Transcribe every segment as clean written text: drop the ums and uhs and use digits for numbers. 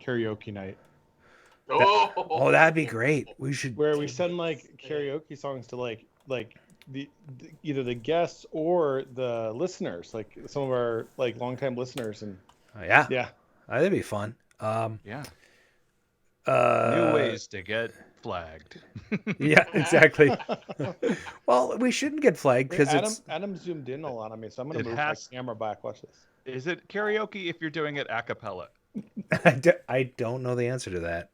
karaoke night That'd be great. We should. where we send like karaoke songs to like the either the guests or the listeners, like some of our like longtime listeners, and Yeah, yeah, that'd be fun. Yeah. Uh, New ways to get flagged. yeah, exactly. Well, we shouldn't get flagged because Adam it's. Adam zoomed in a lot on me, so I'm gonna It move has- my camera back. Watch this. Is it karaoke if you're doing it a cappella? I don't know the answer to that.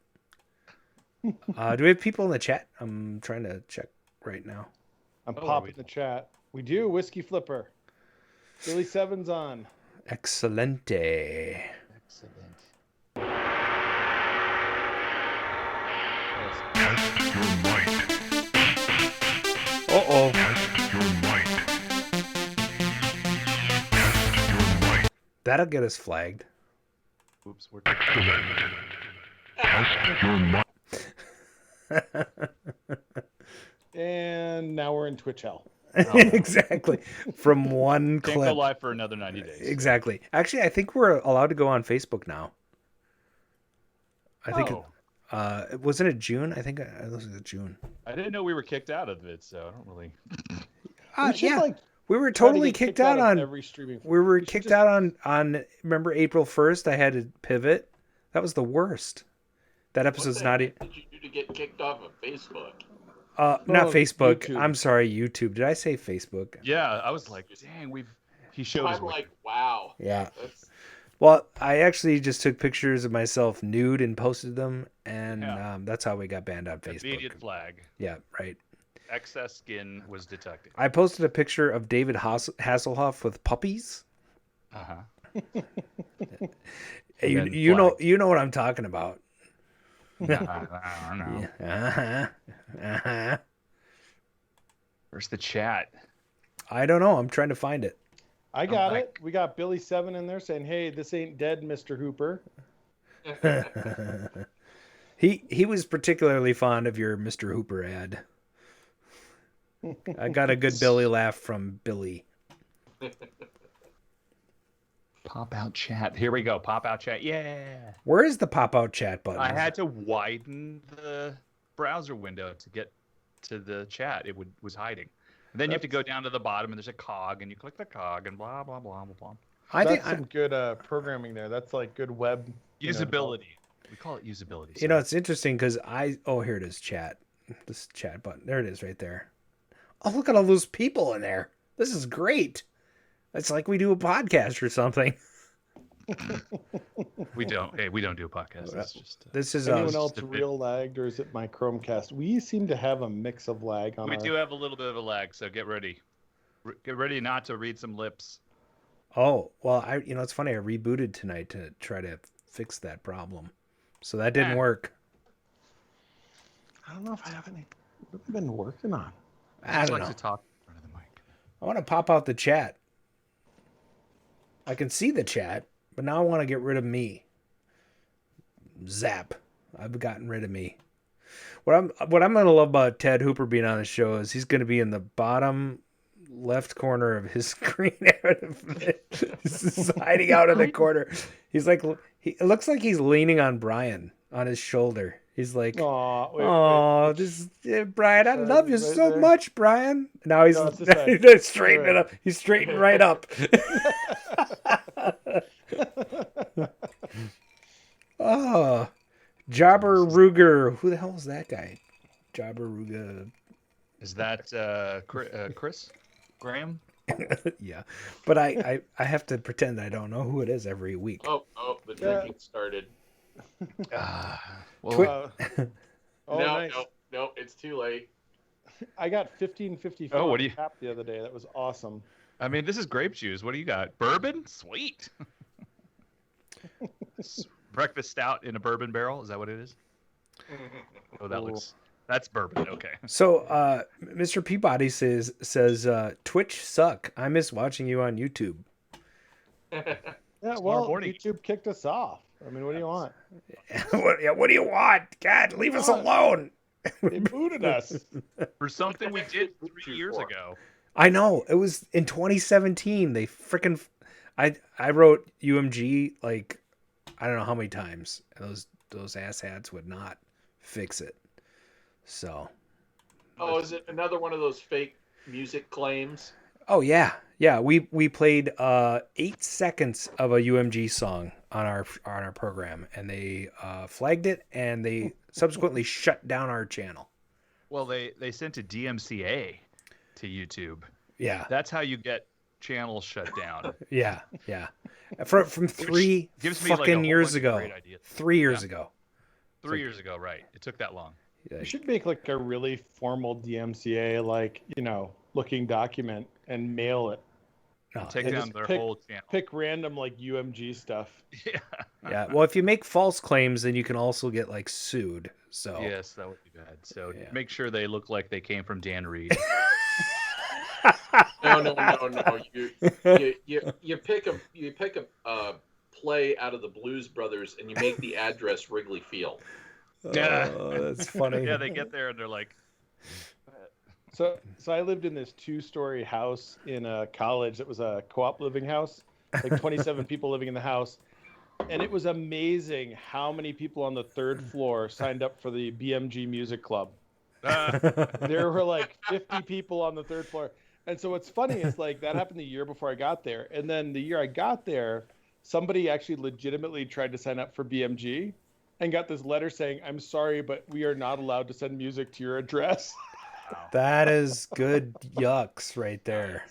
Do we have people in the chat? I'm trying to check right now. I'm Oh, popping we- the chat. We do. Whiskey Flipper. Billy Seven's on. Excelente. Excellent. Test your might. Uh-oh. Test your might. Test your might. That'll get us flagged. Oops, we're Excellent. Test your might. And now we're in Twitch hell. Exactly. From one can't go clip. live for another 90 days. Exactly. Actually, I think we're allowed to go on Facebook now. I think wasn't it June? I think it was June. I didn't know we were kicked out of it, so I don't really. We should, yeah. like, We were try to totally get kicked out of on every streaming. we were should kicked just- out on remember April 1st I had to pivot. That was the worst. That episode's not What did you do to get kicked off of Facebook? not Oh, Facebook. YouTube. I'm sorry, YouTube. Did I say Facebook? Yeah, I was like, dang, he showed us. I'm like, wow. Yeah. That's Well, I actually just took pictures of myself nude and posted them, and Yeah. that's how we got banned on Facebook. Immediate flag. Yeah, right. Excess skin was detected. I posted a picture of David Hasselhoff with puppies. Uh huh. Hey, Then you flagged. know what I'm talking about. I don't know. Uh-huh. Where's the chat? I don't know. I'm trying to find it. I got back. it. We got Billy Seven in there saying, "Hey, this ain't dead, Mr. Hooper." He was particularly fond of your Mr. Hooper ad. I got a good Billy laugh from Billy. Pop out chat. Here we go. Pop out chat. Yeah. Where is the pop out chat button? I had to widen the browser window to get to the chat. It was hiding. And then you have to go down to the bottom, and there's a cog, and you click the cog, and blah blah blah blah blah. I That's think some good programming there. That's like good web Usability. We call it usability. you know it's interesting because here it is, chat. This chat button. There it is, right there. Oh, look at all those people in there. This is great. It's like we do a podcast or something. we don't. Hey, we don't do a podcast. It's just. This is Anyone just else a bit- real lagged, or is it my Chromecast? We seem to have a mix of lag on We our. do have a little bit of a lag, so get ready. Get ready not to read some lips. Oh, well, it's funny. I rebooted tonight to try to fix that problem. So that didn't work. I don't know if I have any. What have I been working on? I just don't like know. to talk in front of the mic. I want to pop out the chat. I can see the chat, but now I want to get rid of me. Zap. I've gotten rid of me. What I'm gonna love about Ted Hooper being on the show is he's gonna be in the bottom left corner of his screen. He's just hiding out in the corner. He's like it looks like he's leaning on Brian on his shoulder. He's like, Aw, wait, oh, Brian, I love you Right so there. much, Brian. Now he's No, it's this side. he's straightening it up. He's straightening right up. Oh, Jobber Ruger. Who the hell is that guy? Jobber Ruger. Is that Chris Graham? Yeah, but I have to pretend I don't know who it is every week. oh, the drinking started. Well, Twi- Oh, no, nice. no, it's too late. I got 1554 Oh, what do you- tap the other day. That was awesome. I mean, this is grape juice. What do you got? Bourbon? Sweet. Breakfast stout in a bourbon barrel. Is that what it is? Oh, that's bourbon. Okay. So, Mr. Peabody says Twitch suck. I miss watching you on YouTube. Yeah, Tomorrow well, morning. YouTube kicked us off. I mean, what do you want? what do you want? God, leave us What? alone. They booted us. For something we did 3 years ago. I know it was in 2017. They freaking, I wrote UMG like I don't know how many times. And those asshats would not fix it. So. Oh, is it another one of those fake music claims? Oh yeah, yeah. We played 8 seconds of a UMG song on our program, and they flagged it, and they subsequently shut down our channel. Well, they sent a DMCA to YouTube. Yeah, That's how you get channels shut down. yeah. From 3 gives me, like, a fucking whole years bunch of ago. great ideas. 3 years Yeah. ago. 3 years ago, right? It took that long. You should make like a really formal DMCA, like, looking document and mail it. No, Take it- down their pick- whole channel. Pick random like UMG stuff. Yeah. yeah. Well, if you make false claims, then you can also get like sued. So Yes, that would be bad. So Yeah. make sure they look like they came from Dan Reed. No. You pick a play out of the Blues Brothers and you make the address Wrigley Field. Yeah. Oh, that's funny. Yeah, they get there and they're like, So I lived in this 2-story house in a college that was a co-op living house, like 27 people living in the house. And it was amazing how many people on the 3rd floor signed up for the BMG Music Club. There were like 50 people on the 3rd floor. And so what's funny is like that happened the year before I got there. And then the year I got there, somebody actually legitimately tried to sign up for BMG and got this letter saying, "I'm sorry, but we are not allowed to send music to your address." That is good yucks right there.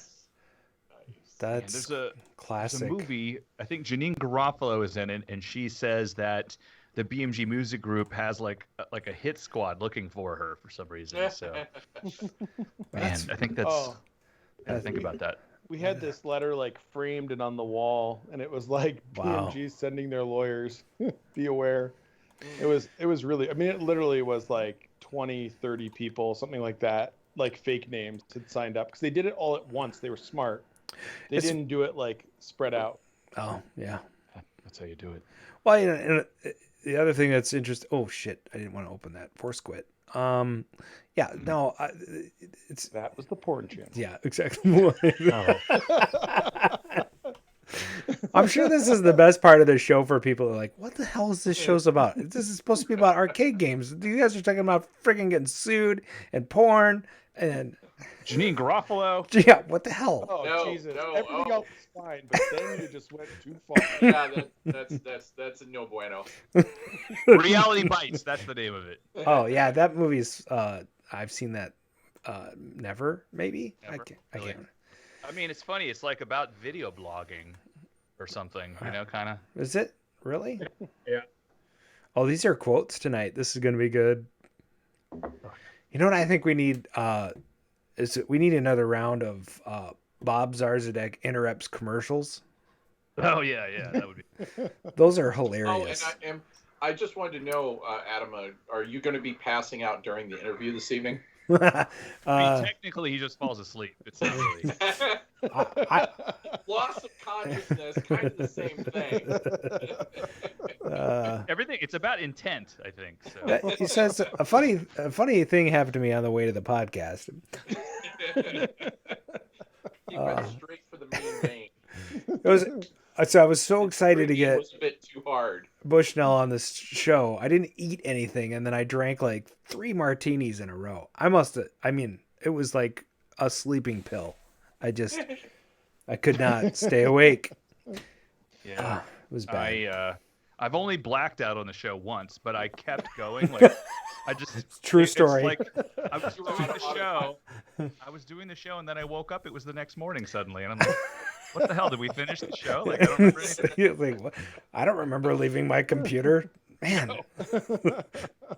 and That's there's a classic. movie. I think Janine Garofalo is in it, and she says that the BMG Music Group has like a hit squad looking for her for some reason. So, man, I think that's. Oh. I think about that. We had this letter like framed and on the wall, and it was like Wow. BMG sending their lawyers, be aware. It was really, I mean, it literally was like 20, 30 people, something like that, like fake names had signed up because they did it all at once. They were smart. They It's- didn't do it like spread out. Oh yeah. That's how you do it. Well, and the other thing that's interesting. Oh shit! I didn't want to open that. Force quit. Yeah. No. It's That was the porn channel. yeah. Exactly. I'm sure this is the best part of the show for people who are like, what the hell is this show's about? This is supposed to be about arcade games. You guys are talking about freaking getting sued and porn and Janine Garofalo. yeah. What the hell? Oh No, Jesus! no, Everything oh. else was fine, but then you just went too far. Yeah, that's a no bueno. Reality Bites. That's the name of it. Oh yeah, that movie's. I've seen that. Never maybe. Never? I Really? can't. I mean, it's funny. It's like about video blogging or something, kind of. Is it really? Yeah. Oh, these are quotes tonight. This is going to be good. You know what I think we need? We need another round of Bob Zarzadek interrupts commercials. Oh yeah, that would be. Those are Oh, hilarious. and I just wanted to know, Adam, are you going to be passing out during the interview this evening? I mean, technically, he just falls asleep. It's not really. Loss of consciousness, kind of the same thing. Everything. It's about intent, I think. So. He says a funny thing happened to me on the way to the podcast. He went straight for the main vein. It was so I was so excited to Drinking get was a bit too hard. Bushnell on this show. I didn't eat anything, and then I drank like 3 martinis in a row. I mean, it was like a sleeping pill. I could not stay awake. Yeah. It was bad. I've only blacked out on the show once, but I kept going. Like I just True it's story. like I was doing the show. I was doing the show, and then I woke up. It was the next morning suddenly, and I'm like, "What the hell? Did we finish the show? Like I don't remember anything." It's like, what? I don't remember leaving my computer. Man,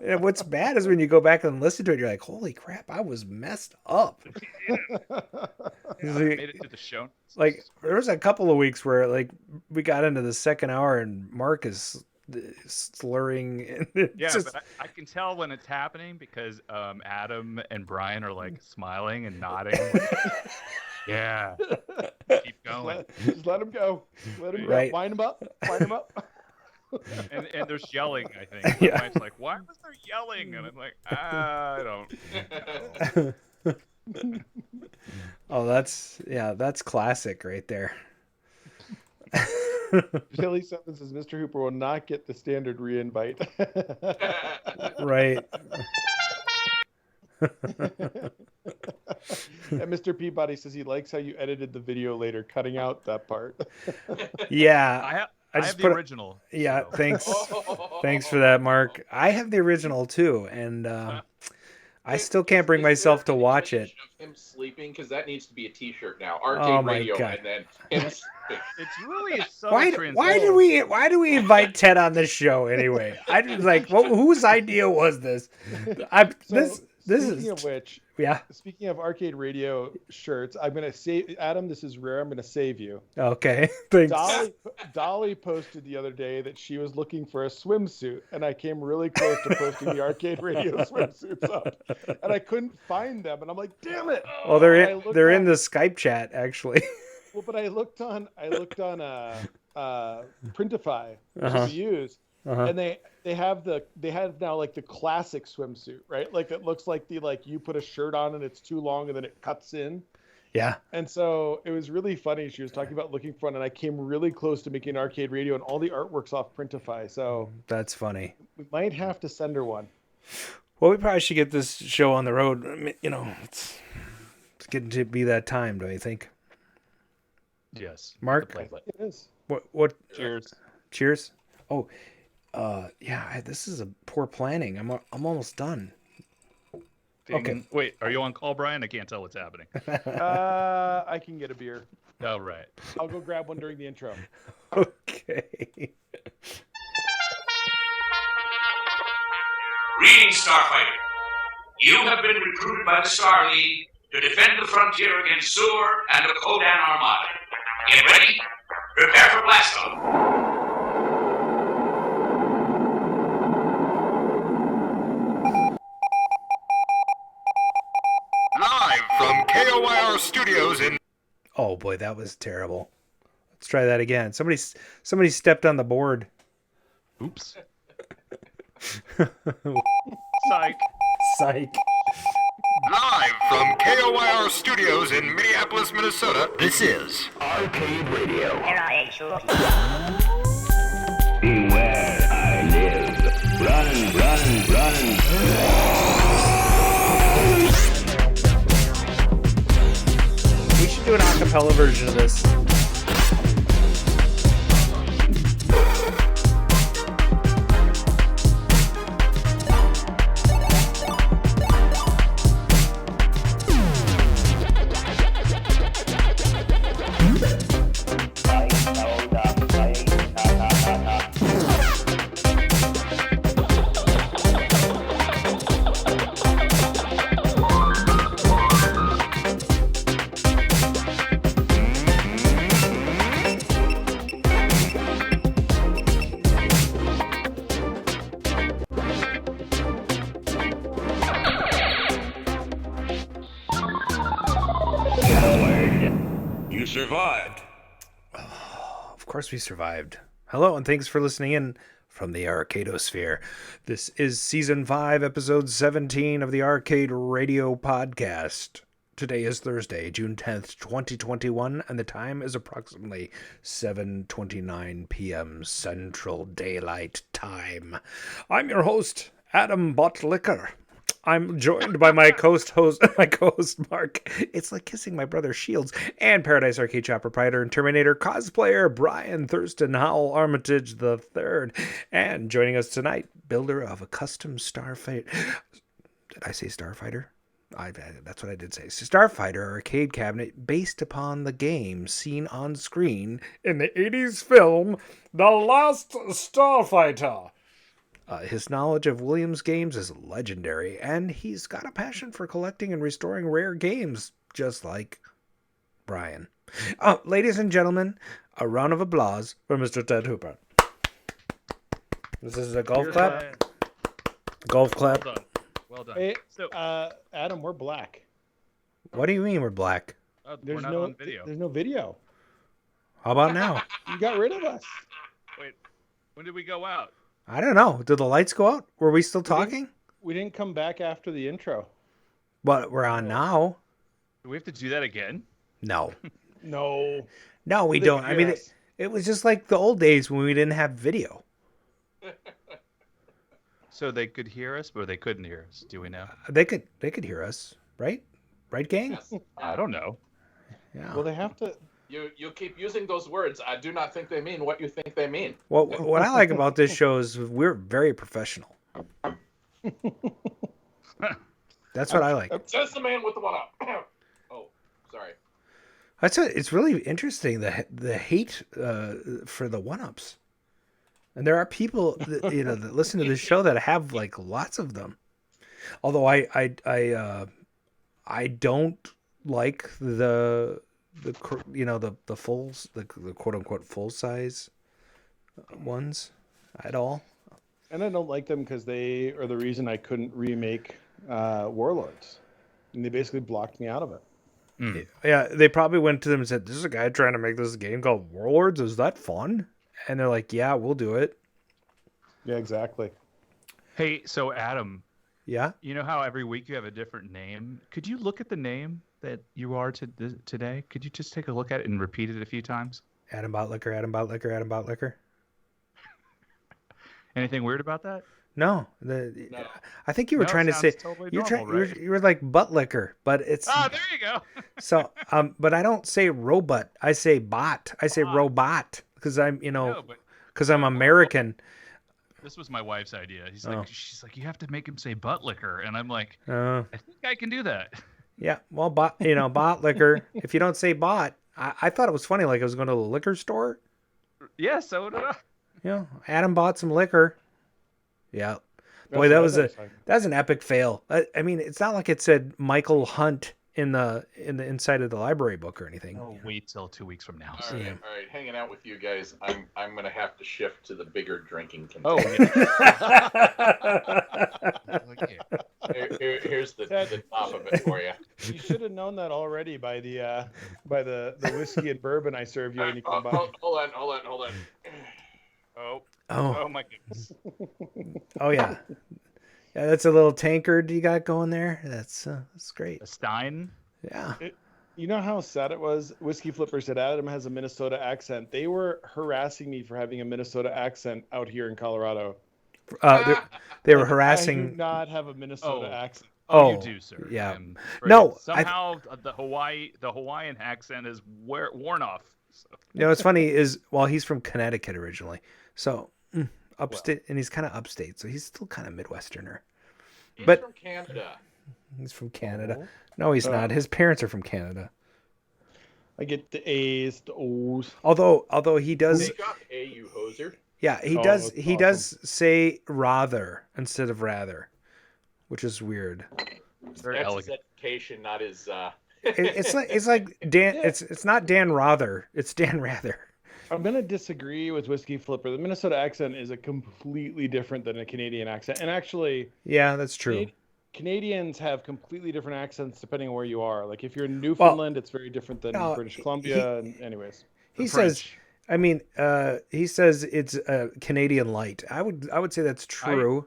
and what's bad is when you go back and listen to it, you're like, "Holy crap, I was messed up." I made it to the show. Like there was a couple of weeks where like we got into the second hour and Mark is slurring. And it's Yeah, just- but I can tell when it's happening because Adam and Brian are like smiling and nodding. Yeah, keep going. Just let him go. Let him Right. go. Wind him up. Wind him up. And there's yelling, I think. Yeah. My wife's like, why was there yelling? And I'm like, I don't. Oh, that's classic right there. Billy Seven says Mr. Hooper will not get the standard re-invite. Right. And Mr. Peabody says he likes how you edited the video later, cutting out that part. Yeah. I just have the put original. Yeah, so- thanks. Thanks for that, Mark. I have the original too, and I still can't bring Is there myself to an watch image it. of him sleeping, because that needs to be a T-shirt now. Oh Arcade my radio, God. and then him sleeping. It's really so Why do we invite Ted on this show anyway? I was like, whose idea was this? This Speaking is of which, yeah. speaking of arcade radio shirts, I'm gonna save Adam. This is rare. I'm gonna save you. Okay, thanks. Dolly posted the other day that she was looking for a swimsuit, and I came really close to posting the arcade radio swimsuits up, and I couldn't find them, and I'm like, damn it! Well, And I looked they're in on- the Skype chat actually. Well, but I looked on Printify, which Uh-huh. we use, and they have now like the classic swimsuit, right? Like it looks like you put a shirt on and it's too long and then it cuts in. Yeah. And so it was really funny. She was talking about looking for one, and I came really close to making an arcade radio, and all the artwork's off Printify. So That's funny. we might have to send her one. Well, we probably should get this show on the road. I mean, it's getting to be that time, don't you think? Yes. Mark? The play. It is. What? Cheers. Cheers. Oh, yeah. This is a poor planning. I'm almost done. Okay. Ding. Wait, are you on call, Brian? I can't tell what's happening. I can get a beer. Oh, right. I'll go grab one during the intro. Okay. Greetings, Starfighter. You have been recruited by the Star League to defend the frontier against Zur and the Kodan Armada. Get ready. Prepare for blast off. Live from KOIR Studios in Oh boy, that was terrible. Let's try that again. Somebody stepped on the board. Oops. Psych. Psych. live from KOIR Studios in Minneapolis, Minnesota. This is Arcade Radio. Beware, I live. Run, run, run. We should do an acapella version of this. You survived. Of course we survived. Hello, and thanks for listening in from the Arcadosphere. This is Season 5, Episode 17 of the Arcade Radio Podcast. Today is Thursday, June 10th, 2021, and the time is approximately 7:29 p.m. Central Daylight Time. I'm your host, Adam Bottlicker. I'm joined by my co-host Mark. It's like kissing my brother Shields, and Paradise Arcade Shop proprietor and Terminator cosplayer Brian Thurston Howell Armitage III. And joining us tonight, builder of a custom Starfighter. Did I say Starfighter? That's what I did say. Starfighter arcade cabinet based upon the game seen on screen in the 80s film The Last Starfighter. His knowledge of Williams games is legendary, and he's got a passion for collecting and restoring rare games, just like Brian. Ladies and gentlemen, a round of applause for Mr. Ted Hooper. This is a golf Cheers, clap. Brian. Golf clap. Well done. Well done. Hey, So, Adam, we're black. What do you mean we're black? we're There's not no on video. There's no video. How about now? You got rid of us. Wait, when did we go out? I don't know. Did the lights go out? Were we still talking? We didn't come back after the intro. But we're on now. Do we have to do that again? No. No. No, we They don't. can I hear mean, us. It was just like the old days when we didn't have video. So they could hear us, or they couldn't hear us. Do we know? They could hear us, right? Right, gang? Yes. I don't know. Yeah. Well, they have to. You keep using those words. I do not think they mean what you think they mean. Well, what I like about this show is we're very professional. That's what I like. Says the man with the one up. Oh, sorry. It's really interesting the hate for the one-ups, and there are people that, that listen to this show that have like lots of them. Although I don't like the quote unquote full size ones at all. And I don't like them because they are the reason I couldn't remake Warlords, and they basically blocked me out of it. Yeah, they probably went to them and said, "This is a guy trying to make this game called Warlords. Is that fun?" And they're like, "Yeah, we'll do it." Yeah, exactly. Hey, so Adam, Yeah. you know how every week you have a different name? Could you look at the name that you are today? Could you just take a look at it and repeat it a few times? Adam Bottlicker, Adam Bottlicker, Adam Bottlicker. Anything weird about that? No, No. I think you were No, trying to sounds say totally you're normal, right? you were like butt licker, but it's Oh, there you go. so but I don't say robot. I say bot. I say robot because I'm No, but because I'm American. this was my wife's idea. Oh. She's like, you have to make him say butt licker, and I'm like, Uh, I think I can do that. yeah, well, bot bot liquor. If you don't say bot, I thought it was funny. Like I was going to the liquor store. Yeah, so did I. Adam bought some liquor. Yeah. Boy, That's that was fine. that's an epic fail. I mean, it's not like it said Michael Hunt in the inside of the library book or anything. Oh, wait till 2 weeks from now. All right, Yeah. all right. Hanging out with you guys, I'm gonna have to shift to the bigger drinking Oh, container. Okay. Here's the top of it for you. You should have known that already by the whiskey and bourbon I serve you when you come by. Hold on. Oh, Oh, oh my goodness. oh yeah. Yeah, that's a little tankard you got going there. That's great. A Stein. Yeah. You know how sad it was? Whiskey Flipper said Adam has a Minnesota accent. They were harassing me for having a Minnesota accent out here in Colorado. They were I harassing. do not have a Minnesota Oh. accent. Oh, you Oh, do, sir. yeah. I'm No, afraid. Somehow the Hawaiian accent is worn off. So. You know what's funny is he's from Connecticut originally, so upstate, and he's kind of upstate, so he's still kind of Midwesterner. He's But- from Canada. He's from Canada. No, he's Oh. not. His parents are from Canada. I get the A's, the O's. Although he does, Take off A, you hoser. yeah, he Oh, does. that's He awesome. does say rather instead of rather, which is weird. Very That's elegant. his education, not his. It's like Dan. It's not Dan Rather. It's Dan Rather. I'm gonna disagree with Whiskey Flipper. The Minnesota accent is a completely different than a Canadian accent, and actually, Yeah, that's true. Canadians have completely different accents depending on where you are. Like if you're in Newfoundland, it's very different than no, British Columbia. And anyways, He The says. French. I mean, he says it's Canadian light. I would say that's true.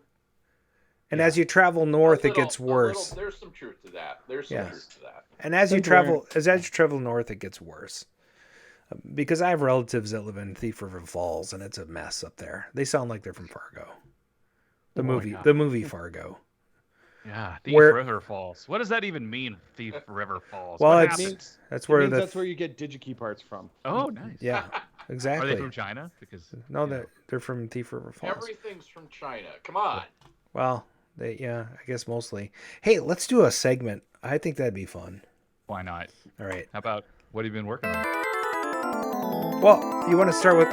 And as you travel north, it gets worse. There's some truth to that. There's some Yeah. truth to that. And as you Think travel, as you travel north, it gets worse. Because I have relatives that live in Thief River Falls, and it's a mess up there. They sound like they're from Fargo. The movie Fargo. Yeah, Thief Where- River Falls. What does that even mean, Thief River Falls? Well, What it's happens? that's it where means the that's where you get DigiKey parts from. Oh, nice. yeah, Are exactly. they from China? Because No, they're from Thief River Falls. Everything's from China. Come on. Well, I guess mostly. Hey, let's do a segment. I think that'd be fun. why not? All right. How about what have you been working on? Well, you want to start with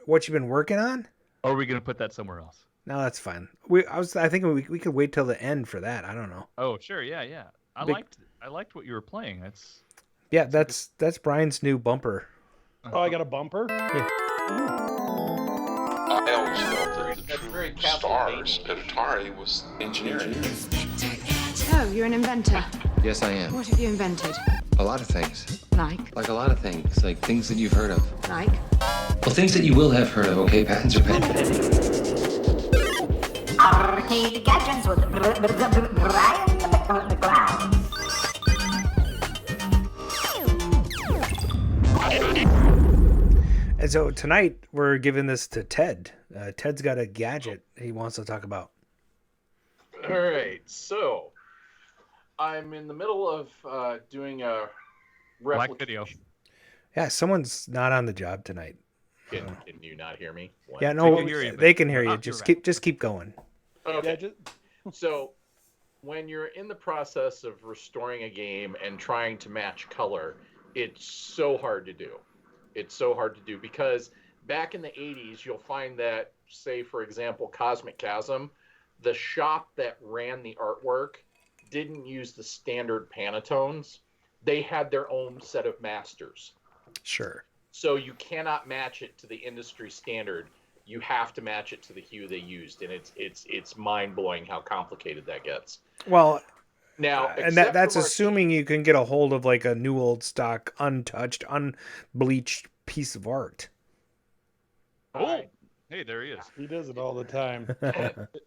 what you've been working on? Or are we going to put that somewhere else? No, that's fine. I think we could wait till the end for that. I don't know. Oh, sure. Yeah. I Big- liked what you were playing. That's Yeah, that's Brian's new bumper. Oh, I got a bumper. I always felt that the That's true very Castlevania. stars at Atari was engineering. Oh, you're an inventor. Yes, I am. What have you invented? A lot of things. Like? Like a lot of things. Like things that you've heard of. Like? Well, things that you will have heard of, okay? Patents are patent. Arcade gadgets with Brian McLeod. And so tonight we're giving this to Ted. Ted's got a gadget he wants to talk about. All right, so I'm in the middle of doing a Black video. Yeah, someone's not on the job tonight. Can you not hear me? What? Yeah, no, They can hear you, they but- can hear you. you're Just right. keep going. Okay. So when you're in the process of restoring a game and trying to match color, it's so hard to do. It's so hard to do because back in the 80s, you'll find that, say, for example, Cosmic Chasm, the shop that ran the artwork didn't use the standard Pantones. They had their own set of masters. Sure. So you cannot match it to the industry standard. You have to match it to the hue they used, and it's mind-blowing how complicated that gets. Well, Now, and that's assuming you can get a hold of like a new old stock, untouched, unbleached piece of art. Oh, hey, there he is. He does it all the time.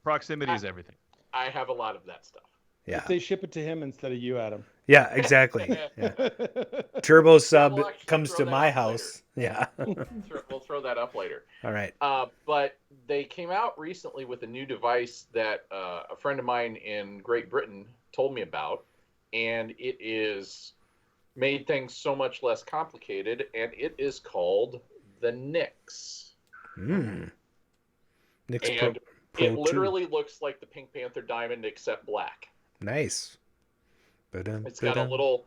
Proximity is everything. I have a lot of that stuff. Yeah. If they ship it to him instead of you, Adam. Yeah, exactly. Yeah. Turbo sub we'll actually comes throw to that my up house. Yeah. We'll throw that up later. All right. But they came out recently with a new device that a friend of mine in Great Britain told me about, and it is made things so much less complicated, and it is called the Nyx. Nyx And Pro it 2. literally looks like the Pink Panther Diamond except black. Nice. It's got a little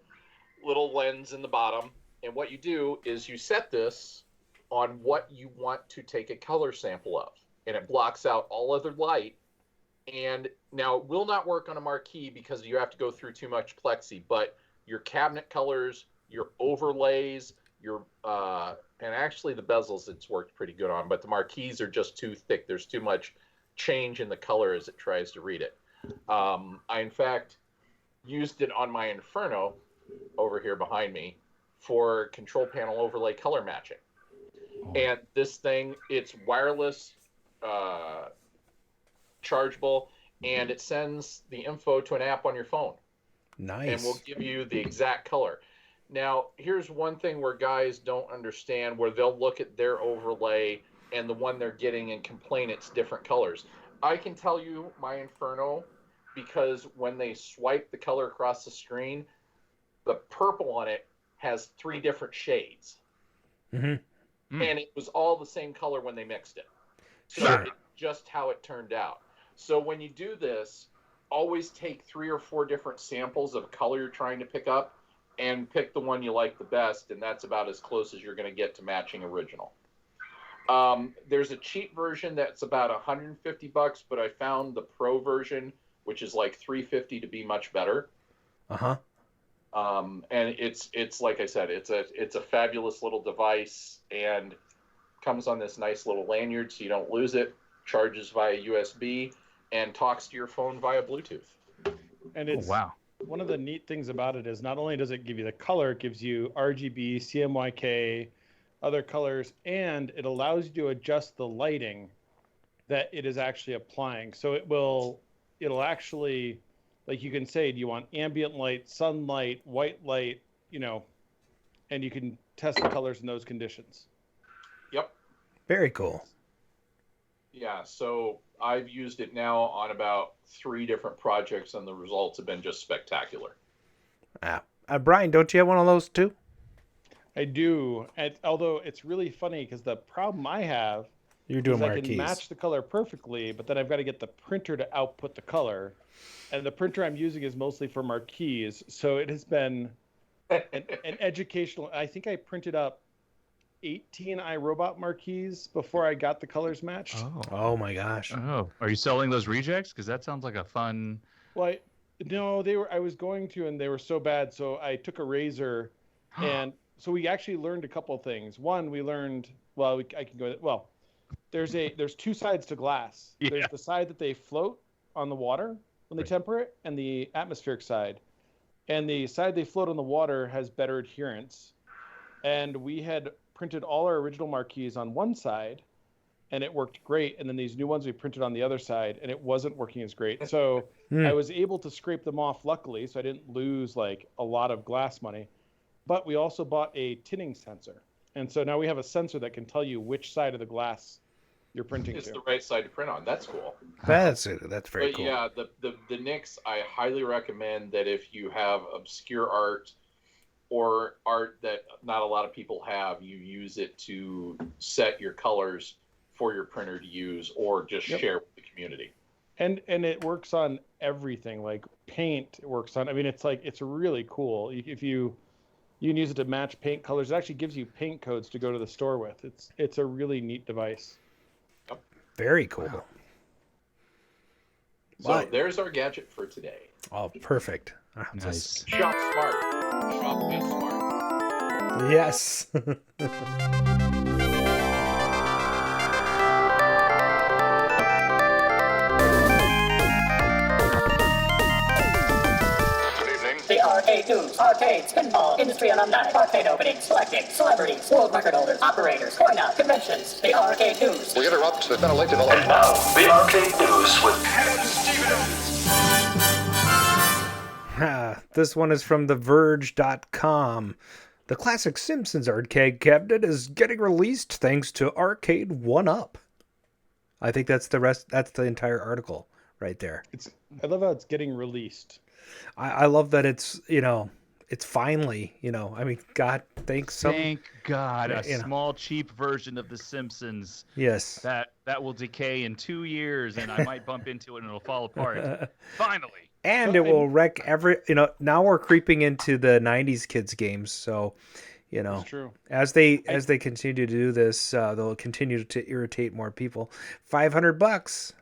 lens in the bottom, and what you do is you set this on what you want to take a color sample of, and it blocks out all other light. And now it will not work on a marquee because you have to go through too much plexi, but your cabinet colors, your overlays, your and actually the bezels it's worked pretty good on, but the marquees are just too thick. There's too much change in the color as it tries to read it. I in fact used it on my Inferno over here behind me for control panel overlay color matching. And this thing, it's wireless, chargeable, and it sends the info to an app on your phone. Nice. And will give you the exact color. Now, here's one thing where guys don't understand, where they'll look at their overlay and the one they're getting and complain it's different colors. I can tell you my Inferno, because when they swipe the color across the screen, the purple on it has 3 different shades. Mm-hmm. And it was all the same color when they mixed it. So Sure. it's just how it turned out. So when you do this, always take 3 or 4 different samples of color you're trying to pick up and pick the one you like the best, and that's about as close as you're going to get to matching original. There's a cheap version that's about $150, but I found the pro version, which is like $350, to be much better. Uh-huh. And it's like I said, it's a fabulous little device, and comes on this nice little lanyard so you don't lose it, charges via USB, and talks to your phone via Bluetooth. And it's one of the neat things about it is not only does it give you the color, it gives you RGB, CMYK, other colors, and it allows you to adjust the lighting that it is actually applying. So it'll actually, like you can say, do you want ambient light, sunlight, white light, and you can test the colors in those conditions. Yep. Very cool. Yeah, so I've used it now on about 3 different projects, and the results have been just spectacular. Brian, don't you have one of those too? I do. Although it's really funny because the problem I have You're doing is I marquees. can match the color perfectly, but then I've got to get the printer to output the color. And the printer I'm using is mostly for marquees. So it has been an educational. I think I printed up 18 iRobot marquees before I got the colors matched. Oh my gosh. Oh, are you selling those rejects? Because that sounds like a fun. Well, no, I was going to, and they were so bad. So I took a razor, and so we actually learned a couple of things. One, we learned. Well, I can go. Well, there's 2 sides to glass. Yeah. There's the side that they float on the water when they temper it, and the atmospheric side. And the side they float on the water has better adherence. And we had printed all our original marquees on one side, and it worked great. And then these new ones we printed on the other side, and it wasn't working as great. So I was able to scrape them off, luckily, so I didn't lose like a lot of glass money. But we also bought a tinning sensor. And so now we have a sensor that can tell you which side of the glass you're printing It's to. the right side to print on. That's cool. That's very But cool. yeah, the Nix, I highly recommend that if you have obscure art or art that not a lot of people have, you use it to set your colors for your printer to use or just share with the community. And it works on everything, like paint. It works on. I mean, it's really cool. If you can use it to match paint colors. It actually gives you paint codes to go to the store with. It's a really neat device. Very cool. Wow. So there's our gadget for today. Oh, perfect. Nice. Shop smart. Shop is smart. Yes. The Arcade News, arcades, pinball, industry alumni, arcade openings, selecting, celebrities, world record holders, operators, coin-out, conventions. The Arcade News. We interrupt the ventilated electric. And now, the Arcade News with Adam Stevens. This one is from TheVerge.com. The classic Simpsons arcade cabinet is getting released thanks to Arcade 1UP. I think that's the entire article right there. I love how it's getting released. I love that it's finally, I mean, God, thank God, a you know. small, cheap version of The Simpsons. Yes. That will decay in 2 years, and I might bump into it and it'll fall apart. Finally. And it will wreck now we're creeping into the 90s kids games, so That's true. as they continue to do this, they'll continue to irritate more people. $500,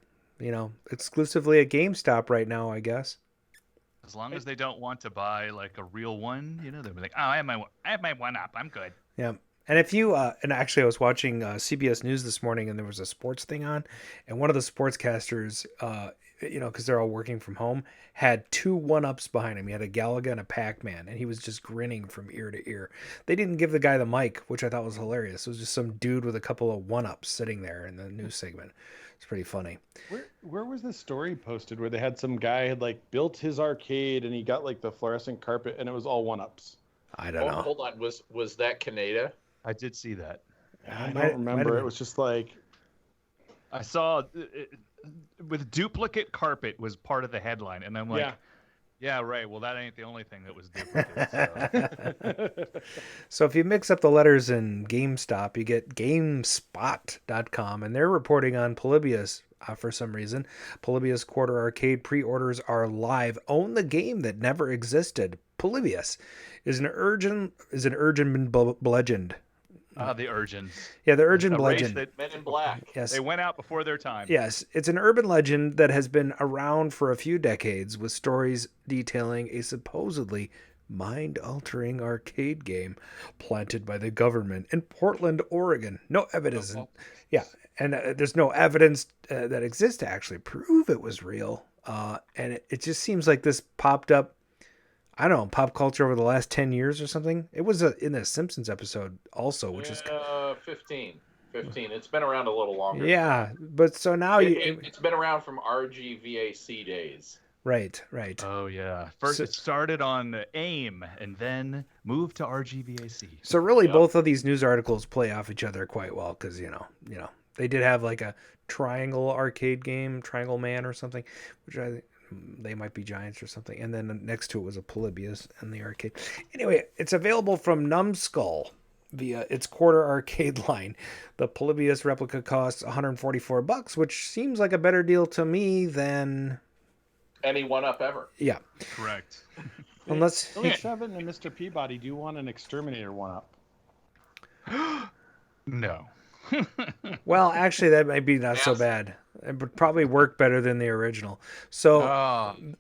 exclusively at GameStop right now, I guess. As long as they don't want to buy like a real one, they'll be like, "Oh, I have my 1UP. I'm good." Yeah. And if you and actually I was watching CBS News this morning, and there was a sports thing on, and one of the sportscasters, because they're all working from home, had 2 1UPs behind him. He had a Galaga and a Pac-Man, and he was just grinning from ear to ear. They didn't give the guy the mic, which I thought was hilarious. It was just some dude with a couple of 1UPs sitting there in the news segment. It's pretty funny. Where was the story posted where they had some guy had like built his arcade and he got like the fluorescent carpet and it was all 1UPs? I don't know. Hold on. Was that Canada? I did see that. I don't remember. It was just like I saw with duplicate carpet was part of the headline, and I'm like, yeah, right. Well, that ain't the only thing that was duplicate. So. So if you mix up the letters in GameStop, you get GameSpot.com, and they're reporting on Polybius for some reason. Polybius Quarter Arcade pre-orders are live. Own the game that never existed. Polybius is an urgent legend. The Urgins. Yeah, the Urgent A race legend. Men in Black. Yes. They went out before their time. Yes, it's an urban legend that has been around for a few decades, with stories detailing a supposedly mind-altering arcade game planted by the government in Portland, Oregon. No evidence. And there's no evidence that exists to actually prove it was real. And it just seems like this popped up, I don't know, pop culture over the last 10 years or something. It was in the Simpsons episode also, which is 15. It's been around a little longer. Yeah, but so now it's been around from RGVAC days. Right. Oh yeah. First it started on AIM and then moved to RGVAC. So really, both of these news articles play off each other quite well because they did have like a Triangle arcade game, Triangle Man or something, which I think they might be giants or something, and then next to it was a Polybius in the arcade. Anyway, it's available from Numbskull via its Quarter Arcade line. The Polybius replica costs $144, which seems like a better deal to me than any 1UP ever. Yeah, correct. Unless Billy Seven and Mr. Peabody do want an Exterminator 1UP. No. Well, actually, that might be not so bad. It would probably work better than the original. So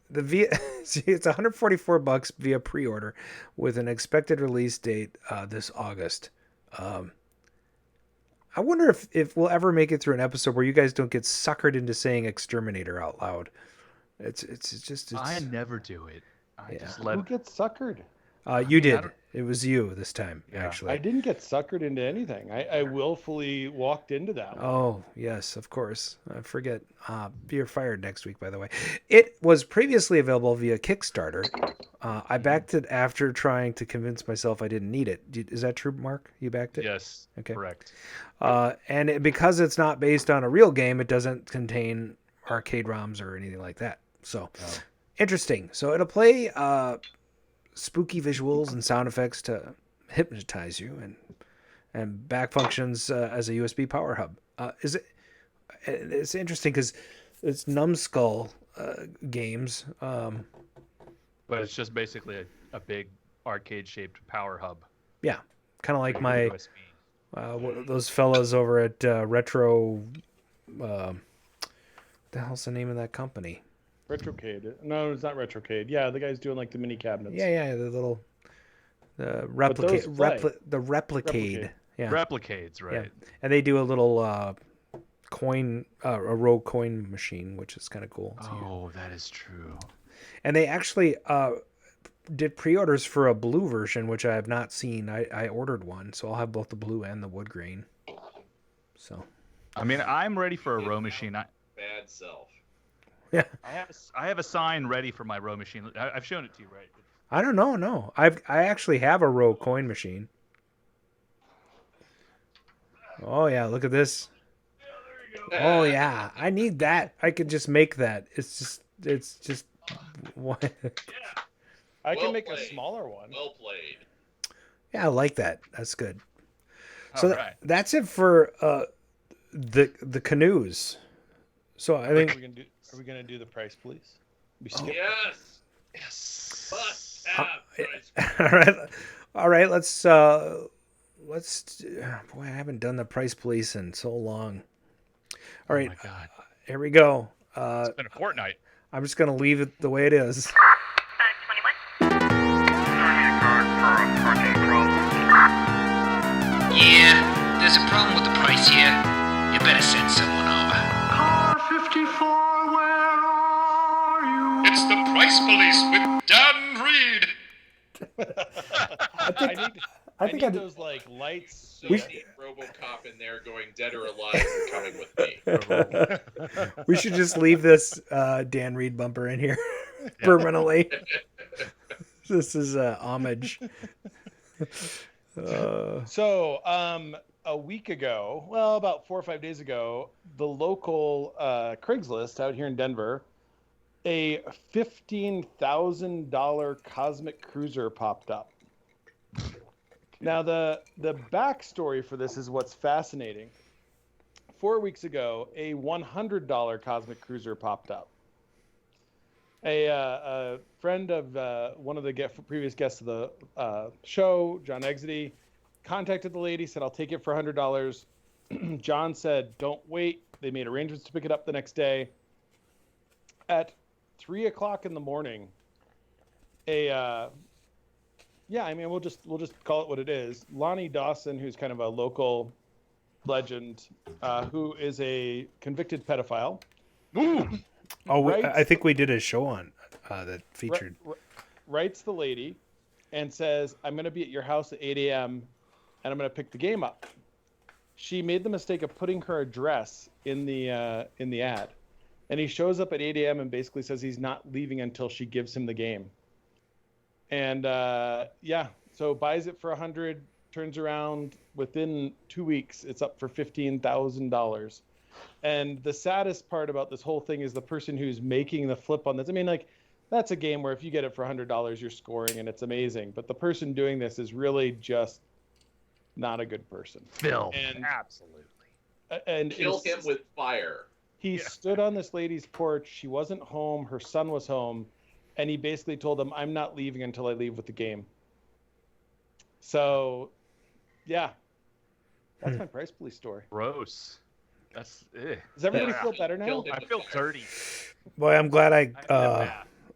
it's $144 via pre-order with an expected release date this August. I wonder if we'll ever make it through an episode where you guys don't get suckered into saying Exterminator out loud. It's just I never do it. I just Who gets suckered? You did. It was you this time, actually. I didn't get suckered into anything. I willfully walked into that one. Oh, yes, of course. I forget. You're fired next week, by the way. It was previously available via Kickstarter. I backed it after trying to convince myself I didn't need it. Is that true, Mark? You backed it? Yes. Okay. Correct. And because it's not based on a real game, it doesn't contain arcade ROMs or anything like that. So, interesting. So it'll play spooky visuals and sound effects to hypnotize you, and back functions as a USB power hub. It's interesting because it's Numbskull games. But it's just basically a big arcade-shaped power hub. Yeah, kind of like for my USB. those fellas over at Retro. What the hell's the name of that company? Retrocade. No, it's not Retrocade. Yeah, the guy's doing like the mini cabinets. Yeah, the little those play. the Replicade. Yeah, Replicades, right? Yeah. And they do a little coin, a rogue coin machine, which is kind of cool. Oh, that is true. And they actually did pre-orders for a blue version, which I have not seen. I ordered one, so I'll have both the blue and the wood grain. So, I mean, I'm ready for a row machine. Bad self. Yeah, I have a sign ready for my row machine. I've shown it to you, right? I don't know. No, I actually have a row coin machine. Oh yeah, look at this. Oh yeah, I need that. I could just make that. It's just what? I can make a smaller one. Well played. Yeah, I like that. That's good. All So right. that's it for the canoes. So I think Are we gonna do the price, please? We skip Yes. Yes. Must have price. all right. Let's boy, I haven't done the price police in so long. All right, Oh my God. here we go. It's been a fortnight. I'm just gonna leave it the way it is. Yeah, there's a problem with the price here. You better send someone over. Car 54, where are you? It's the Price Police with Dan Reed. I need those like lights. So you need RoboCop in there going, dead or alive, you're coming with me. We should just leave this Dan Reed bumper in here permanently. This is homage. So, a week ago, well, about 4 or 5 days ago, the local Craigslist out here in Denver, a $15,000 Cosmic Cruiser popped up. Now, the backstory for this is what's fascinating. 4 weeks ago, a $100 Cosmic Cruiser popped up. A friend of one of the previous guests of the show, John Exedy, contacted the lady, said, I'll take it for $100. John said, don't wait. They made arrangements to pick it up the next day. At 3 o'clock in the morning, we'll just call it what it is. Lonnie Dawson, who's kind of a local legend, who is a convicted pedophile. Oh, I think we did a show on that featured. Writes the lady and says, I'm going to be at your house at 8 a.m. and I'm going to pick the game up. She made the mistake of putting her address in the ad. And he shows up at 8 a.m. and basically says he's not leaving until she gives him the game. And so buys it for $100, turns around within 2 weeks, it's up for $15,000. And the saddest part about this whole thing is the person who's making the flip on this. I mean, like, that's a game where if you get it for $100, you're scoring and it's amazing. But the person doing this is really just not a good person. Phil, And absolutely. And Kill him with fire. He stood on this lady's porch. She wasn't home. Her son was home. And he basically told them, I'm not leaving until I leave with the game. So, yeah. That's my Price Police story. Gross. That's Does everybody feel better now? I feel dirty. Boy, I'm glad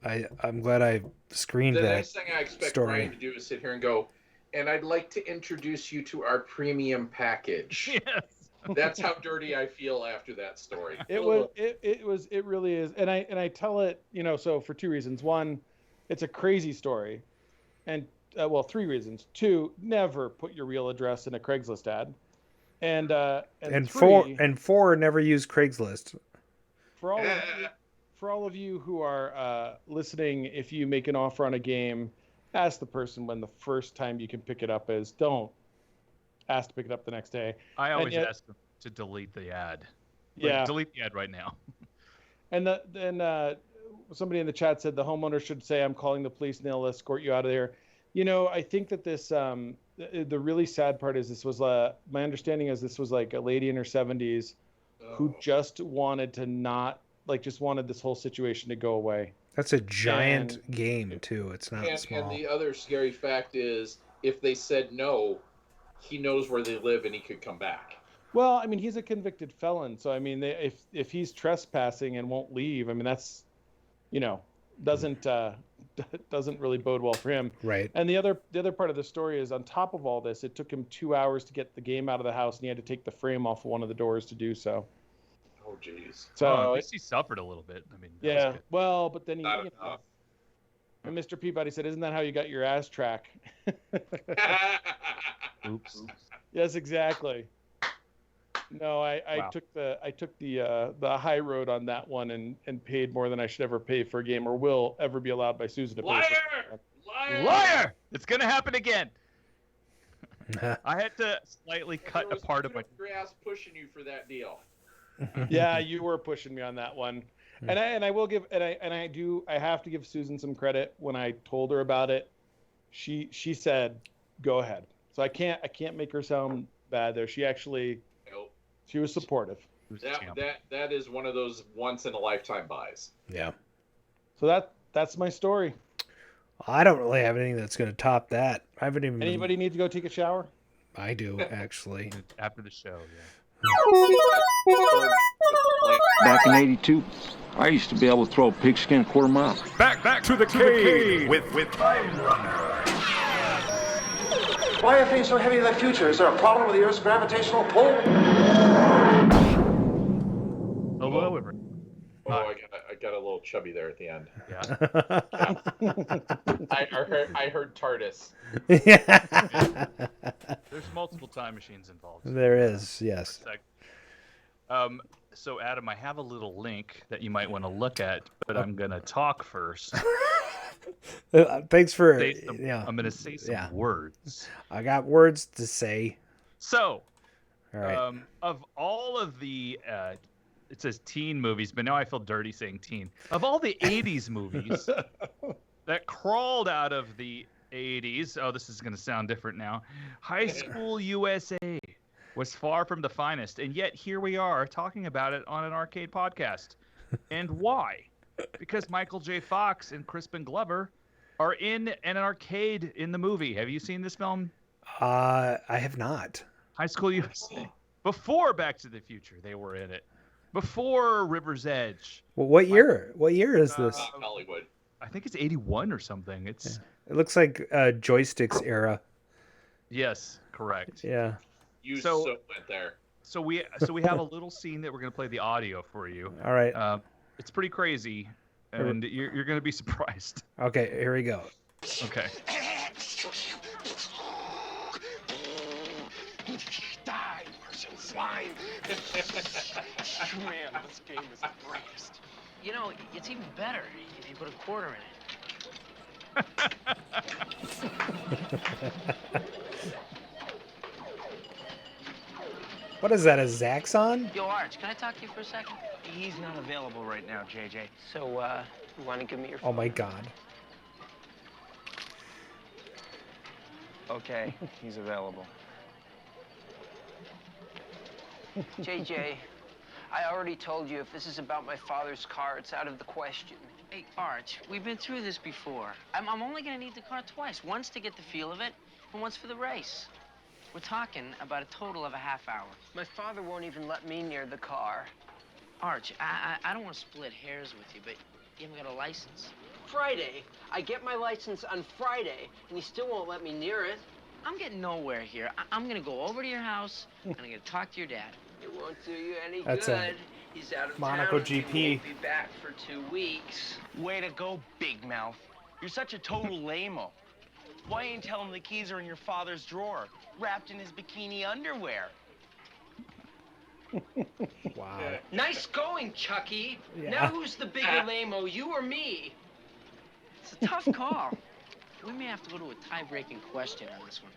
I'm glad I screened The that next thing I expect story. Brian to do is sit here and go, and I'd like to introduce you to our premium package. Yes. That's how dirty I feel after that story. It really is. And I tell it, so for two reasons. One, it's a crazy story. And well, 3 reasons. 2, never put your real address in a Craigslist ad. And 4, never use Craigslist. For all of you who are listening, if you make an offer on a game, ask the person when the first time you can pick it up is. Don't ask to pick it up the next day. I always ask them to delete the ad. Yeah. Delete the ad right now. And then somebody in the chat said the homeowner should say, "I'm calling the police and they'll escort you out of there." You know, I think that this, the really sad part is this was, my understanding is this was like a lady in her 70s who just wanted to just wanted this whole situation to go away. That's a giant game too. It's not small. And the other scary fact is, if they said no, he knows where they live and he could come back. Well, I mean, he's a convicted felon, so I mean, if he's trespassing and won't leave, I mean, that's, doesn't really bode well for him. Right. And the other part of the story is, on top of all this, it took him 2 hours to get the game out of the house, and he had to take the frame off of one of the doors to do so. Oh, jeez. So at least he suffered a little bit. I mean, yeah. Well, but then Not enough. And Mr. Peabody said, "Isn't that how you got your ass track?" Oops. Yes, exactly. No, I took the high road on that one and paid more than I should ever pay for a game or will ever be allowed by Susan to pay for. Liar! It's gonna happen again. I had to slightly cut a part of my grass pushing you for that deal. Yeah, you were pushing me on that one. And I will give I have to give Susan some credit. When I told her about it, she said, "Go ahead." So I can't make her sound bad there. She actually she was supportive. That is one of those once in a lifetime buys. Yeah. So that's my story. I don't really have anything that's going to top that. I haven't even. Anybody need to go take a shower? I do, actually. After the show, yeah. Back in '82, I used to be able to throw a pigskin a quarter mile. Back to the cave with Time Runner. Why are things so heavy in the future? Is there a problem with the Earth's gravitational pull? Hello, everyone. Oh, I got a little chubby there at the end. Yeah. I heard TARDIS. There's multiple time machines involved. There is, yes. So Adam, I have a little link that you might want to look at, but I'm gonna talk first. Thanks for. I'm gonna say some words. I got words to say. So, all right. Of all of the, it says teen movies, but now I feel dirty saying teen. Of all the '80s movies that crawled out of the '80s, oh, this is gonna sound different now. High School USA was far from the finest, and yet here we are talking about it on an arcade podcast. And why? Because Michael J. Fox and Crispin Glover are in an arcade in the movie. Have you seen this film? I have not. High School USA. Before Back to the Future, they were in it. Before River's Edge. Well, what year? What year is this? Hollywood. I think it's 81 or something. It's. Yeah. It looks like Joysticks era. Yes, correct. Yeah. You so went there. So we have a little scene that we're going to play the audio for you. All right. It's pretty crazy, and you're going to be surprised. Okay, here we go. Okay. Die, Martian swine! Man, this game is the greatest. You know, it's even better if you put a quarter in it. What is that, a Zaxxon? Yo, Arch, can I talk to you for a second? He's not available right now, JJ. So, you want to give me your phone? Oh my God. Okay, he's available. JJ, I already told you if this is about my father's car, it's out of the question. Hey, Arch, we've been through this before. I'm only going to need the car twice. Once to get the feel of it, and once for the race. We're talking about a total of a half hour. My father won't even let me near the car. Arch, I don't want to split hairs with you, but you haven't got a license. Friday. I get my license on Friday, and you still won't let me near it. I'm getting nowhere here. I'm going to go over to your house, and I'm going to talk to your dad. It won't do you any good. He's out of Monaco town. GP. He won't be back for 2 weeks. Way to go, Big Mouth. You're such a total lame-o. Why ain't you tell him the keys are in your father's drawer, wrapped in his bikini underwear? Wow. Nice going, Chucky. Yeah. Now who's the bigger lame-o, you or me? It's a tough call. We may have to go to a tie-breaking question on this one.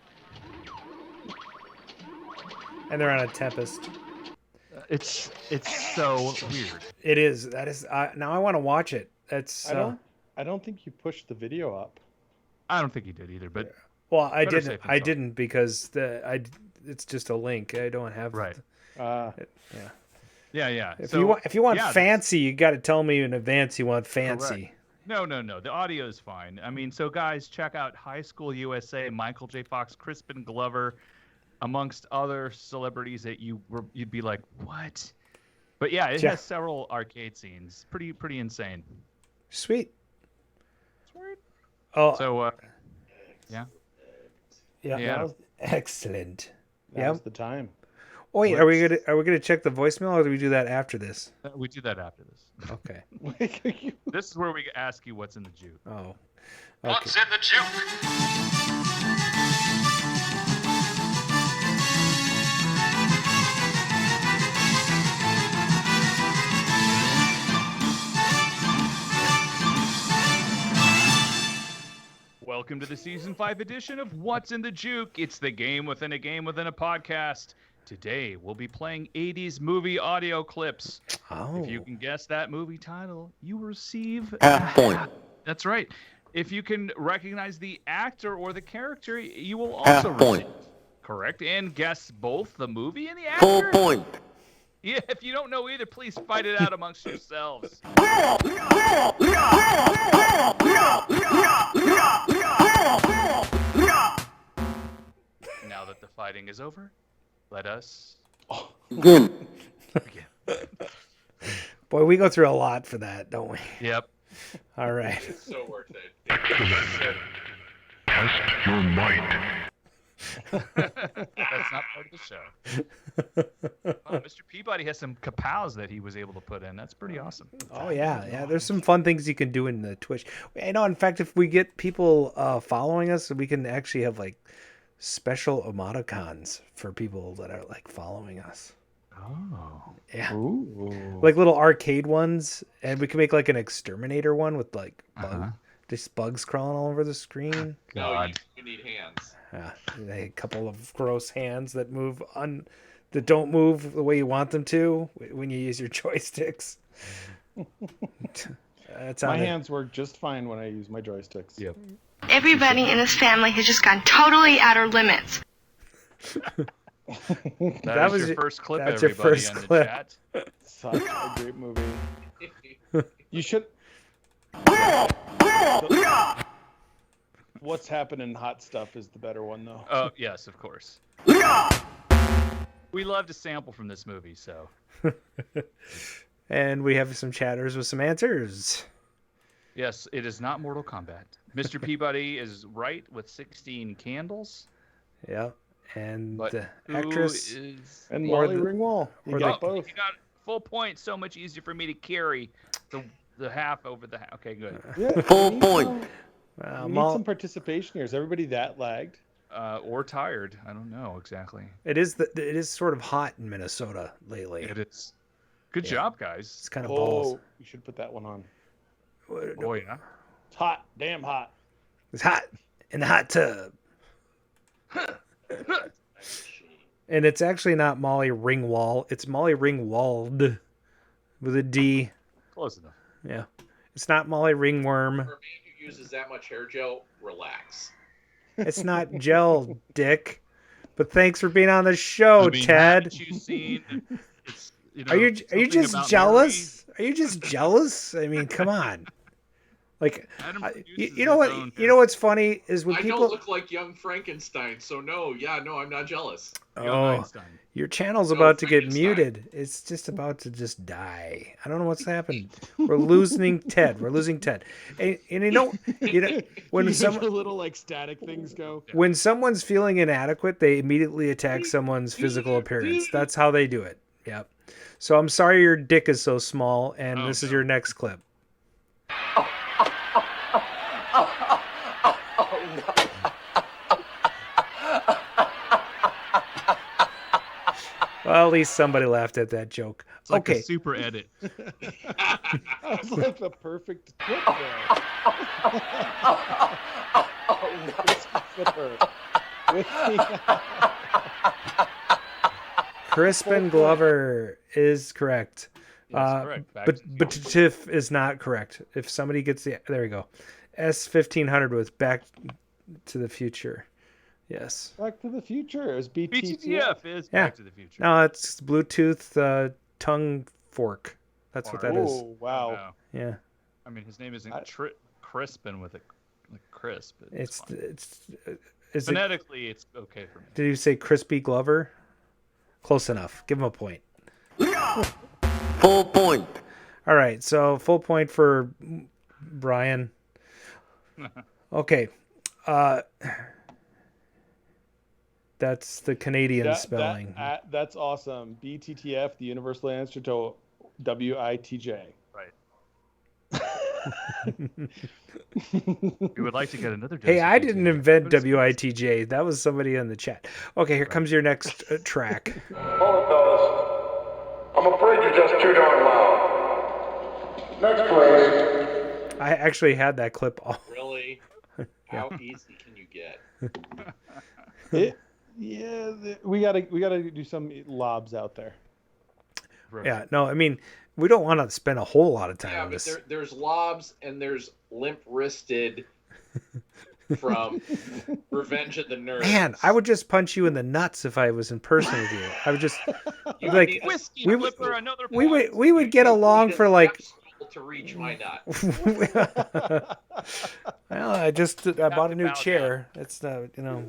And they're on a Tempest. It's so weird. It is. That is. Now I want to watch it. That's. I don't think you pushed the video up. I don't think he did either. But well, I better didn't. safe than I sorry. didn't because it's just a link. I don't have. Right. Yeah. Yeah. If So, you want yeah, fancy, you got to tell me in advance you want fancy. Correct. No. The audio is fine. I mean, so guys, check out High School USA, Michael J. Fox, Crispin Glover, amongst other celebrities that you'd be like, what? But yeah, it has several arcade scenes. Pretty insane. Sweet. Oh. So, yeah. Yeah. Excellent. Now's the time. Oh, wait, are we gonna check the voicemail, or do we do that after this? We do that after this. Okay. This is where we ask you what's in the juke. Oh. Okay. What's in the juke? Welcome to the Season 5 edition of What's in the Juke. It's the game within a game within a podcast. Today, we'll be playing 80s movie audio clips. Oh. If you can guess that movie title, you receive... Half point. That's right. If you can recognize the actor or the character, you will Half also point. receive... Correct. And guess both the movie and the actor. Full point. Yeah, if you don't know either, please fight it out amongst yourselves. Now that the fighting is over, let us Good. begin. Boy, we go through a lot for that, don't we? Yep. All right. It's so worth it. Test your might. That's not part of the show. Oh, Mr. Peabody has some kapows that he was able to put in. That's pretty awesome. Oh yeah. There's some fun things you can do in the Twitch. I know. In fact, if we get people following us, we can actually have like special emoticons for people that are like following us. Oh. Yeah. Ooh. Like little arcade ones, and we can make like an exterminator one with like just bugs crawling all over the screen. No, you need hands. Yeah, a couple of gross hands that that don't move the way you want them to when you use your joysticks. That's My hands work just fine when I use my joysticks. Yep. Everybody in this family has just gone totally out of limits. That was your first clip, that's your everybody first in the clip. chat. Such a great movie. You should. What's happening? Hot stuff is the better one, though. Oh, yes, of course. We love to sample from this movie, so. And we have some chatters with some answers. Yes, it is not Mortal Kombat. Mr. Peabody is right with 16 candles. Yeah, and But the who actress is... And or Molly Ringwald. You or got the- both. You got full point. So much easier for me to carry the half over the half. Okay, good. Yeah, Full we need point. some- we need Mol- some participation here. Is everybody that lagged? Or tired. I don't know exactly. it is sort of hot in Minnesota lately. It is. Good Yeah. job, guys. It's kind of balls. Oh, you should put that one on. Oh, yeah. It's hot. Damn hot. It's hot in the hot tub. And it's actually not Molly Ringwald. It's Molly Ringwald with a D. Close enough. Yeah. It's not Molly Ringworm. For a man who uses that much hair gel, relax. It's not gel, Dick. But thanks for being on the show, I mean, Ted. haven't you seen? It's, Are you something just about jealous? Are you just jealous? I mean, come on. Like, Adam you know what? You know what's funny is when I people. don't look like young Frankenstein, so no, I'm not jealous. Oh, your channel's No, about to get Frankenstein. muted. It's just about to just die. I don't know what's happened. We're losing Ted. We're losing Ted. And you know when You some have the little like static things go. when someone's feeling inadequate, they immediately attack someone's physical appearance. That's how they do it. Yep. So I'm sorry your dick is so small, and this is your next clip. Well, at least somebody laughed at that joke. It's like Okay. a super edit. That was like the perfect clip there. Flipper. With the- Crispin Glover is correct. Yes, correct. Back But to you. Tiff is not correct. If somebody gets there we go. S1500 was Back to the Future. Yes. Back to the Future. It was BTTF. BTTF is Yeah. Back to the Future. No, it's Bluetooth tongue fork. That's what that is. Oh, wow. Wow. Yeah. I mean, his name isn't Crispin with a crisp. It's fine. is it, Phonetically, it's okay for me. did you say Crispy Glover? Close enough. Give him a point. Full point. All right, so full point for Brian. Okay. That's the Canadian spelling. That's awesome. BTTF, the universal answer to WITJ. Right. We would like to get another. Hey, I dose of didn't BTTF. invent WITJ. That was somebody in the chat. Okay, here comes your next track. Hold it, fellas. I'm afraid you're just too darn loud. Next, please. I actually had that clip all. Really? How easy can you get? We gotta do some lobs out there. Yeah, no, I mean, we don't want to spend a whole lot of time Yeah, on but this. there's lobs and there's limp-wristed from Revenge of the Nerds. Man, I would just punch you in the nuts if I was in person with you. I would just You like need Whiskey we would Flipper, another we would get along for like. to reach my nut. Well, I bought a new chair. It's but, oh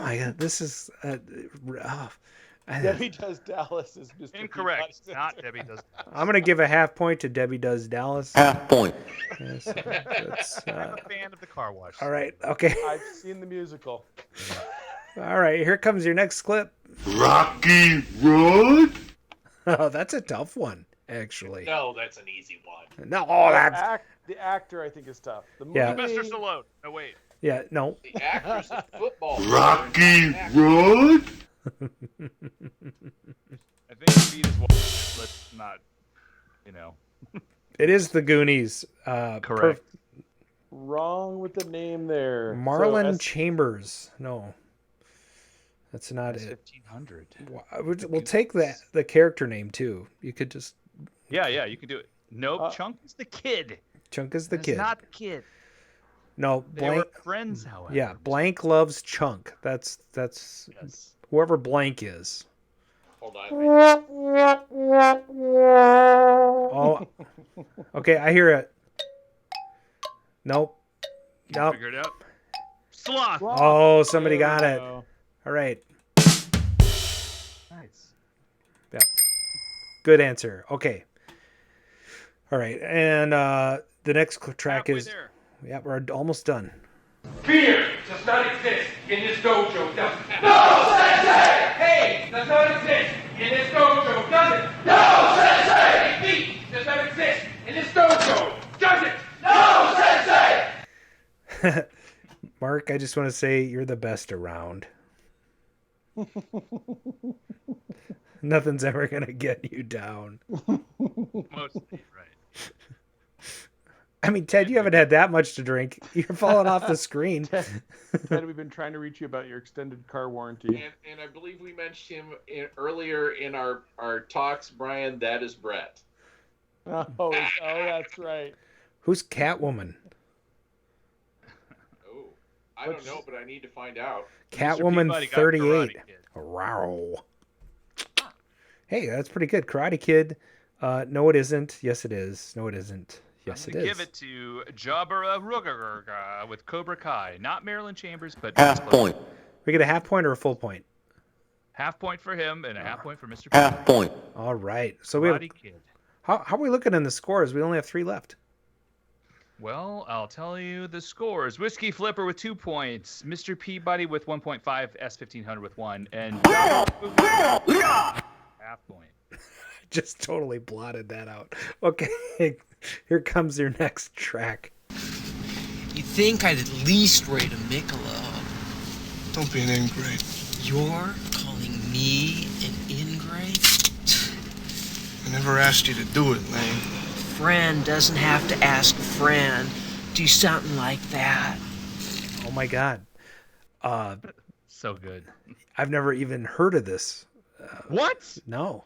my god, this is Debbie Does Dallas is Mr. Incorrect. Peabody's Not answer. Debbie does. I'm gonna give a half point to Debbie Does Dallas. Half point. Yes, that's, I'm a fan of the car wash. all right, okay. I've seen the musical. All right, here comes your next clip. Rocky Road? Oh, that's a tough one, actually. No, that's an easy one. No, oh, that's The actor, I think, is tough. The Yeah. movie, Sylvester Stallone. No, wait. yeah, no. The actor's a football player. Rocky Road? I think he beat his wife. Let's not, It is the Goonies. Correct. Wrong with the name there. Marlon So, Chambers. No, that's not it. 1500. We'll take the character name too. You could just Yeah, you can do it. Nope, Chunk is the kid. Chunk is the It's kid. not the kid. No, They blank. were friends, however. Yeah, blank loves Chunk. That's Yes. whoever blank is. Hold on. Oh, okay. I hear it. Nope. Can you figure it out? Sloth. Oh, somebody got There it. we go. All right. Nice. Yeah. Good answer. Okay. All right, and the next track Halfway is. there. Yeah, we're almost done. Fear does not exist in this dojo, does it? No, Sensei! Pain does not exist in this dojo, does it? No, Sensei! Defeat does not exist in this dojo, does it? No, Sensei! Mark, I just want to say you're the best around. Nothing's ever going to get you down. Mostly, right. I mean, Ted, you haven't had that much to drink. You're falling off the screen. Ted, we've been trying to reach you about your extended car warranty. And I believe we mentioned him earlier in our talks, Brian. That is Brett. Oh, that's right. Who's Catwoman? Oh, I don't know, but I need to find out. Catwoman Peabody got 38. Karate Kid. Wow. Hey, that's pretty good. Karate Kid. No, it isn't. Yes, it is. No, it isn't. Yes, it is. Give it to Jabra Rugaga with Cobra Kai. Not Marilyn Chambers, but Half point. We get a half point or a full point? half point for him and a half point for Mr. Half point. All right. So we have. Karate Kid. How are we looking in the scores? We only have 3 left. Well, I'll tell you the scores. Whiskey Flipper with 2 points, Mr. Peabody with 1.5, S1500 with 1, and half point. Just totally blotted that out. Okay, here comes your next track. You think I'd at least rate a Michelob. Don't be an ingrate. You're calling me an ingrate? I never asked you to do it, Lane. Friend doesn't have to ask friend. Do something like that. Oh my God. So good. I've never even heard of this. What? No.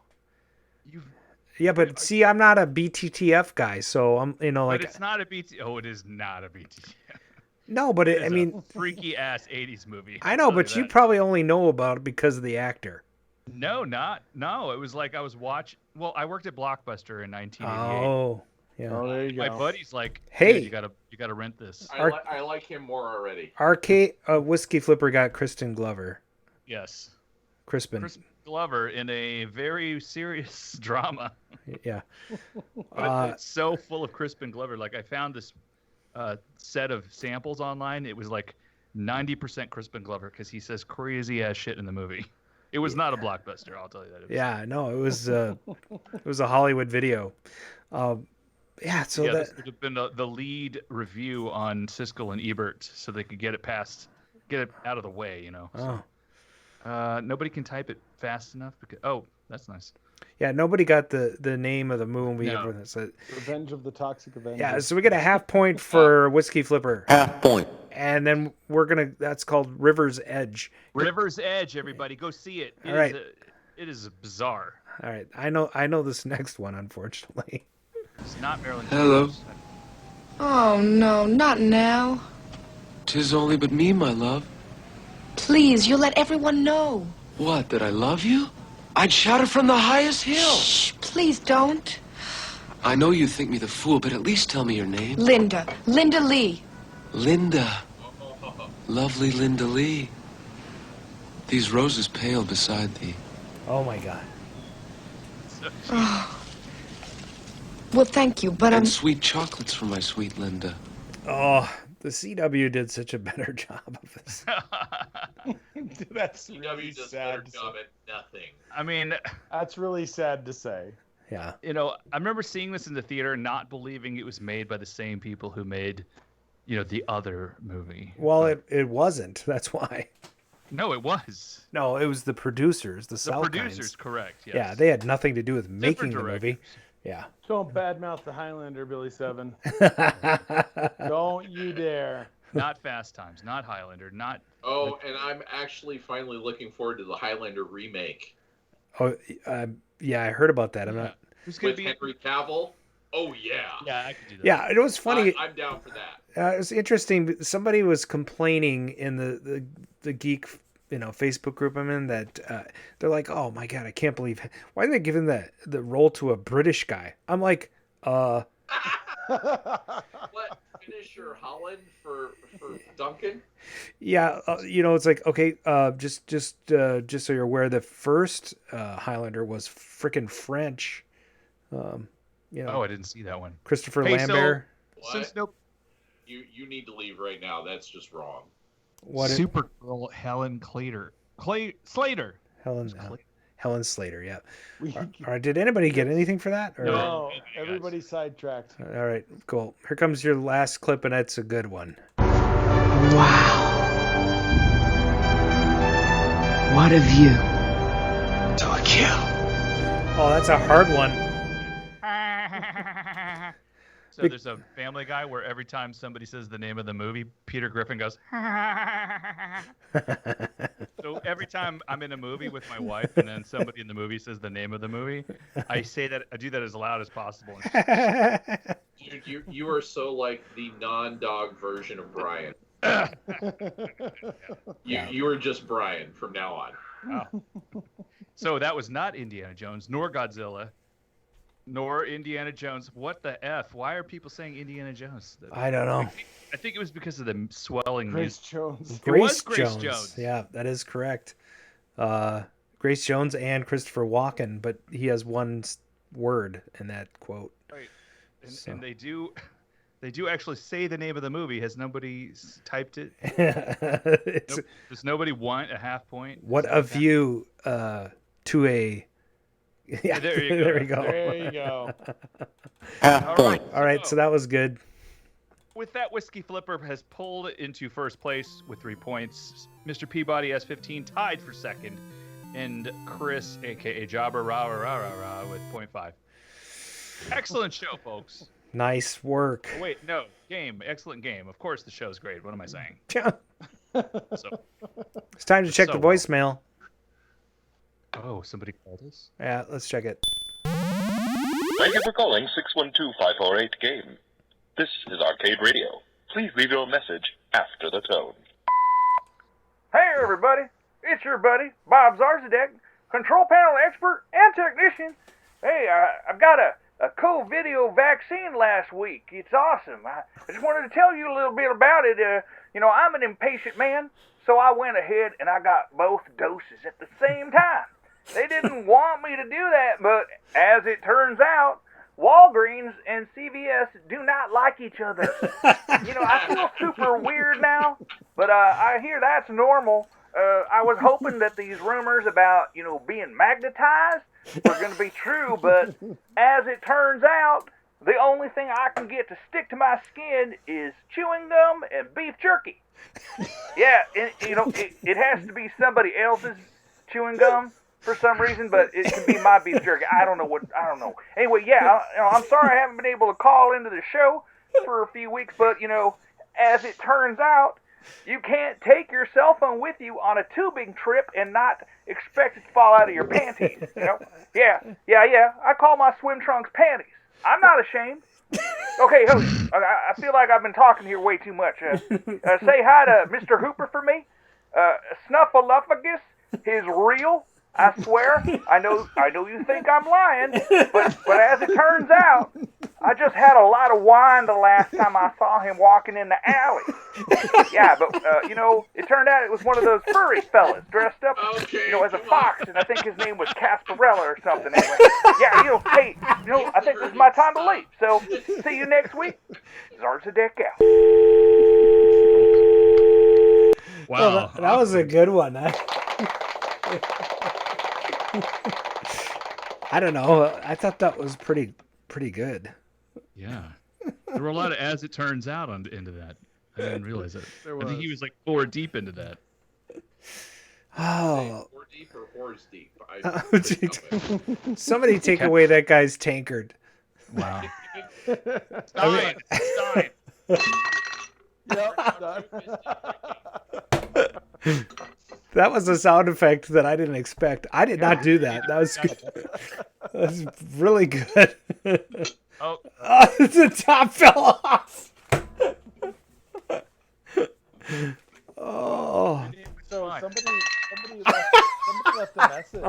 You've Yeah, but see, I'm not a BTTF guy, so I'm, But it's not a BT. Oh, it is not a BTTF. No, but It is I mean, a freaky ass '80s movie. I know, but you probably only know about it because of the actor. No. It was like I was watching. Well, I worked at Blockbuster in 1988. Oh, yeah. Oh, there you go. My buddy's like, Hey. "Dude, you gotta rent this." I like him more already. Arcade Whiskey Flipper got Kristen Glover. Yes. Crispin. Chris Glover in a very serious drama. Yeah. But it's so full of Crispin Glover. Like I found this set of samples online. It was like 90% Crispin Glover because he says crazy ass shit in the movie. It was not a blockbuster, I'll tell you that. Yeah, no, it was a Hollywood video. Yeah, so yeah, that this would have been the lead review on Siskel and Ebert, so they could get it out of the way, you know. Oh. So, nobody can type it fast enough because that's nice. Yeah, nobody got the name of the movie. No. Everyone said, Revenge of the Toxic Avenger. yeah, so we get a half point for Whiskey Flipper. Half point. And then that's called River's Edge. River's Edge, everybody, go see it. All right. It is bizarre. All right, I know this next one, unfortunately. It's not Marilyn. Hello. Oh, no, not now. 'Tis only but me, my love. Please, you'll let everyone know. What, that I love you? I'd shout it from the highest hill. Shh, please don't. I know you think me the fool, but at least tell me your name. Linda. Linda Lee. Linda. Lovely Linda Lee. These roses pale beside thee. Oh my God. Oh. Well, thank you, but And sweet chocolates for my sweet Linda. Oh, the CW did such a better job of this. That's CW really does sad better to job say. at nothing. I mean, That's really sad to say. Yeah. you know, I remember seeing this in the theater, not believing it was made by the same people who made, the other movie. Well, it wasn't. That's why. No, it was. No, it was the producers, the The South producers, correct. Yes. Yeah, they had nothing to do with making the directors. movie. Yeah. Don't badmouth the Highlander, Billy Seven. Don't you dare. Not Fast Times, not Highlander, not. Oh, and I'm actually finally looking forward to the Highlander remake Oh, yeah, I heard about that. I'm not. Who's gonna with be? Henry Cavill. Oh yeah. Yeah, I could do that. Yeah, it was funny. I'm down for that. It was interesting. Somebody was complaining in the geek, Facebook group I'm in that they're like, "Oh my God, I can't believe why are they giving the role to a British guy?" I'm like, What finisher Holland for Duncan? yeah, it's like okay, just so you're aware, the first Highlander was frickin' French. Oh, I didn't see that one. Christopher Hey, Lambert. What? Since no You need to leave right now. That's just wrong. What? Supergirl Helen Slater. Helen Slater. Yeah. All right. Did anybody get anything for that? Or? No, everybody sidetracked. All right. Cool. Here comes your last clip, and that's a good one. Wow. What a view. To a kill. Oh, that's a hard one. So there's a Family Guy where every time somebody says the name of the movie, Peter Griffin goes. So every time I'm in a movie with my wife and then somebody in the movie says the name of the movie, I do that as loud as possible. Dude, you are so like the non-dog version of Brian. You are just Brian from now on. Oh. So that was not Indiana Jones, nor Godzilla, nor Indiana Jones. What the F? Why are people saying Indiana Jones? I don't know. I think it was because of the swelling Grace music. Jones. It was Grace Jones. Yeah, that is correct. Grace Jones and Christopher Walken, but he has one word in that quote. Right. And they do actually say the name of the movie. Has nobody typed it? Does nobody want a half point? What a view to a... Yeah, there you go. There we go. There you go. Half point. All right, so that was good. With that, Whiskey Flipper has pulled into first place with 3 points. Mr. Peabody has 15, tied for second. And Chris, a.k.a. Jabba Rah, with 0.5. Excellent show, folks. Nice work. Oh, wait, no. Game. Excellent game. Of course the show's great. What am I saying? So, It's time to check So the voicemail. oh, somebody called us? Yeah, let's check it. Thank you for calling 612-548-GAME. This is Arcade Radio. Please leave your message after the tone. Hey everybody, it's your buddy, Bob Zarzadek, control panel expert and technician. Hey, I've got a cool video vaccine last week. It's awesome. I just wanted to tell you a little bit about it. I'm an impatient man, so I went ahead and I got both doses at the same time. They didn't want me to do that, but as it turns out, Walgreens and CVS do not like each other. I feel super weird now, but I hear that's normal. I was hoping that these rumors about, being magnetized were going to be true, but as it turns out, the only thing I can get to stick to my skin is chewing gum and beef jerky. Yeah, it has to be somebody else's chewing gum for some reason, but it can be my beef jerky. I don't know. Anyway, yeah, I'm sorry I haven't been able to call into the show for a few weeks, but, as it turns out, you can't take your cell phone with you on a tubing trip and not expect it to fall out of your panties, Yeah. I call my swim trunks panties. I'm not ashamed. Okay, I feel like I've been talking here way too much. Say hi to Mr. Hooper for me. Snuffleupagus is real. I swear, I know you think I'm lying, but as it turns out, I just had a lot of wine the last time I saw him walking in the alley. Yeah, but, it turned out it was one of those furry fellas dressed up, as a fox, and I think his name was Casparella or something. Anyway, yeah, hey, I think this is my time to leave, so see you next week. Zarzadek out. Wow. Well, that was a good one. I don't know. I thought that was pretty good. Yeah. There were a lot of as it turns out into that. I didn't realize it. I think he was like 4 deep into that. Oh. 4 deep or horse deep? Somebody take away that guy's tankard. Wow. Stein. That was a sound effect that I didn't expect. I did not do that. That was good. That was really good. Oh, the top fell off. Oh. So somebody left a message.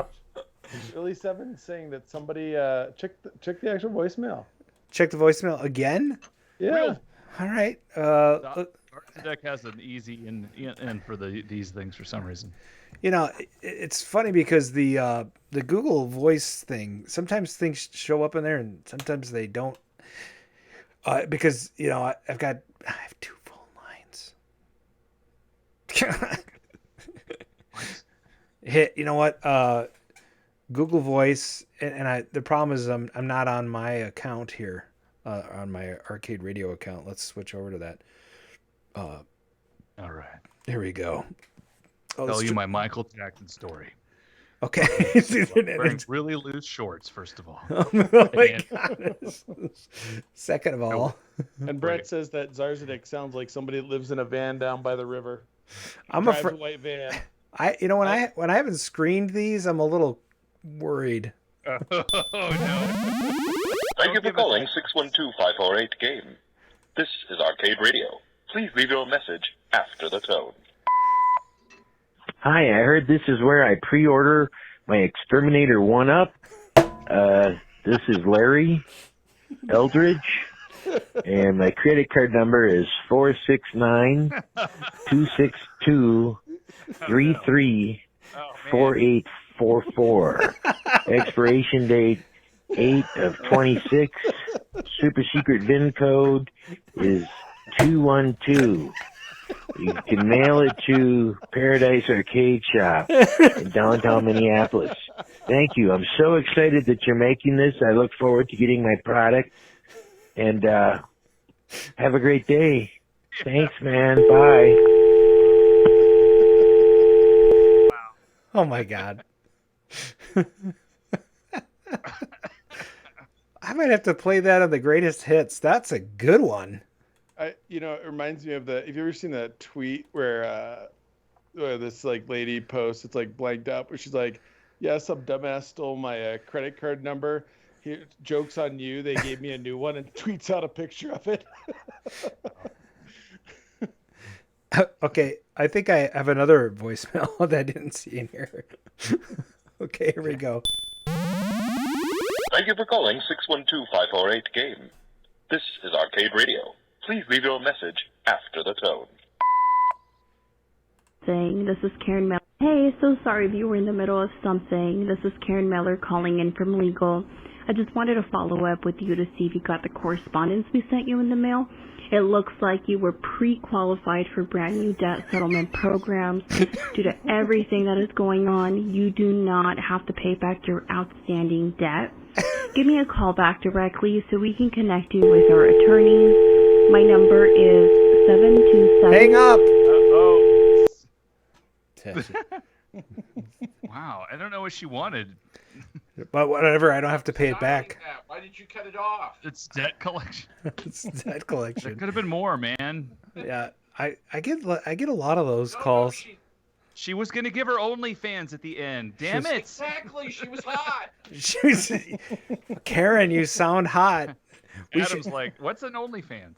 Early 7 saying that somebody check the actual voicemail. Check the voicemail again? Yeah. All right. Deck has an easy in for these things for some reason. It's funny because the Google Voice thing, sometimes things show up in there and sometimes they don't. Because I have 2 phone lines. You know what? Google Voice, and the problem is I'm not on my account here, on my Arcade Radio account. Let's switch over to that. All right. Here we go. Tell you my Michael Jackson story. Okay. Wearing really loose shorts, first of all. Oh my God. Second of all. And Brett says that Zarzadek sounds like somebody that lives in a van down by the river. I'm Drives afraid. a white van. When I haven't screened these, I'm a little worried. Oh no. Thank you for calling 612-548-GAME. This is Arcade Radio. Please leave your message after the tone. Hi, I heard this is where I pre-order my Exterminator 1-Up. This is Larry Eldridge, and my credit card number is 469-262-334844. Expiration date 8/26. Super secret VIN code is 212. You can mail it to Paradise Arcade Shop in downtown Minneapolis. Thank you. I'm so excited that you're making this. I look forward to getting my product. And have a great day. Thanks, man. Bye. Oh, my God. I might have to play that on the greatest hits. That's a good one. It reminds me of have you ever seen that tweet where this like lady posts, it's like blanked up, where she's like, yeah, some dumbass stole my credit card number. Here, joke's on you. They gave me a new one, and tweets out a picture of it. Okay, I think I have another voicemail that I didn't see in here. Okay, here we go. Thank you for calling 612-548-GAME. This is Arcade Radio. Please leave your message after the tone. This is Karen Miller. Hey, so sorry if you were in the middle of something. This is Karen Miller calling in from legal. I just wanted to follow up with you to see if you got the correspondence we sent you in the mail. It looks like you were pre-qualified for brand new debt settlement programs. Due to everything that is going on, you do not have to pay back your outstanding debt. Give me a call back directly so we can connect you with our attorneys. My number is 727... Hang up! Wow, I don't know what she wanted. But whatever, I don't have to pay it back. Why did you cut it off? It's debt collection. It's debt collection. There could have been more, man. Yeah, I get a lot of those calls. She was gonna give her OnlyFans at the end. Damn it! Exactly, she was hot. Karen, you sound hot. Adam's like, what's an OnlyFans?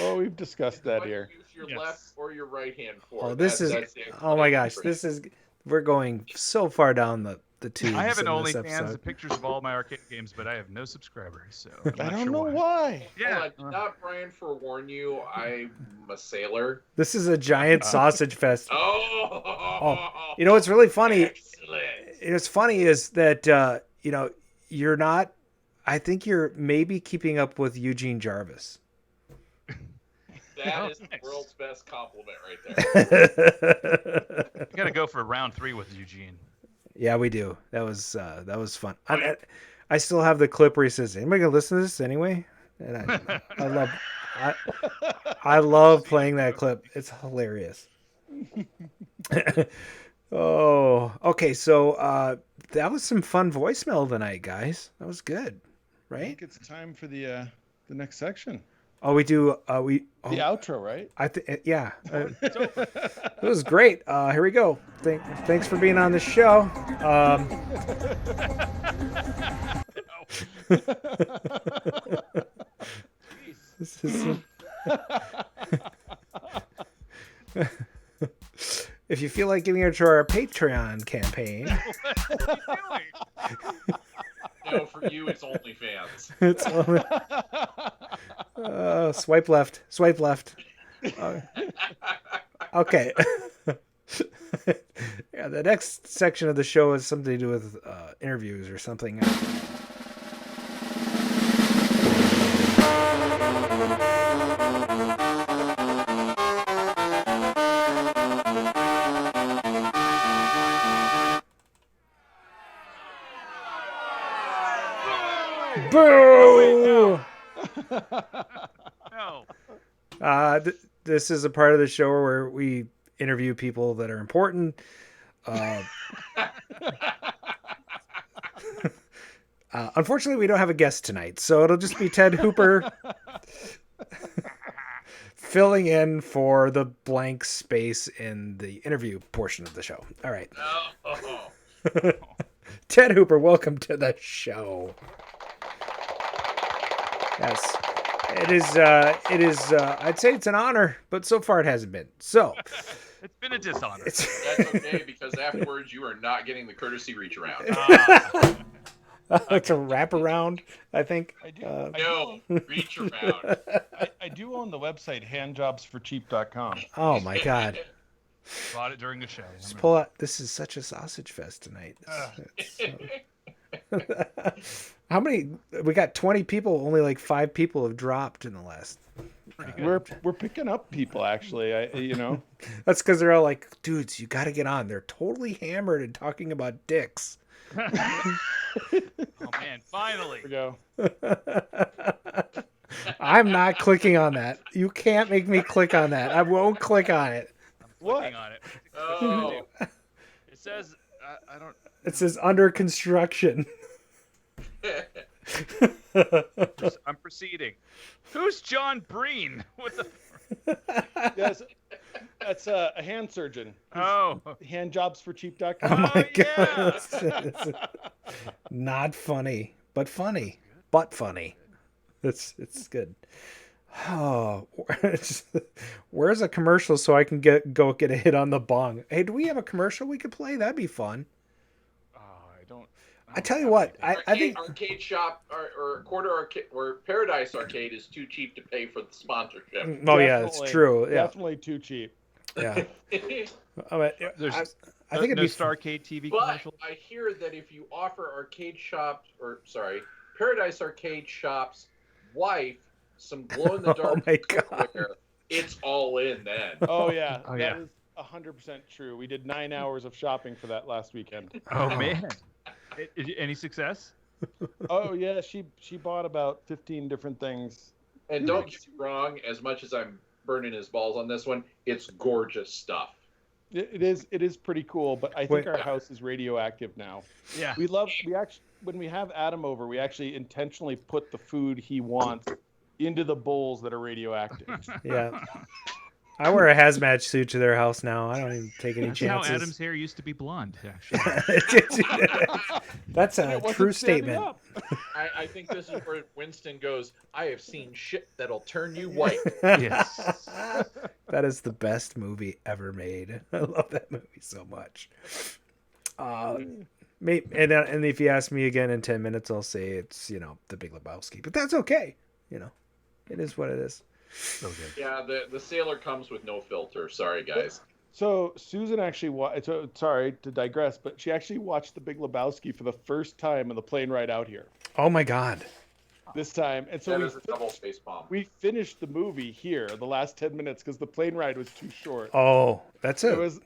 Oh, we've discussed that here. Use your left or your right hand for. Oh, this is. Oh my gosh, this is. We're going so far down the tubes. I have an in this OnlyFans episode. of pictures of all my arcade games, but I have no subscribers, so I don't know why. Yeah, did not Brian forewarn you? I'm a sailor. This is a giant sausage fest. Oh, you know what's really funny? Excellent. What's funny is that you're not. I think you're maybe keeping up with Eugene Jarvis. That is the world's best compliment right there. You gotta go for round 3 with Eugene. Yeah, we do. That was fun. I still have the clip where he says, "Anybody gonna listen to this anyway?" And I love playing that clip. It's hilarious. Oh, okay. So that was some fun voicemail tonight, guys. That was good, right? I think it's time for the next section. Oh, we do. The outro, right? Yeah. It was great. Here we go. Thanks for being on the show. This is. If you feel like giving it to our Patreon campaign. What are you doing? No, for you, it's OnlyFans. It's only... swipe left. Swipe left. Okay. Yeah, the next section of the show has something to do with interviews or something. Boo! No. This is a part of the show where we interview people that are important. Unfortunately, we don't have a guest tonight, so it'll just be Ted Hooper filling in for the blank space in the interview portion of the show. All right. Ted Hooper, welcome to the show. Yes. It is, I'd say it's an honor, but so far it hasn't been. So. It's been a dishonor. That's okay, because afterwards you are not getting the courtesy reach around. It's a wraparound, I think. No, reach around. I do own the website handjobsforcheap.com. Oh my God. Bought it during the show. Just pull out. This is such a sausage fest tonight. How many? We got 20 people. Only like 5 people have dropped in the last. We're picking up people, actually. That's because they're all like, dudes, you got to get on. They're totally hammered and talking about dicks. Oh man, finally. Here we go. I'm not clicking on that. You can't make me click on that. I won't click on it. I'm clicking on it. Oh. It says I don't. It says under construction. I'm proceeding. Who's John Breen? What the? Yes, that's a hand surgeon. Oh, handjobsforcheap.com. Oh my yeah. god. Not funny, but funny. But funny. It's good. Oh, where's a commercial so I can go get a hit on the bong? Hey, do we have a commercial we could play? That'd be fun. I don't I tell you what, I think Arcade Shop or Quarter Arcade or Paradise Arcade is too cheap to pay for the sponsorship. Oh yeah, it's true. Yeah. Definitely too cheap. Yeah. There's I think it'd no be Starcade TV But commercial. I hear that if you offer Paradise Arcade Shop's wife some glow in the dark Oh my cookware, it's all in then. Oh yeah, Oh, yeah. that is 100% true. We did 9 hours of shopping for that last weekend. Oh man. Any success? Oh yeah, she bought about 15 different things. And don't get me wrong, as much as I'm burning his balls on this one, it's gorgeous stuff. It is pretty cool, but I think our house is radioactive now. Yeah. We actually, when we have Adam over, we actually intentionally put the food he wants into the bowls that are radioactive. Yeah. I wear a hazmat suit to their house now. I don't even take any That's chances. how Adam's hair used to be blonde, actually. That's a true statement. I think this is where Winston goes, I have seen shit that'll turn you white. Yes. That is the best movie ever made. I love that movie so much. And if you ask me again in 10 minutes, I'll say it's, The Big Lebowski. But that's okay. It is what it is. So good. Yeah, the sailor comes with no filter. Sorry, guys. So Susan actually sorry to digress, but she actually watched The Big Lebowski for the first time on the plane ride out here. Oh my God. This time. And so that is a double face bomb. We finished the movie here the last 10 minutes because the plane ride was too short. Oh, that's it. It was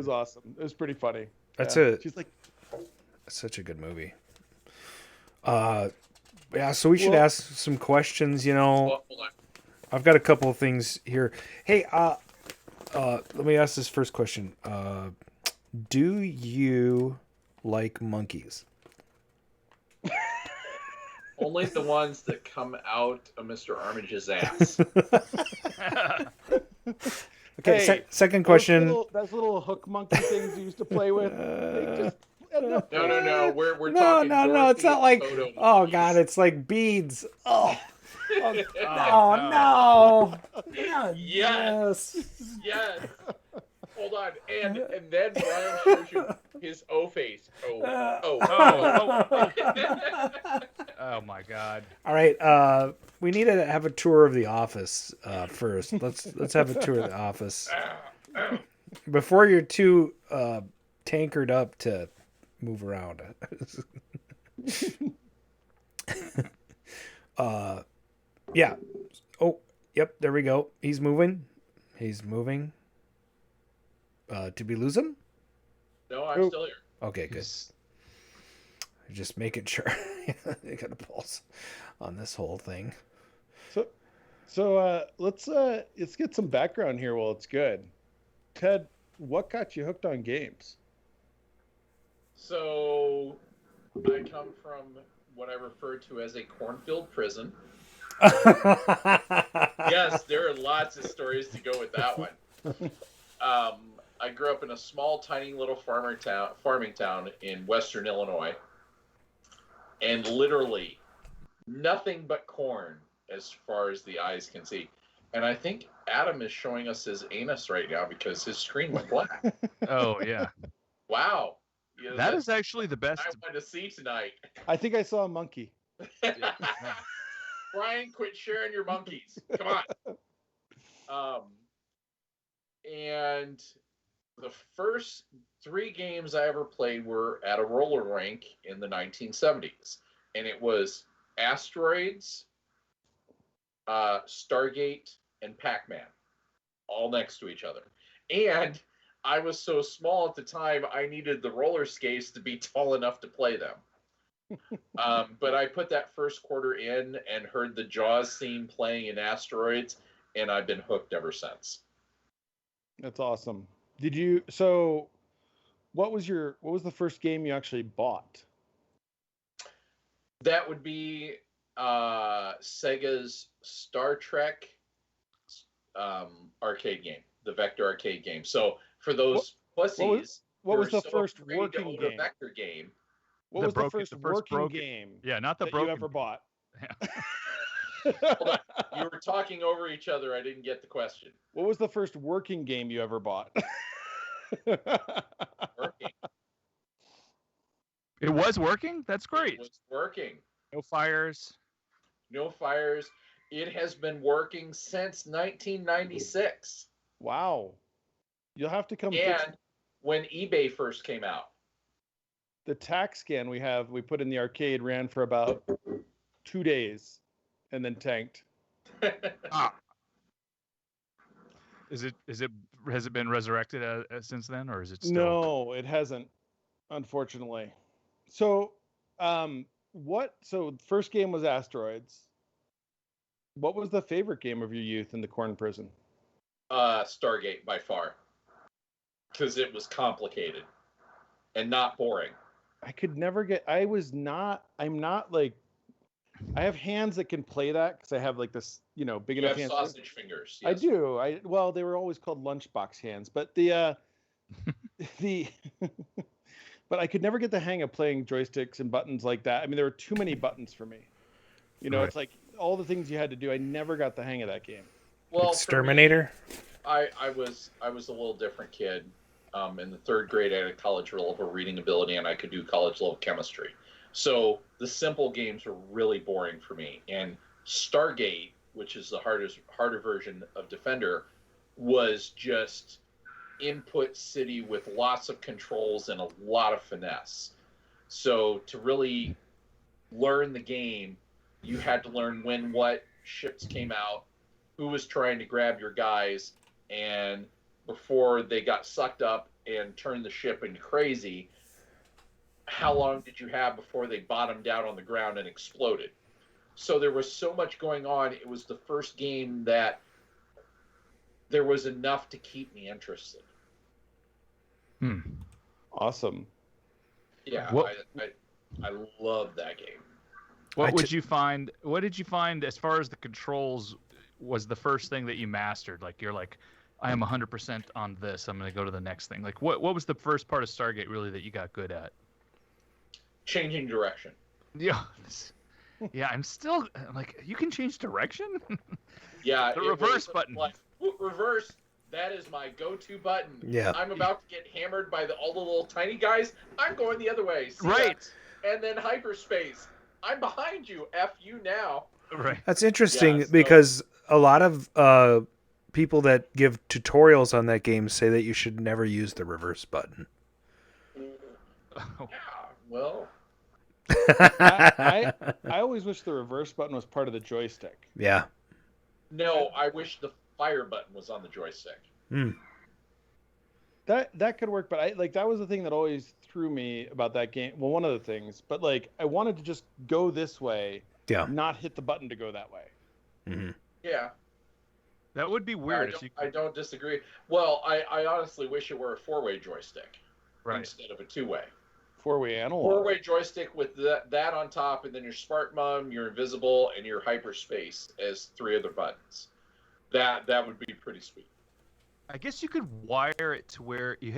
awesome. It was pretty funny. That's yeah. it. She's like, that's such a good movie. Yeah, so we should ask some questions, Hold on. I've got a couple of things here. Hey, let me ask this first question. Do you like monkeys? Only the ones that come out of Mr. Armitage's ass. Okay, hey, second question. Those little hook monkey things you used to play with. No. We're talking. No. It's not like. Oh God, it's like beads. Oh. No. Yes. Hold on, and then Brian shows you his O face. Oh my God! All right, we need to have a tour of the office first. Let's have a tour of the office before you're too tankered up to move around. Yeah. Oh, yep. There we go. He's moving. Did we lose him? No, I'm still here. Okay, good. Just making sure. I got a pulse on this whole thing. So let's get some background here while it's good. Ted, what got you hooked on games? So I come from what I refer to as a cornfield prison. Yes, there are lots of stories to go with that one. I grew up in a small, tiny little farming town in western Illinois, and literally nothing but corn as far as the eyes can see. And I think Adam is showing us his anus right now because his screen went black. Oh yeah. Wow. Yeah, that is actually the best. I want to see tonight. I think I saw a monkey. Brian, quit sharing your monkeys. Come on. And the first 3 games I ever played were at a roller rink in the 1970s. And it was Asteroids, Stargate, and Pac-Man. All next to each other. And I was so small at the time, I needed the roller skates to be tall enough to play them. But I put that first quarter in and heard the Jaws theme playing in Asteroids, and I've been hooked ever since. That's awesome. What was the first game you actually bought? That would be Sega's Star Trek arcade game, the Vector arcade game. So for those pussies, what was who are the so first afraid to working own game? a Vector game? What was the first working game? Yeah, not the that broken you ever bought. Hold on. You were talking over each other. I didn't get the question. What was the first working game you ever bought? Working. It was working? That's great. It was working. No fires. No fires. It has been working since 1996. Wow. You'll have to come And when eBay first came out. The tax scan we put in the arcade ran for about 2 days and then tanked. Has it been resurrected since then, or is it still? No, it hasn't, unfortunately. So, first game was Asteroids. What was the favorite game of your youth in the corn prison? Stargate by far. Because it was complicated and not boring. I could never get, I have hands that can play that because I have like this, big enough hands. Sausage fingers. Yes. I do. Well, they were always called lunchbox hands, but but I could never get the hang of playing joysticks and buttons like that. I mean, there were too many buttons for me. Right. It's like all the things you had to do. I never got the hang of that game. Well, Exterminator. I was a little different kid. In the third grade, I had a college level reading ability, and I could do college level chemistry. So the simple games were really boring for me. And Stargate, which is the harder version of Defender, was just input city with lots of controls and a lot of finesse. So to really learn the game, you had to learn when what ships came out, who was trying to grab your guys, and before they got sucked up and turned the ship into crazy, how long did you have before they bottomed out on the ground and exploded? So there was so much going on. It was the first game that there was enough to keep me interested. Awesome. Yeah, I love that game. What did you find as far as the controls was the first thing that you mastered? Like you're like, I am 100% on this. I'm going to go to the next thing. Like what was the first part of Stargate really that you got good at? Changing direction. Yeah. Yeah, I'm still like, you can change direction? Yeah. The reverse button. Like, reverse, that is my go-to button. Yeah. I'm about to get hammered by all the little tiny guys. I'm going the other way. See right. Ya? And then hyperspace. I'm behind you. F you now. Right. That's interesting because a lot of people that give tutorials on that game say that you should never use the reverse button. Yeah, well. I always wish the reverse button was part of the joystick. Yeah. No, I wish the fire button was on the joystick. That could work, but that was the thing that always threw me about that game. Well, one of the things, but I wanted to just go this way, not hit the button to go that way. Mm-hmm. Yeah. That would be weird. I don't disagree. Well, I honestly wish it were a four-way joystick instead of a two-way. Four-way analog. Four-way joystick with that on top, and then your smart mom, your invisible, and your hyperspace as three other buttons. That would be pretty sweet. I guess you could wire it to where you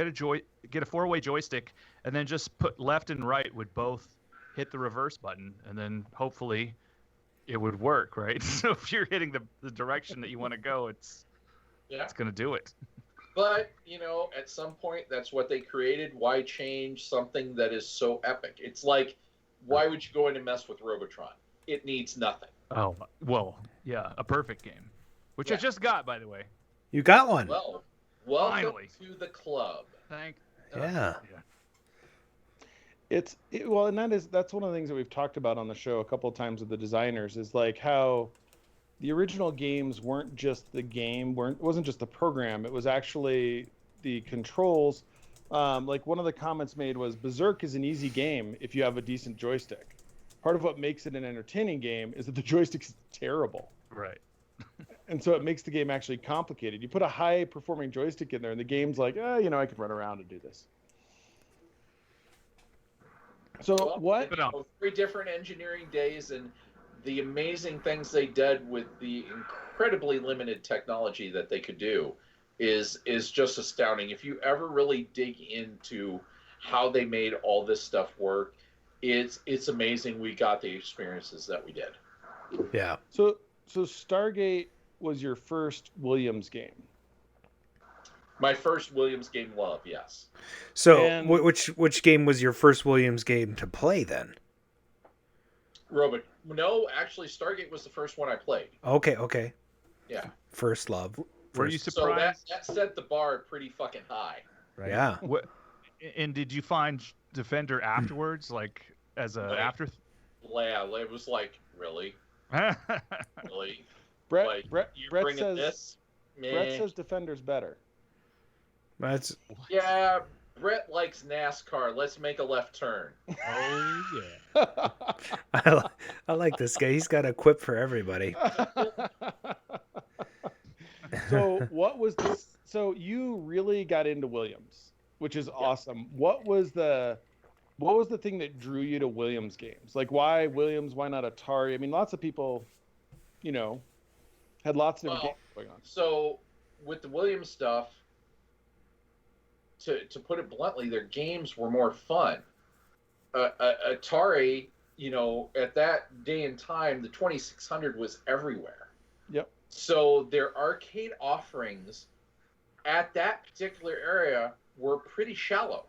get a four-way joystick, and then just put left and right would both hit the reverse button, and then hopefully it would work, right? So if you're hitting the direction that you want to go, it's going to do it. But, at some point, that's what they created. Why change something that is so epic? It's like, why would you go in and mess with Robotron? It needs nothing. Oh, well, yeah, a perfect game, which I just got, by the way. You got one. Well, welcome Finally. to the club. Yeah. That's one of the things that we've talked about on the show a couple of times with the designers is like how the original games weren't just the game, it wasn't just the program, it was actually the controls. Like one of the comments made was Berserk is an easy game if you have a decent joystick. Part of what makes it an entertaining game is that the joystick's terrible. Right. And so it makes the game actually complicated. You put a high performing joystick in there and the game's like, I can run around and do this. So what? 3 different engineering days, and the amazing things they did with the incredibly limited technology that they could do is just astounding. If you ever really dig into how they made all this stuff work, it's amazing we got the experiences that we did. Yeah. So Stargate was your first Williams game. My first Williams game love, yes. So which game was your first Williams game to play then? No, actually, Stargate was the first one I played. Okay. Yeah. First love. Were you surprised? So that set the bar pretty fucking high. Right. Yeah. And did you find Defender afterwards, like as a after? Yeah, it was like, really? Really? Brett bringing says this? Brett says Defender's better. That's Yeah, Brett likes NASCAR. Let's make a left turn. Oh yeah. I like this guy. He's got a quip for everybody. So what was this? So you really got into Williams, which is awesome. What was the thing that drew you to Williams games? Like, why Williams? Why not Atari? I mean, lots of people, had lots of different games going on. So with the Williams stuff, to put it bluntly, their games were more fun. Atari, at that day and time, the 2600 was everywhere. Yep. So their arcade offerings at that particular area were pretty shallow.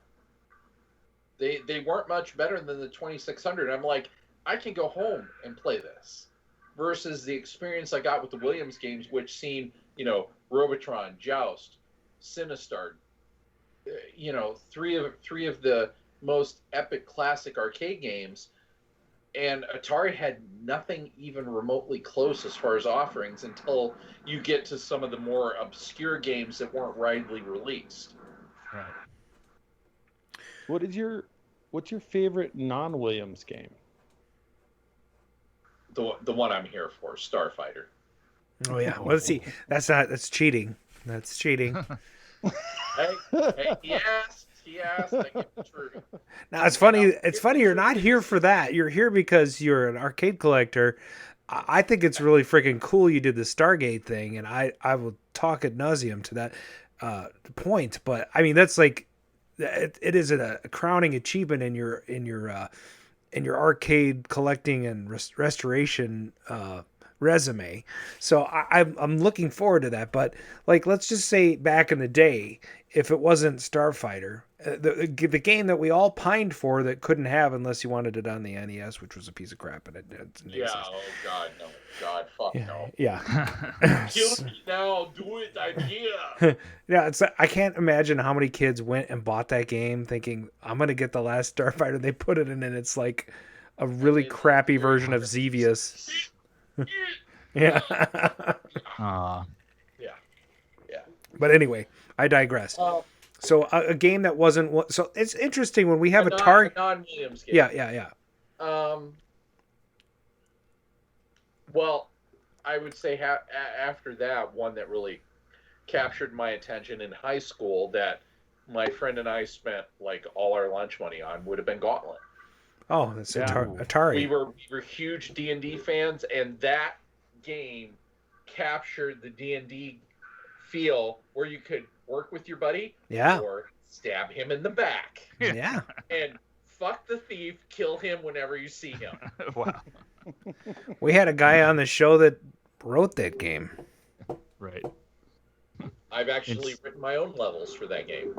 They weren't much better than the 2600. I'm like, I can go home and play this. Versus the experience I got with the Williams games, which seemed, Robotron, Joust, Sinistar, three of the most epic classic arcade games, and Atari had nothing even remotely close as far as offerings until you get to some of the more obscure games that weren't widely released. Right. What's your favorite non-Williams game? The one I'm here for, Starfighter. Oh yeah. Well, let's see. That's cheating. That's cheating. Hey, he asked. I get the truth. Now it's funny. It's funny you're not here for that. You're here because you're an arcade collector. I think it's really freaking cool you did the Stargate thing, and I will talk ad nauseum to that point. But I mean, that's like it is a crowning achievement in your arcade collecting and restoration resume. So I'm looking forward to that. But like, let's just say back in the day, if it wasn't Starfighter, the game that we all pined for that couldn't have unless you wanted it on the NES, which was a piece of crap, and it yeah. exist. Oh God, no. God, fuck no. Yeah. Kill me now. Do it. I'm here. Yeah, I can't imagine how many kids went and bought that game thinking, I'm going to get the last Starfighter. They put it in, and it's like a really crappy version of Xevious. Yeah. Yeah. But anyway, I digress. So a game that wasn't... So it's interesting when we have a target... non-Williams game. Yeah. Well, I would say after that, one that really captured my attention in high school that my friend and I spent like all our lunch money on would have been Gauntlet. Oh, that's Atari. We were huge D&D fans, and that game captured the D&D feel where you could work with your buddy or stab him in the back. Yeah. And fuck the thief, kill him whenever you see him. Wow. We had a guy on the show that wrote that game. Right. I've actually written my own levels for that game.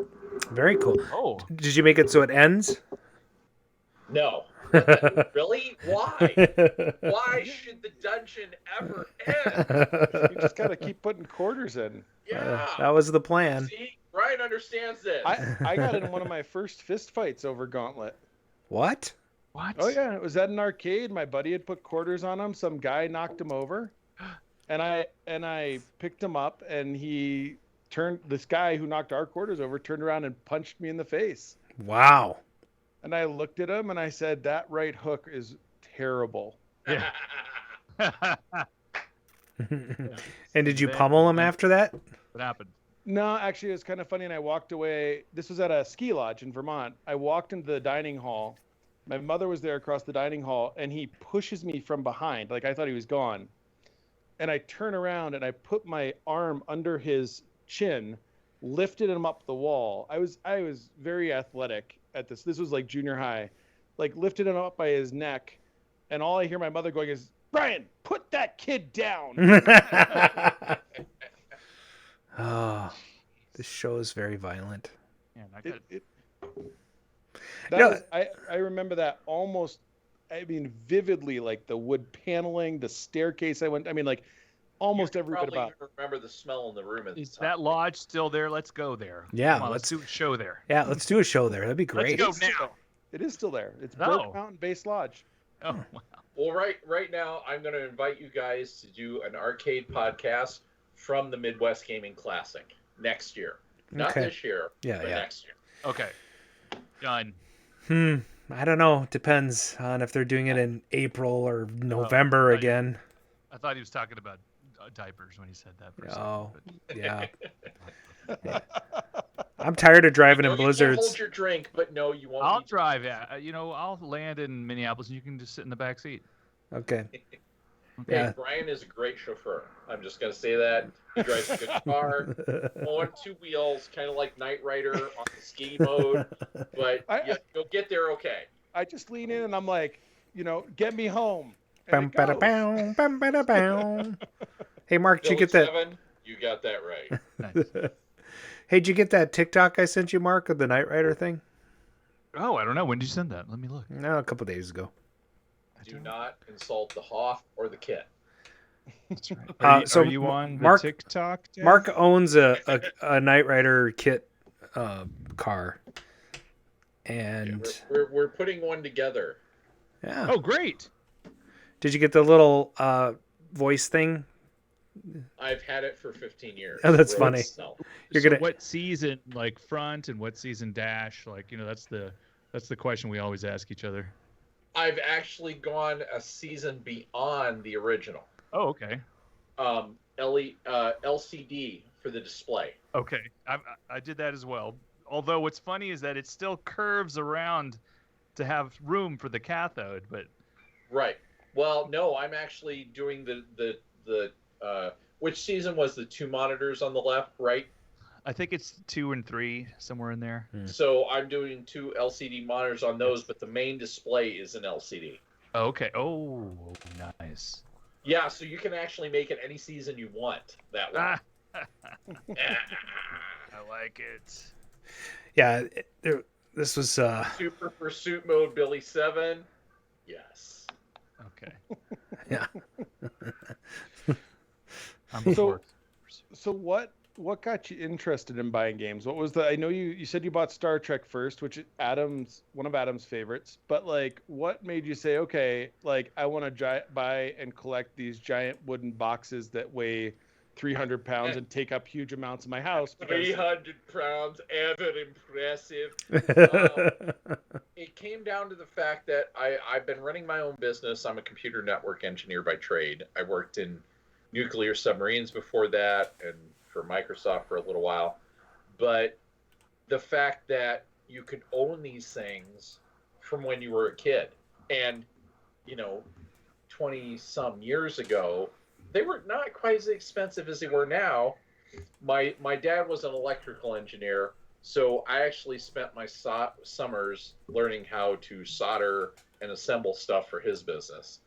Very cool. Oh. Did you make it so it ends? No. Really? Why? Why should the dungeon ever end? You just gotta keep putting quarters in. Yeah. That was the plan. See, Brian understands this. I got in one of my first fist fights over Gauntlet. What? Oh yeah, it was at an arcade. My buddy had put quarters on him. Some guy knocked him over, and I picked him up, and this guy who knocked our quarters over turned around and punched me in the face. Wow. And I looked at him and I said, "That right hook is terrible." Yeah. And did you pummel him after that? What happened? No, actually, it was kind of funny. And I walked away. This was at a ski lodge in Vermont. I walked into the dining hall, My mother was there across the dining hall, and he pushes me from behind. Like I thought he was gone. And I turn around and I put my arm under his chin, lifted him up the wall. I was very athletic at this. This was like junior high. Like lifted him up by his neck, and all I hear my mother going is, "Brian, put that kid down." Oh, this show is very violent. I remember that almost, I mean, vividly, like the wood paneling, the staircase I went, I mean, like almost every bit about. Remember the smell in the room. Is that lodge still there? Let's go there. Yeah, Come on, let's do a show there. Yeah, let's do a show there. That'd be great. Let's go now. It is still there. It's No. Burke Mountain Base Lodge. Oh, wow. Well, right now, I'm going to invite you guys to do an arcade podcast from the Midwest Gaming Classic next year. Not Okay. this year, Yeah, but yeah. next year. Okay. Done. I don't know. Depends on if they're doing it in April or November again. I thought he was talking about diapers when he said that. For a Oh, second, yeah. I'm tired of driving in You can't blizzards. hold your drink, but no, you won't. I'll drive. Yeah, I'll land in Minneapolis, and you can just sit in the back seat. Okay. Hey, Yeah. Brian is a great chauffeur. I'm just going to say that. He drives a good car on two wheels, kind of like Knight Rider on the ski mode. But you'll get there okay. I just lean in and I'm like, get me home. Bum, And it bada, goes. bow, bum, bada, bow. Hey, Mark, did you get that? 7, you got that right. Hey, did you get that TikTok I sent you, Mark, of the Knight Rider thing? Oh, I don't know. When did you send that? Let me look. No, a couple days ago. Do not insult the Hoff or the kit. That's right. So Are you on the Mark, TikTok? Dave? Mark owns a Knight Rider kit car, and We're putting one together. yeah. Oh, great. Did you get the little voice thing? I've had it for 15 years. Oh, that's Road funny. snow. You're So gonna. what season, like front, and what season dash? Like, that's the question we always ask each other. I've actually gone a season beyond the original. Oh, okay. LCD for the display. Okay, I did that as well. Although what's funny is that it still curves around to have room for the cathode, but Right. Well, no, I'm actually doing the which season was the 2 monitors on the left, right? I think it's 2 and 3 somewhere in there. So I'm doing 2 LCD monitors on those, but the main display is an LCD. Oh, okay. Oh, nice. Yeah, so you can actually make it any season you want that way. I like it. Yeah, this was. Super Pursuit Mode Billy 7. Yes. Okay. Yeah. So what got you interested in buying games? What was I know you said you bought Star Trek first, which one of Adam's favorites, but like what made you say, okay, like I want to buy and collect these giant wooden boxes that weigh 300 pounds and take up huge amounts of my house? 300 pounds, ever impressive. It came down to the fact that I've been running my own business. I'm a computer network engineer by trade. I worked in nuclear submarines before that and for Microsoft for a little while. But the fact that you could own these things from when you were a kid, and 20 some years ago, they were not quite as expensive as they were now. My dad was an electrical engineer, so I actually spent my summers learning how to solder and assemble stuff for his business.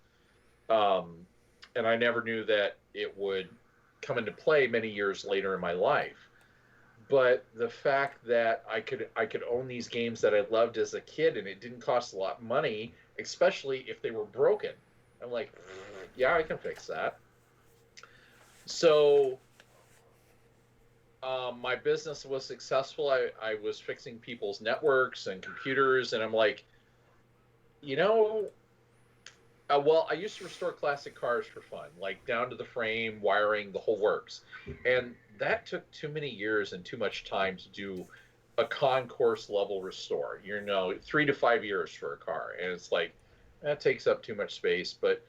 And I never knew that it would come into play many years later in my life. But the fact that I could own these games that I loved as a kid, and it didn't cost a lot of money, especially if they were broken. I'm like, yeah, I can fix that. So my business was successful. I was fixing people's networks and computers, and I'm like, well, I used to restore classic cars for fun, like down to the frame, wiring, the whole works. And that took too many years and too much time to do a concourse level restore. 3 to 5 years for a car. And it's like, that takes up too much space. But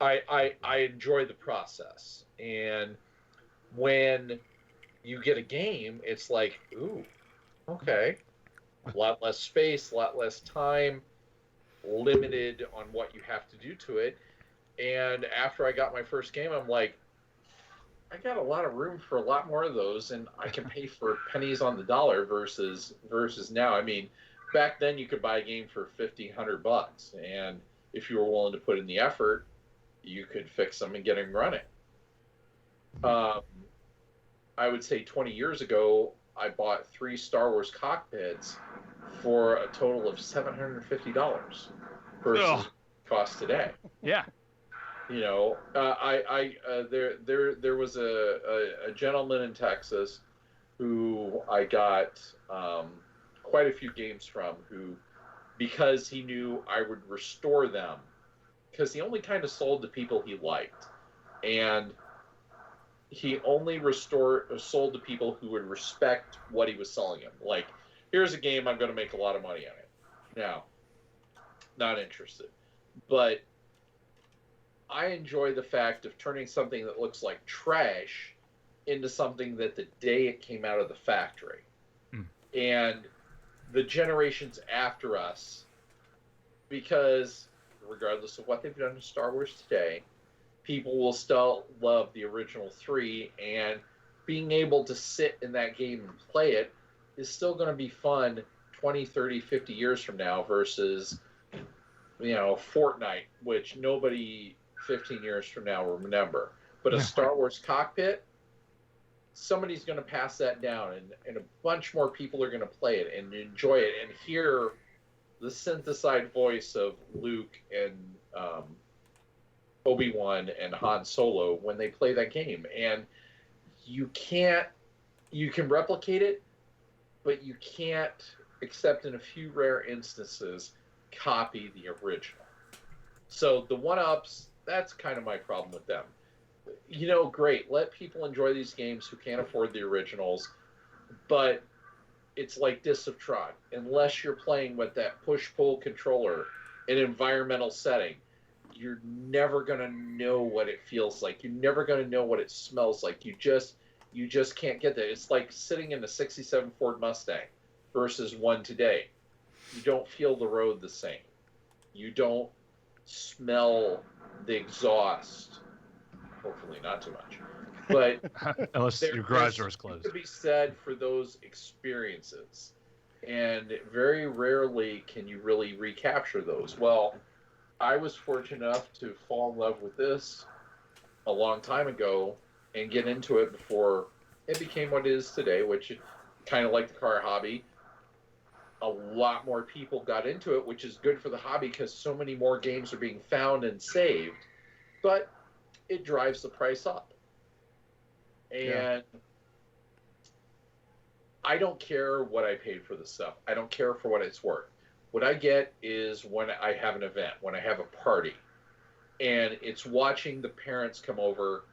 I enjoy the process. And when you get a game, it's like, ooh, okay. A lot less space, a lot less time, limited on what you have to do to it. And after I got my first game, I'm like, I got a lot of room for a lot more of those, and I can pay for pennies on the dollar versus now. I mean, back then you could buy a game for $1,500, and if you were willing to put in the effort, you could fix them and get them running. I would say 20 years ago, I bought 3 Star Wars cockpits for a total of $750 versus cost today. Yeah. You know, there was a gentleman in Texas who I got quite a few games from, who, because he knew I would restore them, because he only kind of sold to people he liked, and he only sold to people who would respect what he was selling him. Like, here's a game, I'm going to make a lot of money on it. Now, not interested. But I enjoy the fact of turning something that looks like trash into something that the day it came out of the factory. And the generations after us, because regardless of what they've done to Star Wars today, people will still love the original 3, and being able to sit in that game and play it is still going to be fun 20, 30, 50 years from now versus, you know, Fortnite, which nobody 15 years from now will remember. But a Star Wars cockpit, somebody's going to pass that down, and a bunch more people are going to play it and enjoy it and hear the synthesized voice of Luke and Obi-Wan and Han Solo when they play that game. And you can replicate it, but you can't, except in a few rare instances, copy the original. So the one-ups, that's kind of my problem with them. You know, great, let people enjoy these games who can't afford the originals, but it's like Discs of Tron. Unless you're playing with that push-pull controller in an environmental setting, you're never going to know what it feels like. You're never going to know what it smells like. You just can't get that. It's like sitting in a 67 Ford Mustang versus one today. You don't feel the road the same. You don't smell the exhaust. Hopefully not too much. But unless your garage door is closed. To be said for those experiences. And very rarely can you really recapture those. Well, I was fortunate enough to fall in love with this a long time ago and get into it before it became what it is today, which kind of like the car hobby. A lot more people got into it, which is good for the hobby because so many more games are being found and saved, but it drives the price up. And I don't care what I paid for this stuff. I don't care for what it's worth. What I get is when I have an event, when I have a party, and it's watching the parents come over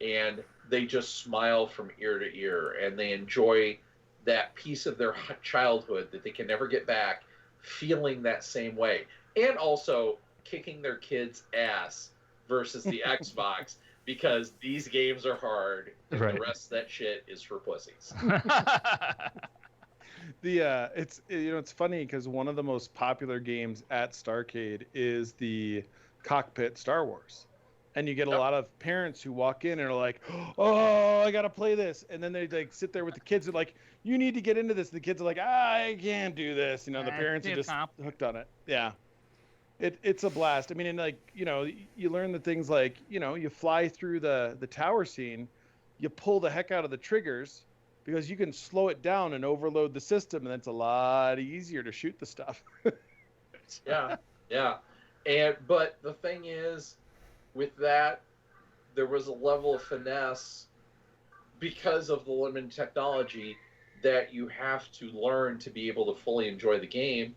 and they just smile from ear to ear and they enjoy that piece of their childhood that they can never get back, feeling that same way. And also kicking their kids' ass versus the Xbox, because these games are hard and the rest of that shit is for pussies. It's funny because one of the most popular games at Starcade is the Cockpit Star Wars. And you get a lot of parents who walk in and are like, "Oh, I gotta play this," and then they like sit there with the kids and like, "You need to get into this." The kids are like, "I can't do this." You know, the parents are just hooked on it. Yeah, it's a blast. I mean, and like, you know, you learn the things like, you know, you fly through the tower scene, you pull the heck out of the triggers because you can slow it down and overload the system, and it's a lot easier to shoot the stuff. Yeah. But the thing is, with that, there was a level of finesse because of the limited technology that you have to learn to be able to fully enjoy the game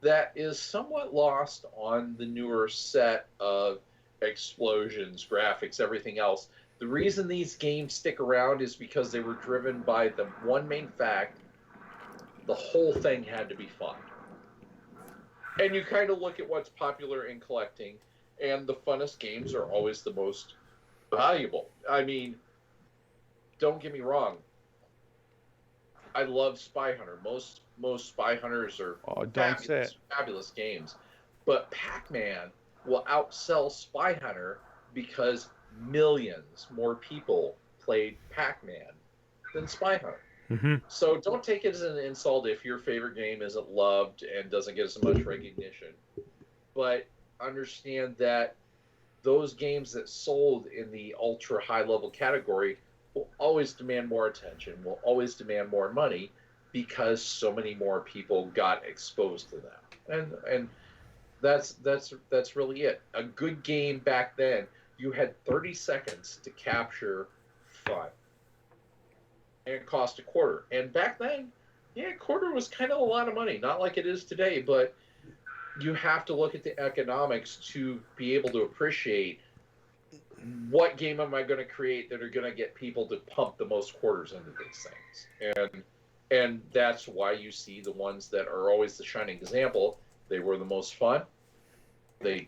that is somewhat lost on the newer set of explosions, graphics, everything else. The reason these games stick around is because they were driven by the one main fact: the whole thing had to be fun. And you kind of look at what's popular in collecting, and the funnest games are always the most valuable. I mean, don't get me wrong. I love Spy Hunter. Most Spy Hunters are fabulous games. But Pac-Man will outsell Spy Hunter because millions more people played Pac-Man than Spy Hunter. Mm-hmm. So don't take it as an insult if your favorite game isn't loved and doesn't get as much recognition. But understand that those games that sold in the ultra high level category will always demand more attention, will always demand more money, because so many more people got exposed to them. And that's really it. A good game back then, you had 30 seconds to capture fun. And it cost $0.25. And back then, yeah, $0.25 was kind of a lot of money. Not like it is today, but you have to look at the economics to be able to appreciate what game am I going to create that are going to get people to pump the most quarters into these things. And that's why you see the ones that are always the shining example. They were the most fun. They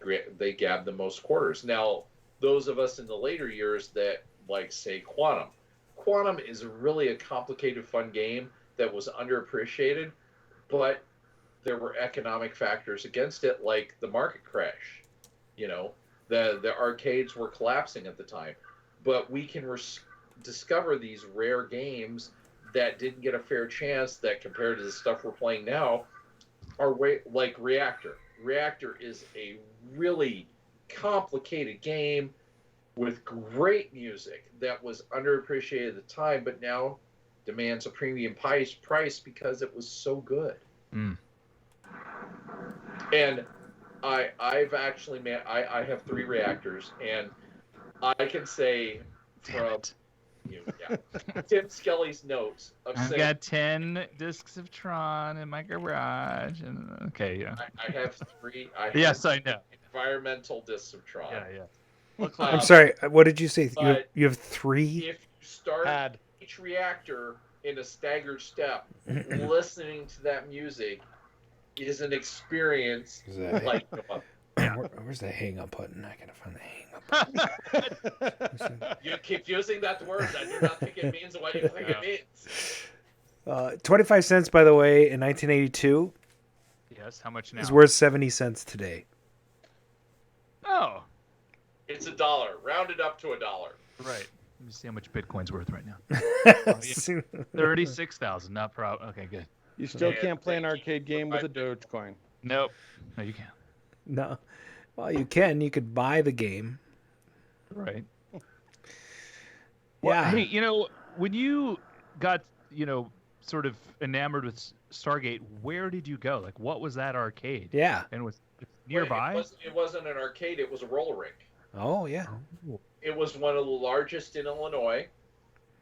gabbed the most quarters. Now, those of us in the later years that, like, say, Quantum. Quantum is really a complicated, fun game that was underappreciated, but there were economic factors against it, like the market crash. You know, the arcades were collapsing at the time. But we can discover these rare games that didn't get a fair chance, that compared to the stuff we're playing now, are like Reactor. Reactor is a really complicated game with great music that was underappreciated at the time, but now demands a premium price because it was so good. Mm. And I've actually I have 3 Reactors, and I can say from Tim Skelly's notes of I've saying, got 10 discs of Tron in my garage, and okay, yeah. I have 3. Yes, I know. Environmental discs of Tron. Yeah. I'm sorry. What did you say? You have 3? If you start each reactor in a staggered step, listening to that music is an experience like no other. Where's the hang up button? I gotta find the hang up button. You keep using that word. I do not think it means what you think it means. 25 cents, by the way, in 1982. Yes, how much now? Is worth 70 cents today. Oh. It's $1. Rounded up to $1. Right. Let me see how much Bitcoin's worth right now. 36,000. Not proud. Okay, good. You still can't play an arcade game with a Dogecoin. Nope. No, you can't. No. Well, you can. You could buy the game. Right. Yeah. Hey, you know, when you got, you know, sort of enamored with Stargate, where did you go? Like, what was that arcade? Yeah. And was it nearby? It wasn't an arcade. It was a roller rink. Oh, yeah. It was one of the largest in Illinois,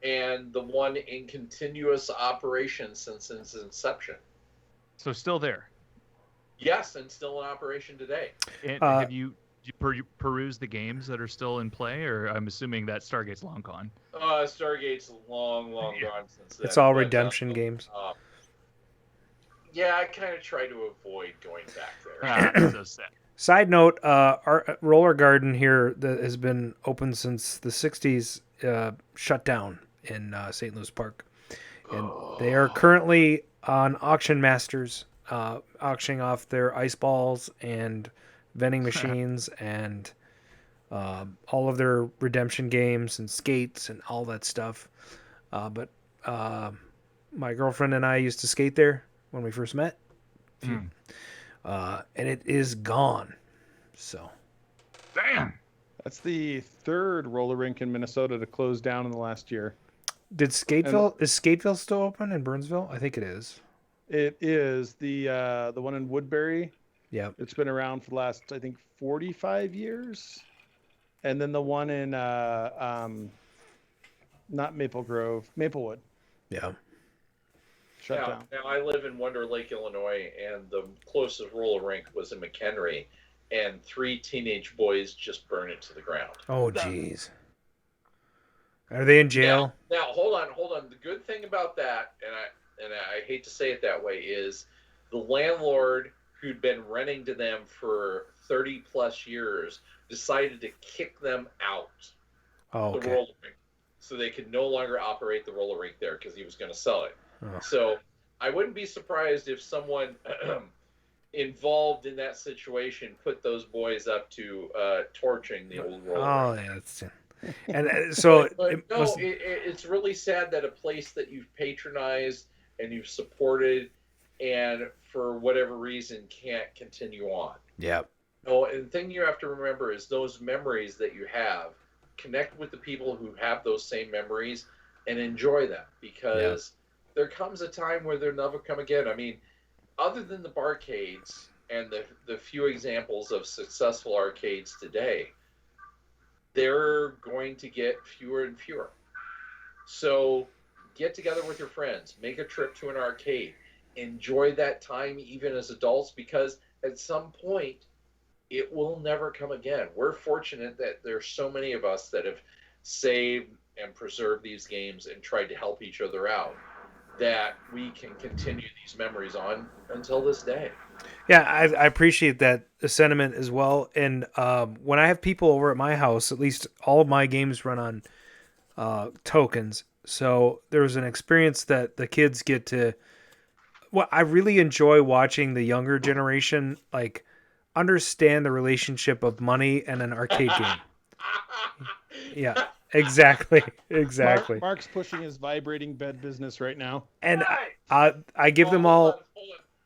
and the one in continuous operation since its inception. So still there? Yes, and still in operation today. And have you perused the games that are still in play, or I'm assuming that Stargate's long gone? Stargate's long gone since then. It's all redemption games. Yeah, I kind of try to avoid going back there. So sad. Side note, our roller garden here that has been open since the 60s shut down in St. Louis Park. And they are currently on Auction Masters, auctioning off their ice balls and vending machines and all of their redemption games and skates and all that stuff. But my girlfriend and I used to skate there when we first met. And it is gone. So, damn. That's the 3rd roller rink in Minnesota to close down in the last year. Is Skateville still open in Burnsville? I think it is. It is the one in Woodbury. Yeah, it's been around for the last, I think, 45 years. And then the one in not Maple Grove, Maplewood. Yeah. Shut down. Now I live in Wonder Lake, Illinois, and the closest roller rink was in McHenry, and 3 teenage boys just burned it to the ground. Oh, jeez. Are they in jail? Now hold on. The good thing about that, and I hate to say it that way, is the landlord who'd been renting to them for 30 plus years decided to kick them out the roller rink, so they could no longer operate the roller rink there because he was going to sell it. So I wouldn't be surprised if someone involved in that situation put those boys up to torching the old roller. Oh, yeah. And so it's really sad that a place that you've patronized and you've supported and for whatever reason can't continue on. Yeah. No, and the thing you have to remember is those memories that you have, connect with the people who have those same memories and enjoy them, because there comes a time where they'll never come again. I mean, other than the barcades and the few examples of successful arcades today, they're going to get fewer and fewer. So get together with your friends, make a trip to an arcade, enjoy that time even as adults, because at some point it will never come again. We're fortunate that there's so many of us that have saved and preserved these games and tried to help each other out, that we can continue these memories on until this day. Yeah, I appreciate that sentiment as well. And when I have people over at my house, at least all of my games run on tokens. So there's an experience that the kids get to. Well, I really enjoy watching the younger generation like understand the relationship of money and an arcade game. Yeah, exactly. Mark's pushing his vibrating bed business right now. And I give them all.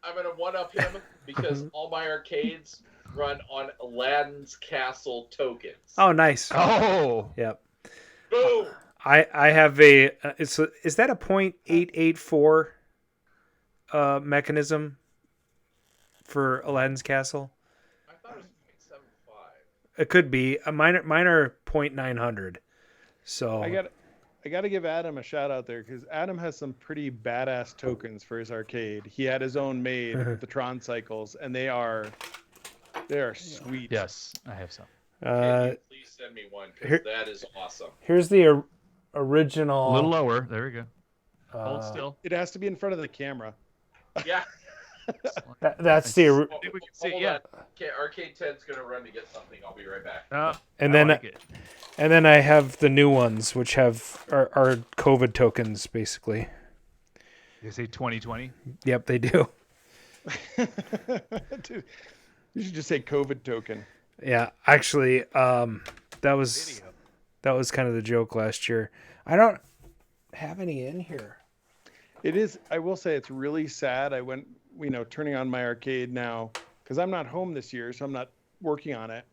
I'm going to one-up him because all my arcades run on Aladdin's Castle tokens. Oh, nice. Oh. Yep. Boom. I have a is that a .884 mechanism for Aladdin's Castle? I thought it was 0.75. It could be. Mine are .900. So I got to give Adam a shout out there because Adam has some pretty badass tokens for his arcade. He had his own made, the Tron Cycles, and they are sweet. Yes, I have some. Can you please send me one, because that is awesome. Here's the original. A little lower. There we go. Hold still. It has to be in front of the camera. Yeah. That's the. Hold on. Okay, Arcade Ted's going to run to get something. I'll be right back. And then I have the new ones, which have are COVID tokens, basically. They say 2020? Yep, they do. Dude, you should just say COVID token. Yeah, actually, that was kind of the joke last year. I don't have any in here. It is. I will say it's really sad. I went, turning on my arcade now because I'm not home this year, so I'm not working on it.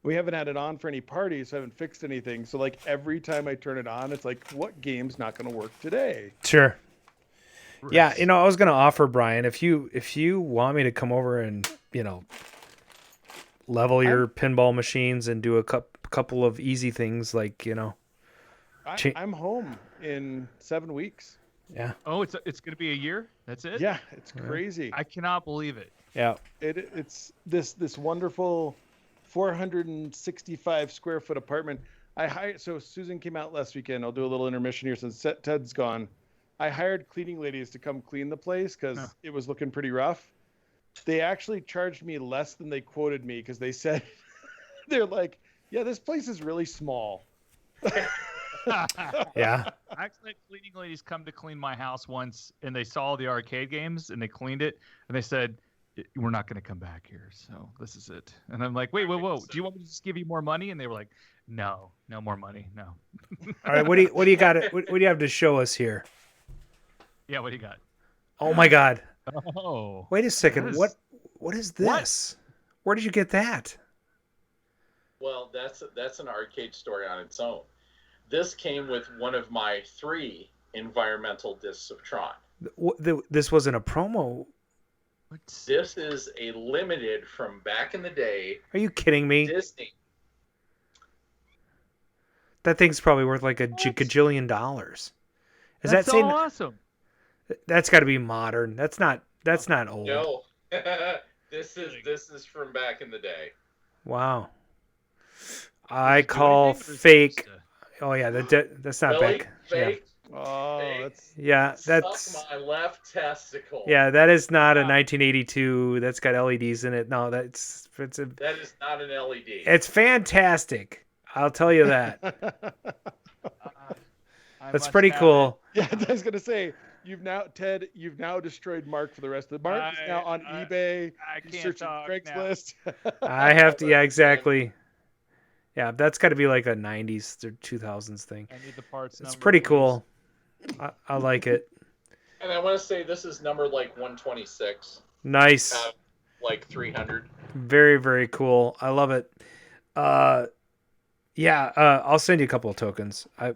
We haven't had it on for any parties, so I haven't fixed anything. So like every time I turn it on, it's like, what game's not going to work today? Sure. Yeah, I was going to offer Brian, if you want me to come over and level your pinball machines and do a couple of easy things like I'm home in 7 weeks. Yeah. Oh, it's going to be a year? That's it? Yeah, it's crazy. I cannot believe it. Yeah. It's this wonderful 465 square foot apartment. So Susan came out last weekend. I'll do a little intermission here since Ted's gone. I hired cleaning ladies to come clean the place because it was looking pretty rough. They actually charged me less than they quoted me because they said, they're like, yeah, this place is really small. Yeah. I actually had cleaning ladies come to clean my house once, and they saw the arcade games, and they cleaned it, and they said, we're not going to come back here, so this is it. And I'm like, wait, whoa. Do you want me to just give you more money? And they were like, no more money, no. All right, what do you got? What do you have to show us here? Yeah, what do you got? Oh my God. Oh. Wait a second. What is this? Where did you get that? Well, that's an arcade story on its own. This came with one of my 3 environmental discs of Tron. This wasn't a promo. This is a limited from back in the day. Are you kidding me? Disney. That thing's probably worth like a gajillion dollars. That's so awesome. That's got to be modern. That's not old. No. This is from back in the day. Wow. I call fake. Oh yeah, that's not Really? Fake. Yeah. Oh, Suck my left testicle. Yeah, that is not a 1982. That's got LEDs in it. No, that is not an LED. It's fantastic. I'll tell you that. That's pretty cool. Yeah, I was gonna say You've now destroyed Mark for the rest of the Mark is now on eBay. He's searching Craigslist. I have to. Yeah, exactly. Yeah, that's got to be like a 90s or 2000s thing. I need the parts. It's pretty cool. I like it. And I want to say this is number like 126. Nice. Like 300. Very, very cool. I love it. Yeah, I'll send you a couple of tokens. Well,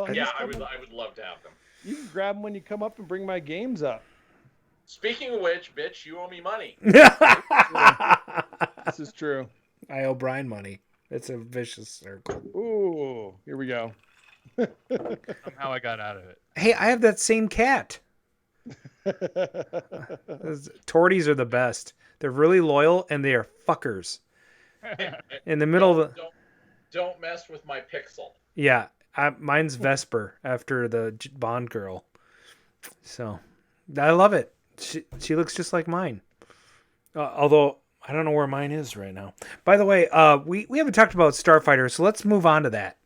I would love to have them. You can grab them when you come up and bring my games up. Speaking of which, bitch, you owe me money. This is true. I owe Brian money. It's a vicious circle. Ooh, here we go. Somehow I got out of it. Hey, I have that same cat. Torties are the best. They're really loyal and they are fuckers. In the middle of the... Don't mess with my Pixel. Yeah, mine's Vesper after the Bond girl. So, I love it. She looks just like mine. Although, I don't know where mine is right now. By the way, we haven't talked about Starfighter, so let's move on to that.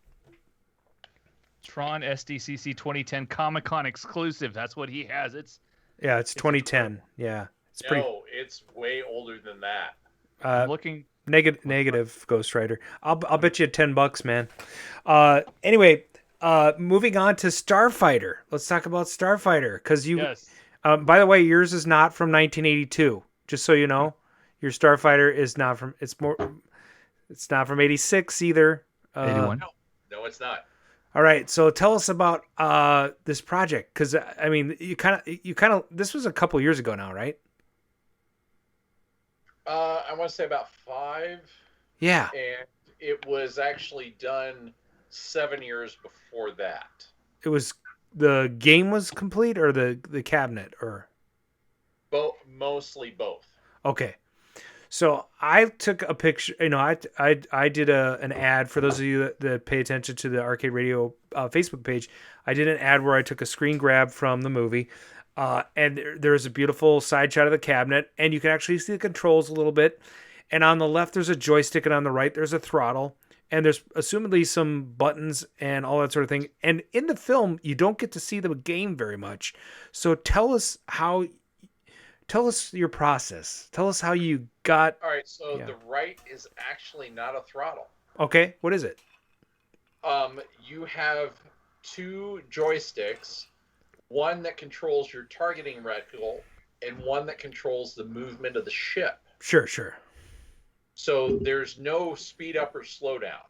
Tron SDCC 2010 Comic-Con exclusive. That's what he has. It's 2010. Yeah. It's way older than that. I'm looking... Negative Ghost Rider. I'll bet you $10, man. Anyway, moving on to Starfighter. Let's talk about Starfighter because you. Yes. By the way, yours is not from 1982. Just so you know, your Starfighter is not from. It's not from 86 either. 81. No, it's not. All right, so tell us about this project because I mean, you kind of. This was a couple years ago now, right? I want to say about 5. Yeah. And it was actually done 7 years before that. It was the game was complete or the cabinet or mostly both. Okay. So I took a picture, I did an ad for those of you that pay attention to the Arcade Radio Facebook page. I did an ad where I took a screen grab from the movie. And there's a beautiful side shot of the cabinet, and you can actually see the controls a little bit. And on the left, there's a joystick, and on the right, there's a throttle. And there's assumedly some buttons and all that sort of thing. And in the film, you don't get to see the game very much. So tell us your process. Tell us how you got... All right, so the right is actually not a throttle. Okay, what is it? You have 2 joysticks. One that controls your targeting reticle, and one that controls the movement of the ship. Sure. So there's no speed up or slow down.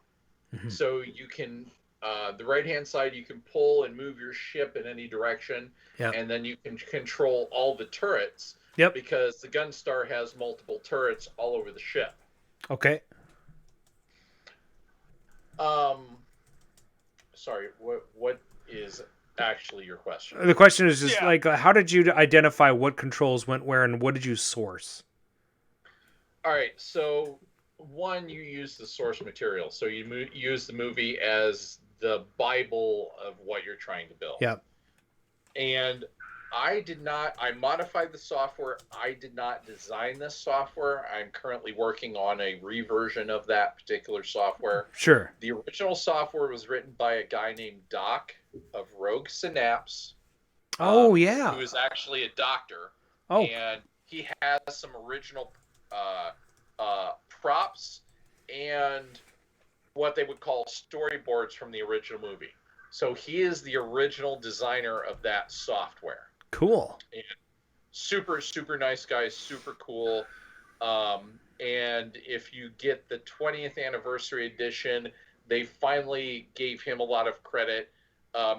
Mm-hmm. So you can, the right-hand side, you can pull and move your ship in any direction. Yep. And then you can control all the turrets. Yep. Because the Gunstar has multiple turrets all over the ship. Okay. Sorry, what is... actually your question? The question is just how did you identify what controls went where and what did you source? All right, so one, you use the source material. So you use the movie as the Bible of what you're trying to build. Yep. And I modified the software. I did not design this software. I'm currently working on a reversion of that particular software. Sure. The original software was written by a guy named Doc of Rogue Synapse. Oh, yeah. Who is actually a doctor. Oh. And he has some original props and what they would call storyboards from the original movie. So he is the original designer of that software. Cool. And super, super nice guy, super cool. And if you get the 20th anniversary edition, they finally gave him a lot of credit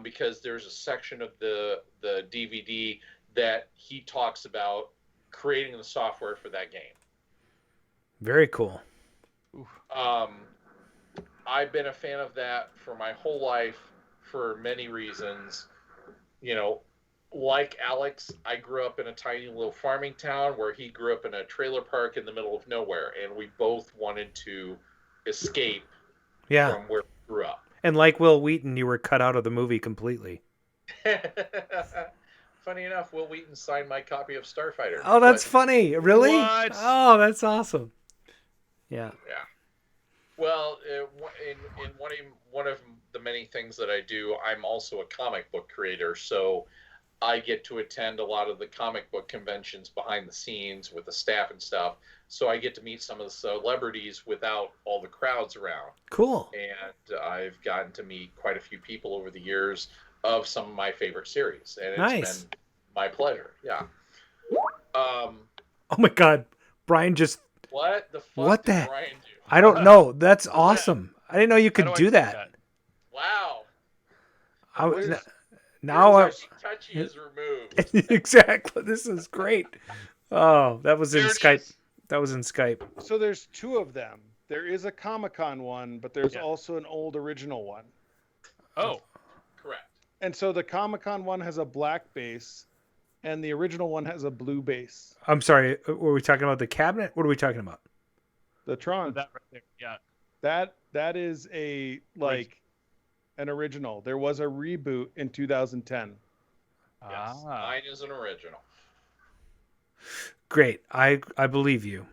because there's a section of the DVD that he talks about creating the software for that game. Very cool. I've been a fan of that for my whole life for many reasons. Like Alex, I grew up in a tiny little farming town where he grew up in a trailer park in the middle of nowhere, and we both wanted to escape from where we grew up. And like Will Wheaton, you were cut out of the movie completely. Funny enough, Will Wheaton signed my copy of Starfighter. Oh, that's funny. Really? What? Oh, that's awesome. Yeah. Yeah. Well, in one of the many things that I do, I'm also a comic book creator. So I get to attend a lot of the comic book conventions behind the scenes with the staff and stuff. So I get to meet some of the celebrities without all the crowds around. Cool. And I've gotten to meet quite a few people over the years of some of my favorite series. And it's been my pleasure. Yeah. Oh my God. Brian just... What the fuck did Brian do? I don't know. That's awesome. I didn't know you could do that. Wow. Now touchy is removed. Exactly. This is great. Oh, that was in Skype. That was in Skype. So there's two of them. There is a Comic-Con one, but there's also an old original one. Oh, correct. And so the Comic-Con one has a black base, and the original one has a blue base. I'm sorry. Were we talking about the cabinet? What are we talking about? The Tron. That right there. Yeah. That is an original. There was a reboot in 2010. Yes, mine is an original. Great. I believe you.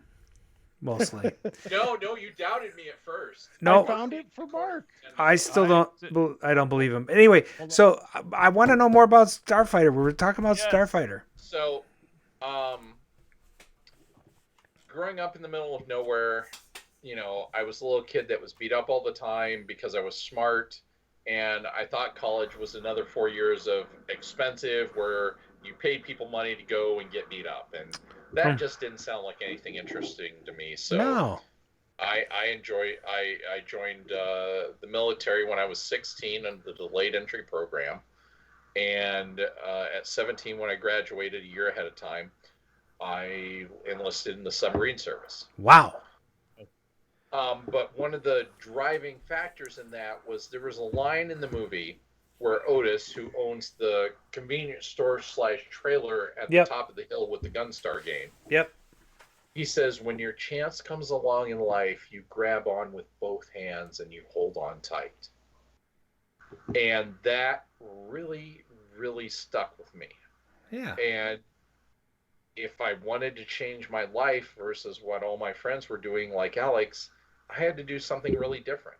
Mostly. No, you doubted me at first. No, I found it for Mark. I still don't. I don't believe him. Anyway, so I want to know more about Starfighter. We were talking about Starfighter. So, growing up in the middle of nowhere, I was a little kid that was beat up all the time because I was smart, and I thought college was another 4 years of expensive where you paid people money to go and get beat up, and that just didn't sound like anything interesting to me. So I joined the military when I was 16 under the delayed entry program, and at 17, when I graduated a year ahead of time, I enlisted in the submarine service. Wow. But one of the driving factors in that was there was a line in the movie where Otis, who owns the convenience store / trailer at the top of the hill with the Gunstar game. Yep. He says, when your chance comes along in life, you grab on with both hands and you hold on tight. And that really, really stuck with me. Yeah. And if I wanted to change my life versus what all my friends were doing, like Alex, I had to do something really different.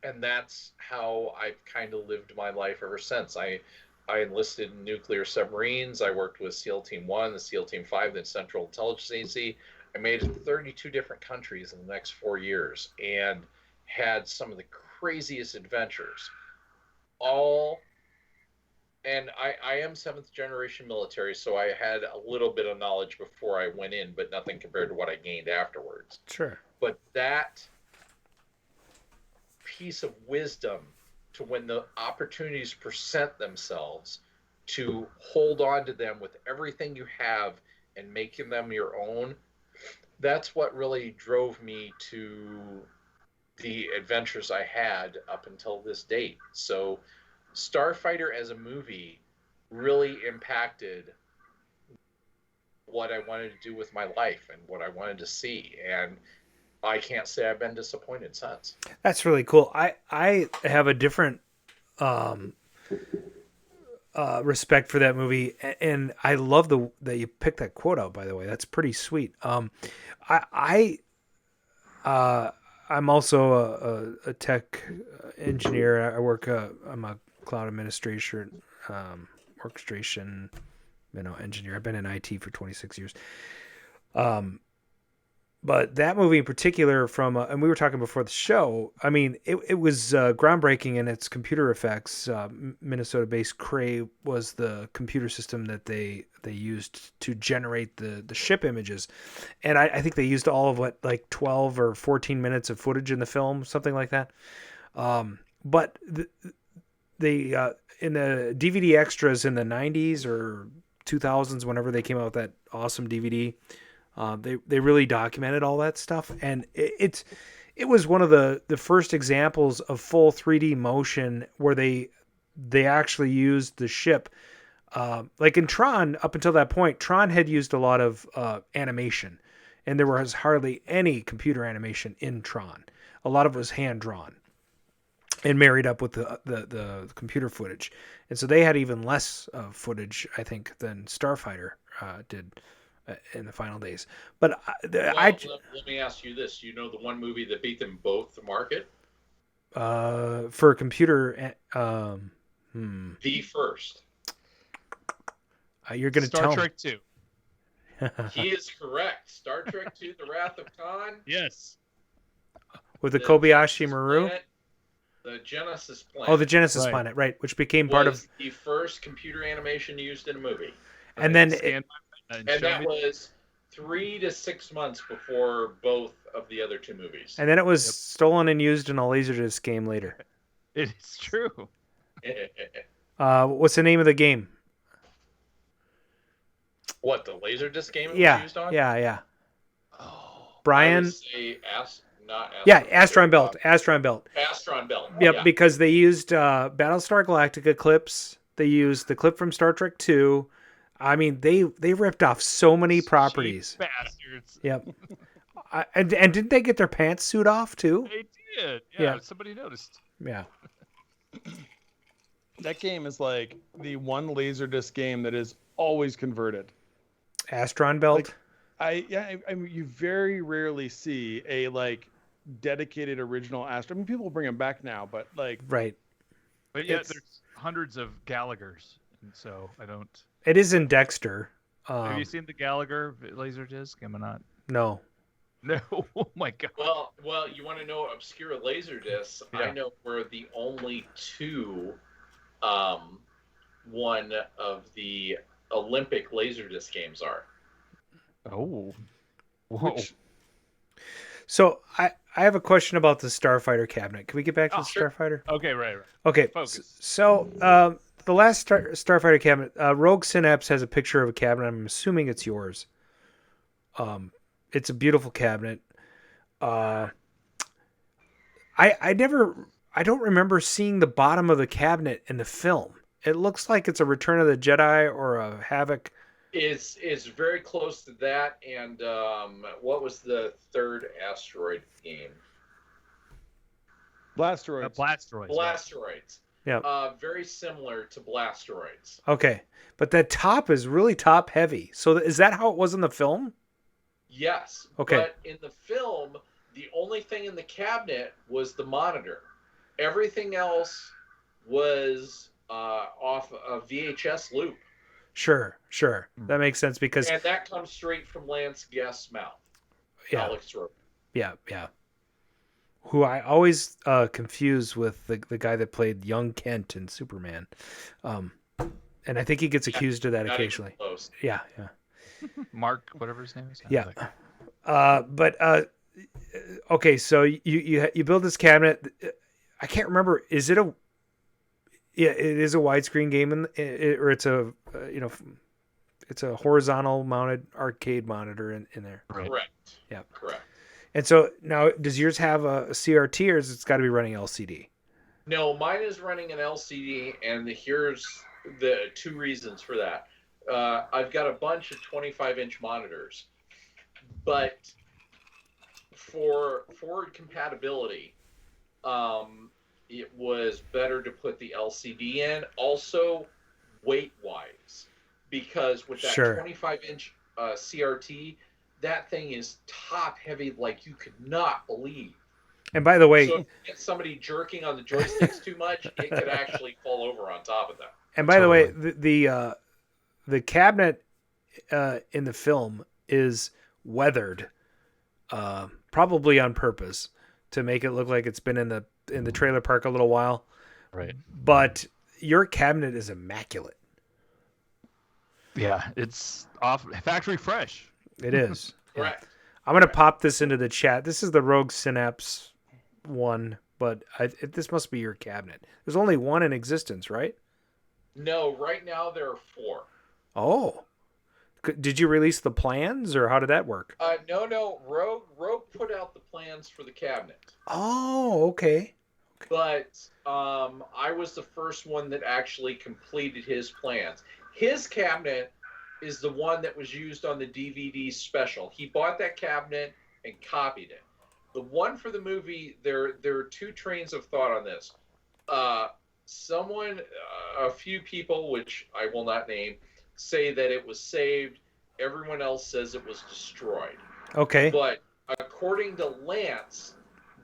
And that's how I've kind of lived my life ever since. I enlisted in nuclear submarines. I worked with SEAL Team 1, the SEAL Team 5, the Central Intelligence Agency. I made it to 32 different countries in the next 4 years and had some of the craziest adventures. And I am 7th generation military, so I had a little bit of knowledge before I went in, but nothing compared to what I gained afterwards. Sure. But that piece of wisdom to when the opportunities present themselves, to hold on to them with everything you have and making them your own, that's what really drove me to the adventures I had up until this date. So Starfighter as a movie really impacted what I wanted to do with my life and what I wanted to see, and I can't say I've been disappointed since. That's really cool. I have a different respect for that movie, and I love that you picked that quote out, by the way. That's pretty sweet. I'm also a tech engineer. I work I'm a cloud administration orchestration engineer. I've been in IT for 26 years. But that movie in particular, and we were talking before the show, I mean, it was groundbreaking in its computer effects. Minnesota-based Cray was the computer system that they used to generate the ship images. And I think they used all of 12 or 14 minutes of footage in the film, something like that. But they in the DVD extras in the 90s or 2000s, whenever they came out with that awesome DVD, they really documented all that stuff, and it was one of the first examples of full 3D motion where they actually used the ship. Like in Tron, up until that point, Tron had used a lot of animation, and there was hardly any computer animation in Tron. A lot of it was hand drawn and married up with the computer footage, and so they had even less footage, I think, than Starfighter did in the final days. But let me ask you this: you know the one movie that beat them both to market? For computer. The first. You're gonna Star tell Trek me. 2. He is correct. Star Trek II: The Wrath of Khan. Yes. With the Kobayashi Maru. Planet, the Genesis planet. Oh, the Genesis planet, right? Which became part of. The first computer animation used in a movie. And then. And that was 3 to 6 months before both of the other two movies. And then it was stolen and used in a Laserdisc game later. It is true. What's the name of the game? What, the Laserdisc game it Yeah, was used on? yeah. I Brian. would say not Yeah, Astron Belt. Astron Belt. Astron Belt. Yep, Yeah. because they used Battlestar Galactica clips. They used the clip from Star Trek 2. I mean, they ripped off so many properties. Cheap bastards. Yep. And didn't they get their pantsuit off too? They did. Yeah. Somebody noticed. Yeah. That game is like the one Laserdisc game that is always converted. Astron Belt. I mean, you very rarely see a like dedicated original Astron. I mean, people bring them back now, but like Right. But yeah, there's hundreds of Gallaghers, and so I don't. It is in Dexter. Have you seen the Gallagher Laserdisc? Am I not? No. No. Oh my god. Well, you want to know obscure Laserdiscs? Yeah. I know where the only two, one of the Olympic Laserdisc games are. Oh. So I have a question about the Starfighter cabinet. Can we get back to the Starfighter? Okay, right. Okay. Focus. So the last Starfighter cabinet, Rogue Synapse has a picture of a cabinet. I'm assuming it's yours. It's a beautiful cabinet. I don't remember seeing the bottom of the cabinet in the film. It looks like it's a Return of the Jedi or a Havoc. It's very close to that. And what was the third asteroid game? Blasteroids. Blasteroids. Yeah. Very similar to Blasteroids. Okay, but that top is really top heavy. So is that how it was in the film? Yes. Okay. But in the film, the only thing in the cabinet was the monitor. Everything else was off a VHS loop. Sure. That makes sense because. And that comes straight from Lance Guest's mouth. Yeah. Alex Roper. Yeah. Who I always confuse with the guy that played young Kent in Superman. And I think he gets accused of that Not occasionally. even close. Yeah. Mark, whatever his name is. Yeah. Okay, so you build this cabinet. I can't remember. Is it a? Yeah, it is a widescreen game, or it's a it's a horizontal mounted arcade monitor in there. Right. Correct. Yeah. Correct. And so now, does yours have a CRT, or is it's got to be running LCD? No, mine is running an LCD, and here's the two reasons for that. I've got a bunch of 25-inch monitors, but for forward compatibility, it was better to put the LCD in. Also, weight-wise, because with that Sure. 25-inch CRT, that thing is top-heavy like you could not believe. And by the way, So if you get somebody jerking on the joysticks too much, it could actually fall over on top of that. and by the way, the cabinet in the film is weathered, probably on purpose to make it look like it's been in the trailer park a little while. Right. But your cabinet is immaculate. Yeah, it's off factory fresh. It is. Correct. I'm gonna pop this into the chat. This is the Rogue Synapse one, but this must be your cabinet. There's only one in existence, right? No, right now there are 4. Oh, did you release the plans, or how did that work? No. Rogue put out the plans for the cabinet, Oh, okay. but I was the first one that actually completed his plans. His cabinet is the one that was used on the DVD special. He bought that cabinet and copied it. The one for the movie, there are two trains of thought on this. A few people, which I will not name, say that it was saved. Everyone else says it was destroyed. Okay. But according to Lance,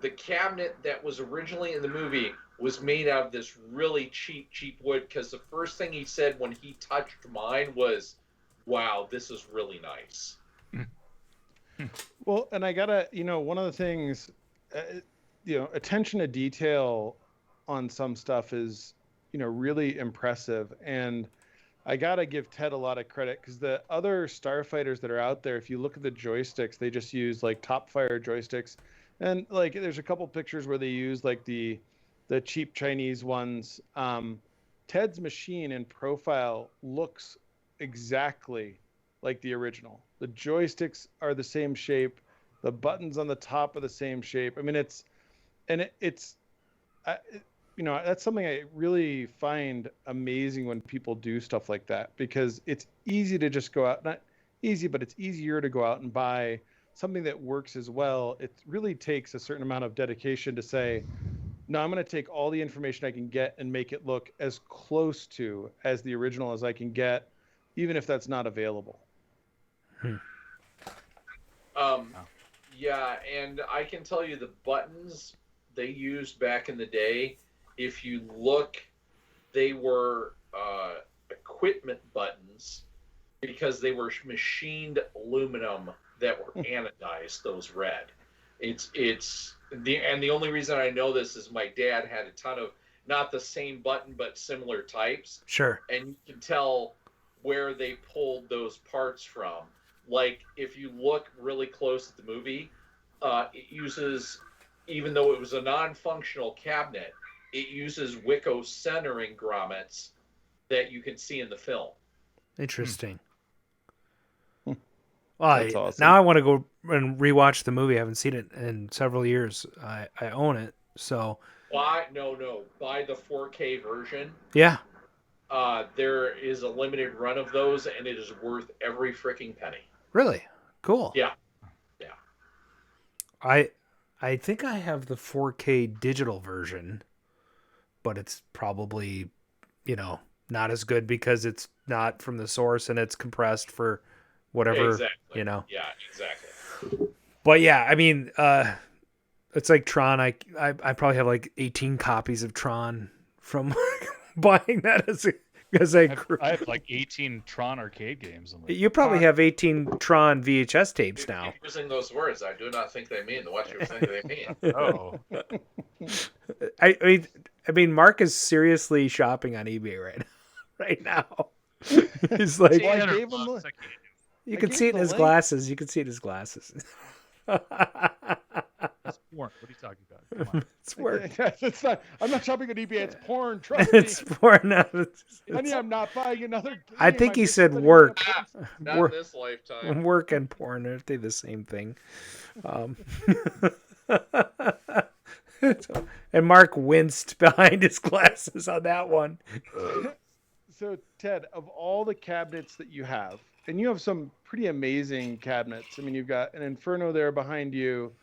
the cabinet that was originally in the movie was made out of this really cheap wood, because the first thing he said when he touched mine was, wow, this is really nice. Well, and I gotta, one of the things, attention to detail on some stuff is, really impressive. And I gotta give Ted a lot of credit, because the other starfighters that are out there, if you look at the joysticks, they just use like Topfire joysticks. And like, there's a couple pictures where they use like the cheap Chinese ones. Ted's machine in profile looks exactly like the original. The joysticks are the same shape. The buttons on the top are the same shape. I mean, that's something I really find amazing when people do stuff like that, because it's easy to just go out, not easy, but it's easier to go out and buy something that works as well. It really takes a certain amount of dedication to say, no, I'm going to take all the information I can get and make it look as close to as the original as I can get, even if that's not available. Yeah, and I can tell you the buttons they used back in the day, if you look, they were equipment buttons, because they were machined aluminum that were anodized, those red. The only reason I know this is my dad had a ton of, not the same button, but similar types. Sure. And you can tell where they pulled those parts from. Like, if you look really close at the movie, it uses, even though it was a non-functional cabinet, it uses Wicco centering grommets that you can see in the film. Interesting. Well, That's awesome. Now I want to go and rewatch the movie. I haven't seen it in several years. I own it, so. Buy the 4K version. Yeah. There is a limited run of those, and it is worth every freaking penny. Really? Cool. Yeah. I think I have the 4K digital version, but it's probably, not as good because it's not from the source and it's compressed for whatever, Exactly. Yeah, exactly. But yeah, I mean, it's like Tron. I probably have like 18 copies of Tron from buying that as I have like 18 Tron arcade games. You probably have 18 Tron VHS tapes now. Keep using those words. I do not think they mean what you think they mean. Oh. I mean, Mark is seriously shopping on eBay right now. He's like, well, I gave him you can see it in his glasses. You can see it in his glasses. It's porn. What are you talking about? Come on. It's work. It's not. I'm not shopping on eBay. It's porn. Trust me. It's porn. No, Honey, I'm not buying another game. I think he said work. Not in this lifetime. Work and porn, aren't they the same thing? And Mark winced behind his glasses on that one. So, Ted, of all the cabinets that you have, and you have some pretty amazing cabinets. I mean, you've got an Inferno there behind you.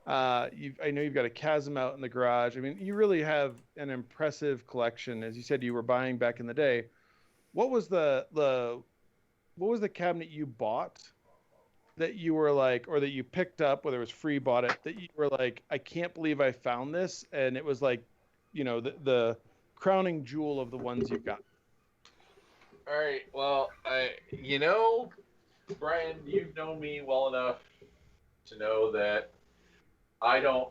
I know you've got a Chasm out in the garage. I mean, you really have an impressive collection. As you said, you were buying back in the day. What was the cabinet you bought that you were like, or that you picked up, whether it was free, bought it, that you were like, I can't believe I found this, and it was like, the crowning jewel of the ones you've got? All right. Well, Brian, you've known me well enough to know that I don't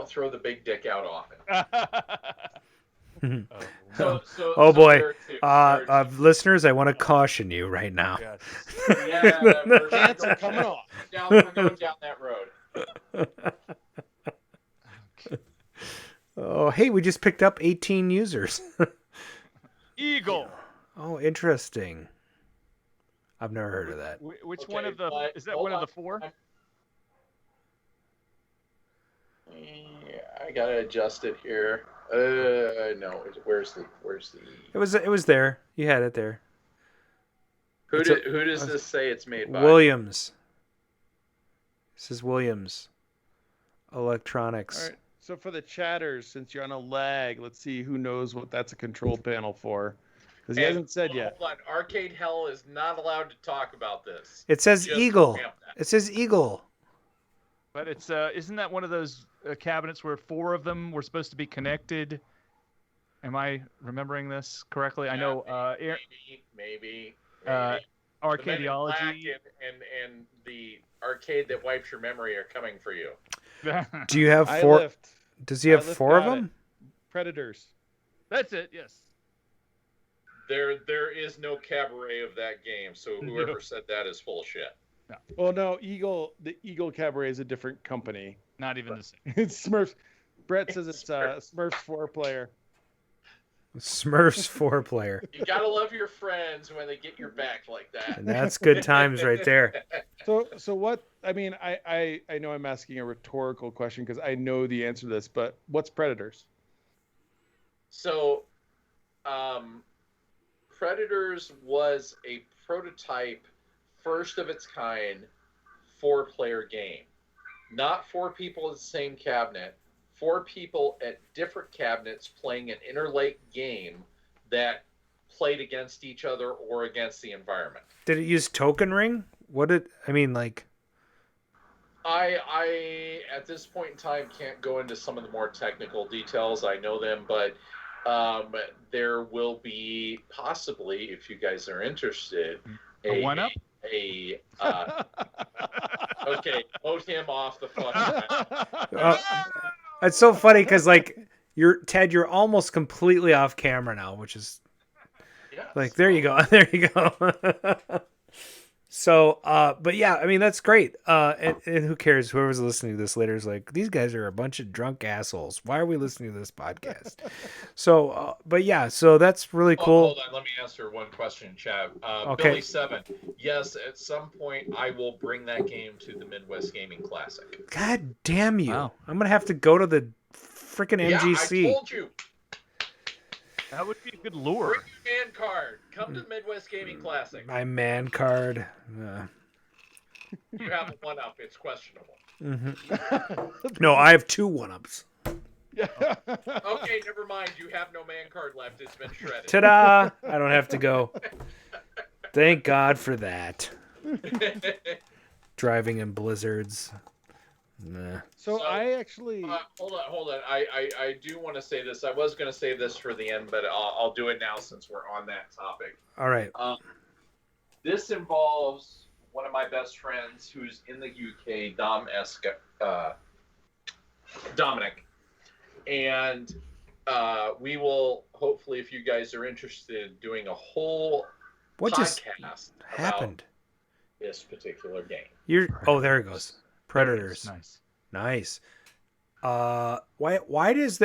throw the big dick out often. Oh boy, listeners, I want to caution you right now. Yeah, pants are coming off. We're going down that road. Oh, hey, we just picked up 18 users. Eagle. Oh, interesting. I've never heard of that. Which one of the is that one of the four? Yeah, I gotta adjust it here. No, where's the? It was there. You had it there. Who does this say it's made by? Williams. This is Williams Electronics. All right. So for the chatters, since you're on a lag, let's see who knows what that's a control panel for. Because he hasn't said yet. Hold on. Arcade Hell is not allowed to talk about this. It says Just Eagle. program that. It says Eagle. But it's isn't that one of those cabinets where 4 of them were supposed to be connected? Am I remembering this correctly? I know. Maybe. Arcadiology and the arcade that wipes your memory are coming for you. Do you have 4? Does he have 4 of them? Predators. That's it. Yes. There is no cabaret of that game, so whoever said that is full of shit. No. Well, no, the Eagle Cabaret is a different company. Not even the same. It's Smurfs. Brett says it's Smurfs 4-player. Smurfs 4-player. You gotta love your friends when they get your back like that. And that's good times right there. So what? I mean, I know I'm asking a rhetorical question because I know the answer to this, but what's Predators? So, Predators was a prototype, first of its kind, 4-player game. Not 4 people at the same cabinet, 4 people at different cabinets playing an interlake game that played against each other or against the environment. Did it use token ring? I at this point in time can't go into some of the more technical details. I know them, but there will be possibly, if you guys are interested, a 1-up. Okay, vote him off the fuck. It's so funny because you're almost completely off camera now, which is there you go. So, but yeah, I mean, that's great. And who cares? Whoever's listening to this later is like, these guys are a bunch of drunk assholes. Why are we listening to this podcast? So, but yeah, so that's really cool. Hold on. Let me answer one question, Chad. Okay. Billy 7. Yes, at some point I will bring that game to the Midwest Gaming Classic. God damn you. Wow. I'm going to have to go to the freaking MGC. Yeah, I told you. That would be a good lure. Bring your man card. Come to the Midwest Gaming Classic. My man card. You have a 1-up. It's questionable. Mm-hmm. No, I have 2 1-ups. Okay, never mind. You have no man card left. It's been shredded. Ta-da! I don't have to go. Thank God for that. Driving in blizzards. Nah. So I actually hold on. I do want to say this. I was going to save this for the end, but I'll do it now since we're on that topic. All right. This involves one of my best friends who's in the UK, Dominic, and we will hopefully, if you guys are interested, doing a whole podcast about this particular game. There it goes. Predators. Nice. Why does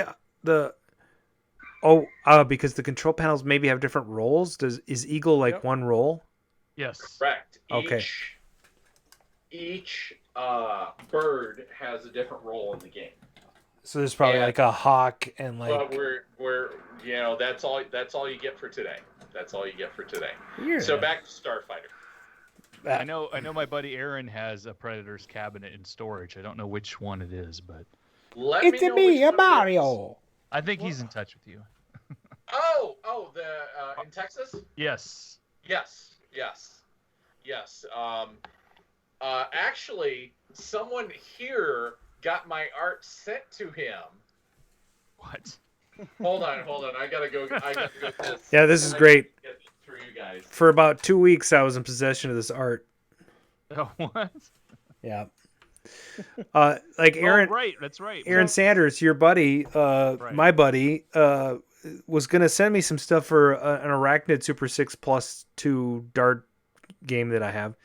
because the control panels maybe have different roles? Is Eagle one role? Yes. Correct. Okay. Each bird has a different role in the game. So there's probably a hawk and But we're that's all you get for today. That's all you get for today. Yeah. So back to Starfighter. I know my buddy Aaron has a Predators cabinet in storage. I don't know which one it is, but it's me, a Mario. I think he's in touch with you. In Texas? Yes. Actually, someone here got my art sent to him. What? Hold on. I gotta go this. Yeah, this is great. Get through you guys. For about 2 weeks, I was in possession of this art. Oh, what? Yeah. Aaron. Oh, right. That's right. Aaron Sanders, your buddy, my buddy, was gonna send me some stuff for an Arachnid Super 6 Plus 2 dart game that I have,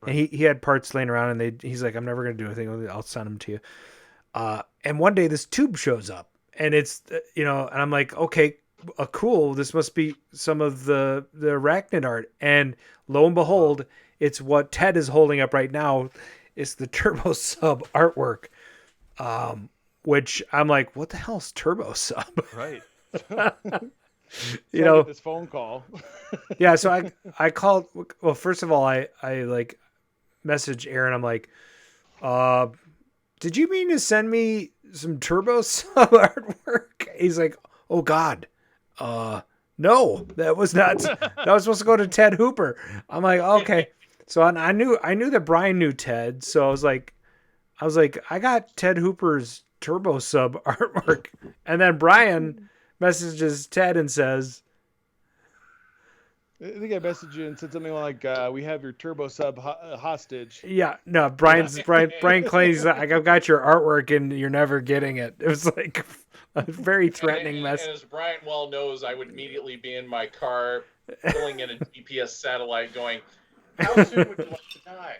and he had parts laying around, and he's like, I'm never gonna do anything. I'll send them to you. And one day this tube shows up, and it's and I'm like, okay, cool. This must be some of the Arachnid art, and lo and behold, it's what Ted is holding up right now. It's the Turbo Sub artwork, which I'm like, what the hell is Turbo Sub? Right. Get this phone call. Yeah, so I called. Well, first of all, I messaged Aaron. I'm like, did you mean to send me some Turbo Sub artwork? He's like, oh God, no, that was not. That was supposed to go to Ted Hooper. I'm like, okay. So I knew that Brian knew Ted, so I was like, I was like, I got Ted Hooper's Turbo Sub artwork. And then Brian messages Ted and says, I think I messaged you and said something like, "We have your Turbo Sub hostage." yeah, no, Brian claims that I've got your artwork and you're never getting it. It was like a very threatening message. And as Brian well knows, I would immediately be in my car, pulling in a GPS satellite, going, "How soon would you like to die?"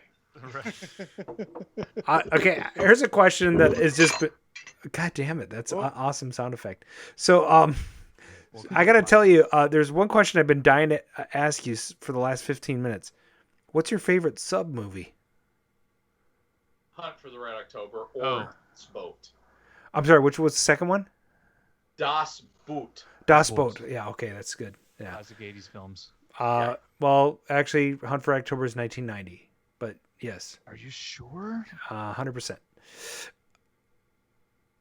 Okay, here's a question that is just, God damn it, that's an awesome sound effect. So, I got to tell you, there's one question I've been dying to ask you for the last 15 minutes. What's your favorite sub movie? Hunt for the Red October or Das Boot. I'm sorry, which was the second one? Das Boot. Das Boot. Yeah, okay, that's good. Yeah. Classic 80s films. Well, actually, Hunt for October is 1990, but yes. Are you sure? 100%.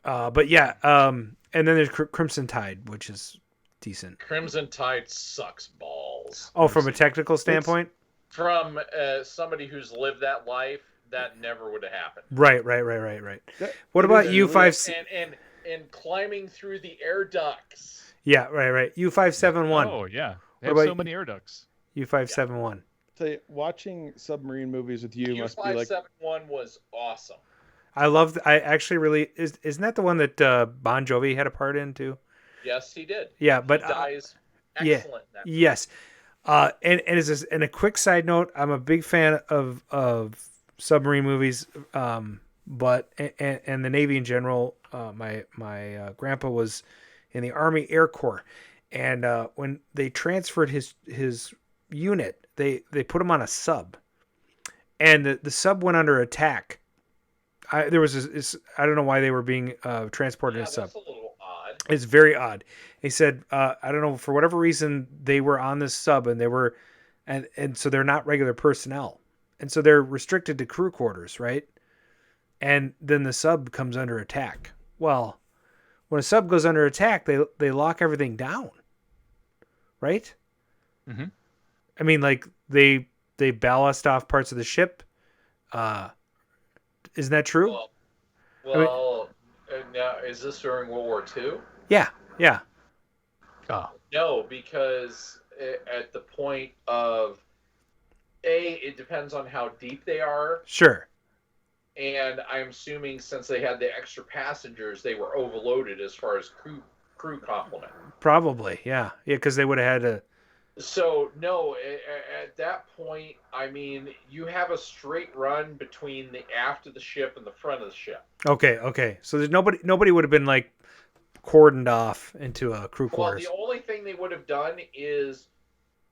But yeah, and then there's Crimson Tide, which is decent. Crimson Tide sucks balls. Oh, from a technical standpoint? From somebody who's lived that life, that never would have happened. Right. What about U5? And climbing through the air ducts. Yeah, right. U571. Oh, yeah. They What have about so many air ducts. U571. Tell you, watching submarine movies with you must be like. U571 was awesome. I actually really isn't that the one that Bon Jovi had a part in too? Yes, he did. Yeah, but he dies yeah, excellent. In that yes. And a quick side note, I'm a big fan of submarine movies, but the Navy in general. My grandpa was in the Army Air Corps, and when they transferred his unit, they put him on a sub, and the sub went under attack. There was this, I don't know why they were being transported in a sub. That's a little odd. It's very odd. He said, I don't know, for whatever reason, they were on this sub and they were, and so they're not regular personnel. And so they're restricted to crew quarters, right? And then the sub comes under attack. Well, when a sub goes under attack, they lock everything down, right? Mm-hmm. I mean, like they ballast off parts of the ship. Isn't that true? Well, now is this during World War II? Yeah. Oh. No, because at the point of it depends on how deep they are. Sure. And I'm assuming since they had the extra passengers, they were overloaded as far as crew complement. Probably, yeah, because they would have had to. So no, at that point, I mean, you have a straight run between the aft of the ship and the front of the ship. Okay. So there's nobody would have been like cordoned off into a crew quarters. Well, the only thing they would have done is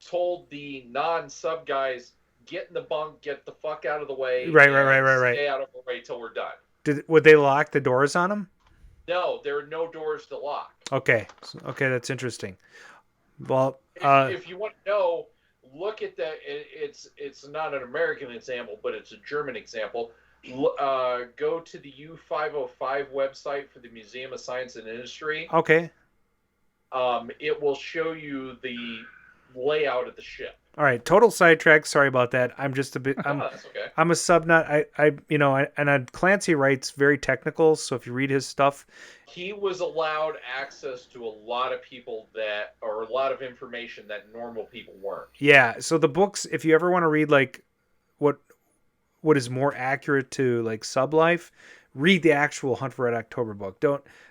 told the non-sub guys, get in the bunk, get the fuck out of the way. Right. Stay out of the way till we're done. Would they lock the doors on them? No, there are no doors to lock. Okay, that's interesting. Well, if you want to know, look at that. It's not an American example, but it's a German example. Go to the U505 website for the Museum of Science and Industry. Okay. It will show you the layout of the ship. All right, total sidetrack. Sorry about that. I'm just a bit. That's okay. I'm a sub nut. And Clancy writes very technical. So if you read his stuff, he was allowed access to a lot of people or a lot of information that normal people weren't. Yeah. So the books, if you ever want to read like what is more accurate to like sub life, read the actual Hunt for Red October book.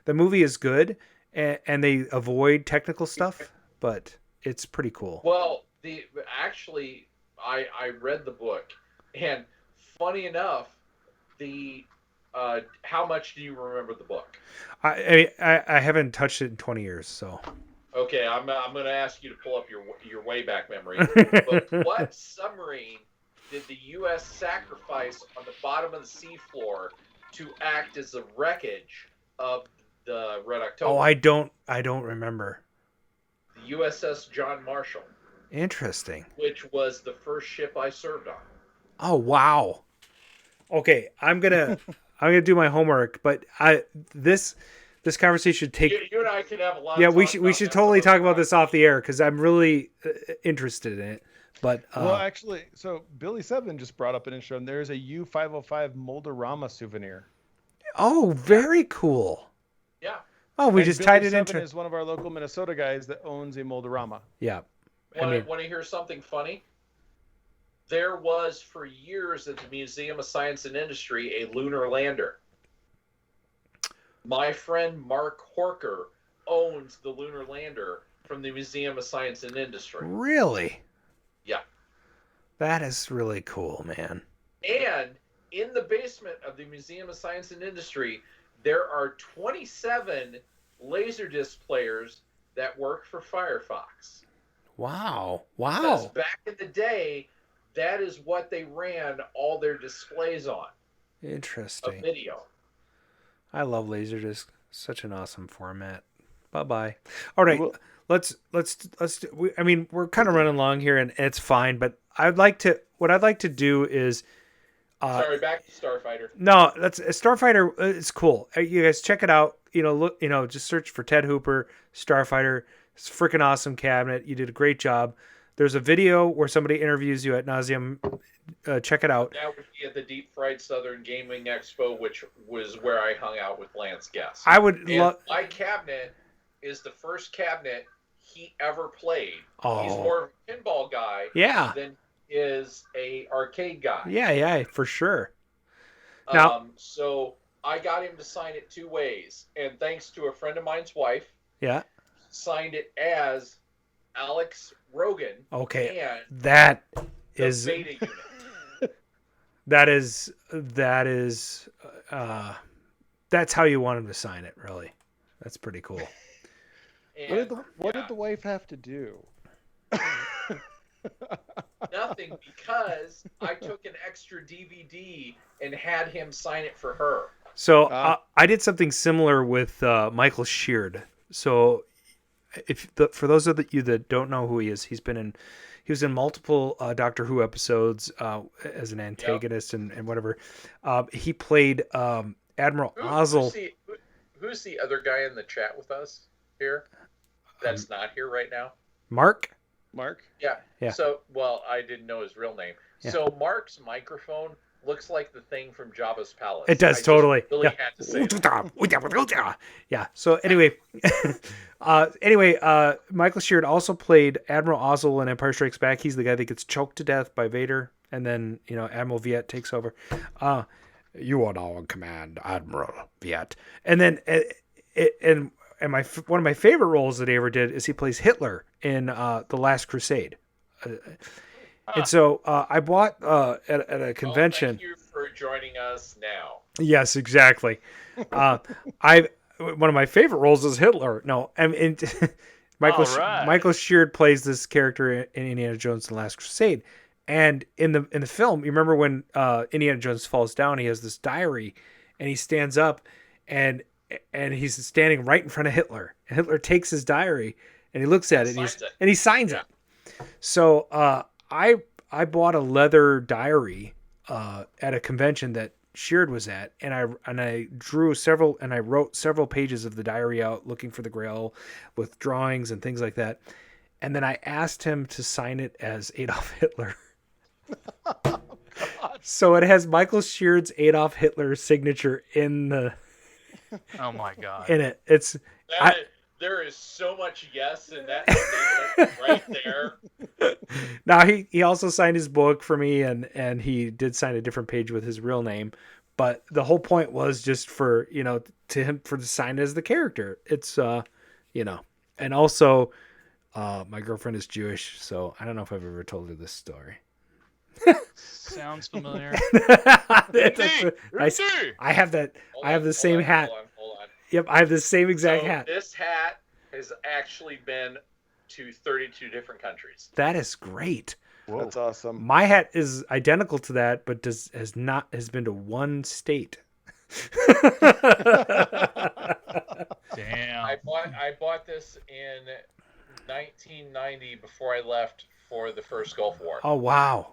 The movie is good, and they avoid technical stuff, but it's pretty cool. Well. I read the book, and funny enough, how much do you remember the book? I haven't touched it in 20 years, so. Okay, I'm going to ask you to pull up your Wayback memory. But what submarine did the U.S. sacrifice on the bottom of the seafloor to act as the wreckage of the Red October? Oh, I don't remember. The USS John Marshall. Interesting. Which was the first ship I served on. Oh wow. Okay, I'm gonna do my homework, but this conversation should take. You and I could have a lot. Yeah, we should totally talk about this off the air because I'm really interested in it. But well, actually, so Billy Seven just brought up an intro, and there's a U505 Mold-A-Rama souvenir. Oh, very cool. Yeah. Oh, we And just Billy tied it Seven into. is one of our local Minnesota guys that owns a Mold-A-Rama. Yeah. Want to hear something funny? There was for years at the Museum of Science and Industry a lunar lander. My friend Mark Horker owns the lunar lander from the Museum of Science and Industry. Really? Yeah. That is really cool, man. And in the basement of the Museum of Science and Industry, there are 27 Laserdisc players that work for Firefox. Wow. Because Wow. back in the day, that is what they ran all their displays on, of Interesting. video. I love Laserdisc. Such an awesome format. Bye-bye. All right. Let's I mean, we're kind of running long here and it's fine, but what I'd like to do is Sorry, back to Starfighter. No, that's Starfighter. It's cool. You guys check it out. Look. Just search for Ted Hooper Starfighter. It's a freaking awesome cabinet. You did a great job. There's a video where somebody interviews you at nauseam. Check it out. That would be at the Deep Fried Southern Gaming Expo, which was where I hung out with Lance Guest. I would love. My cabinet is the first cabinet he ever played. Oh. He's more of a pinball guy Yeah. than is a arcade guy. Yeah, for sure. Now, So I got him to sign it two ways, and thanks to a friend of mine's wife, yeah. signed it as Alex Rogan. Okay. And That the is. beta unit. That's how you want him to sign it, really. That's pretty cool. What did the wife have to do? Nothing, because I took an extra DVD and had him sign it for her. So I did something similar with Michael Sheard. So for those of you that don't know who he is, he was in multiple Doctor Who episodes as an antagonist and whatever. He played Admiral Ozzel. Who's the other guy in the chat with us here? That's not here right now. Mark. Yeah. So, well, I didn't know his real name. Yeah. So Mark's microphone looks like the thing from Jabba's Palace. It does I totally. Just really had to say that. Yeah. So anyway, Michael Sheard also played Admiral Ozzel in Empire Strikes Back. He's the guy that gets choked to death by Vader, and then Admiral Viet takes over. You are now in command, Admiral Viet. And then one of my favorite roles that he ever did is he plays Hitler in The Last Crusade. And so I bought at a convention. Thank you for joining us now. Yes, exactly. One of my favorite roles is Hitler. No, Michael Sheard plays this character in Indiana Jones and the Last Crusade. And in the film, you remember when Indiana Jones falls down, he has this diary, and he stands up, and he's standing right in front of Hitler. And Hitler takes his diary, and he looks at it, and he signs it. So I bought a leather diary at a convention that Sheard was at, and I drew several, and I wrote several pages of the diary out looking for the Grail with drawings and things like that. And then I asked him to sign it as Adolf Hitler. So it has Michael Sheard's Adolf Hitler signature in the. Oh my God! In it, there is so much yes in that statement right there. Now he also signed his book for me, and he did sign a different page with his real name. But the whole point was just for to him for the sign as the character. It's and also my girlfriend is Jewish, so I don't know if I've ever told her this story. Sounds familiar. I have that. I have the same hat. Hold on. Yep, I have the same exact hat. This hat has actually been to 32 different countries. That is great. Whoa. That's awesome. My hat is identical to that, but has been to one state. Damn. I bought this in 1990 before I left for the first Gulf War. Oh wow.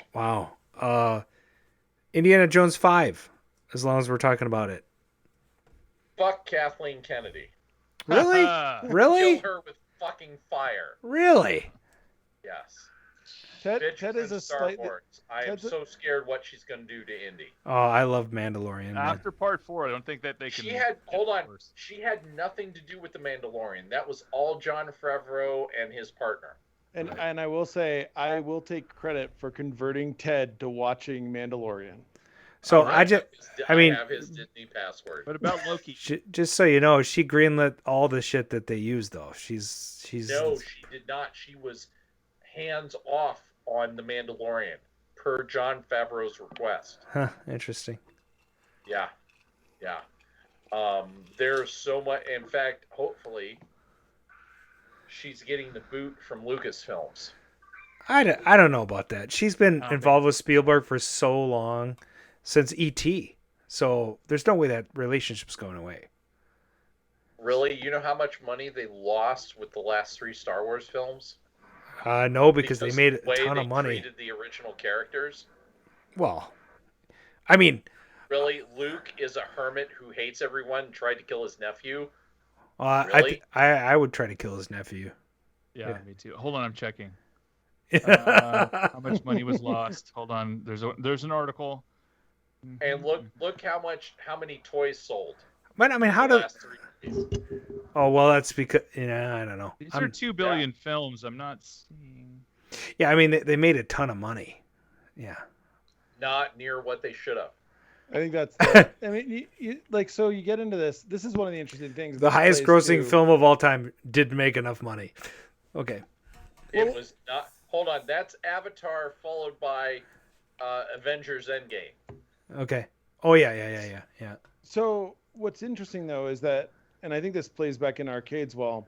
Indiana Jones 5, as long as we're talking about it. Fuck Kathleen Kennedy. Really? Really? Kill her with fucking fire. Really? Yes. bitches is in a Star slightly- Wars. I am so scared what she's going to do to Indy. Oh, I love Mandalorian. Man. After part 4, I don't think that they can. She had She had nothing to do with the Mandalorian. That was all Jon Favreau and his partner. And I will say, I will take credit for converting Ted to watching Mandalorian. So I have his Disney password. What about Loki? Just so you know, she greenlit all the shit that they use, though. She's. No, she did not. She was hands off on the Mandalorian per Jon Favreau's request. Huh, interesting. Yeah. There's so much. In fact, hopefully, she's getting the boot from Lucasfilms. I don't know about that. She's been involved with Spielberg for so long, since E.T. So there's no way that relationship's going away. Really? You know how much money they lost with the last 3 Star Wars films? No, because they made the way a ton of money. They treated the original characters. Well, I mean, really, Luke is a hermit who hates everyone and tried to kill his nephew. Really? I would try to kill his nephew. Yeah, me too. Hold on, I'm checking. How much money was lost? Hold on. There's an article. And look how many toys sold. But I mean, how do? Oh well, that's because I don't know. These are 2 billion films. I'm not seeing. Yeah, I mean they made a ton of money. Yeah. Not near what they should have. I think that's. I mean, you so you get into this. This is one of the interesting things. The highest grossing film of all time didn't make enough money. Okay. It was not. Hold on, that's Avatar followed by Avengers Endgame. Okay. Oh yeah. So what's interesting though is that, and I think this plays back in arcades well,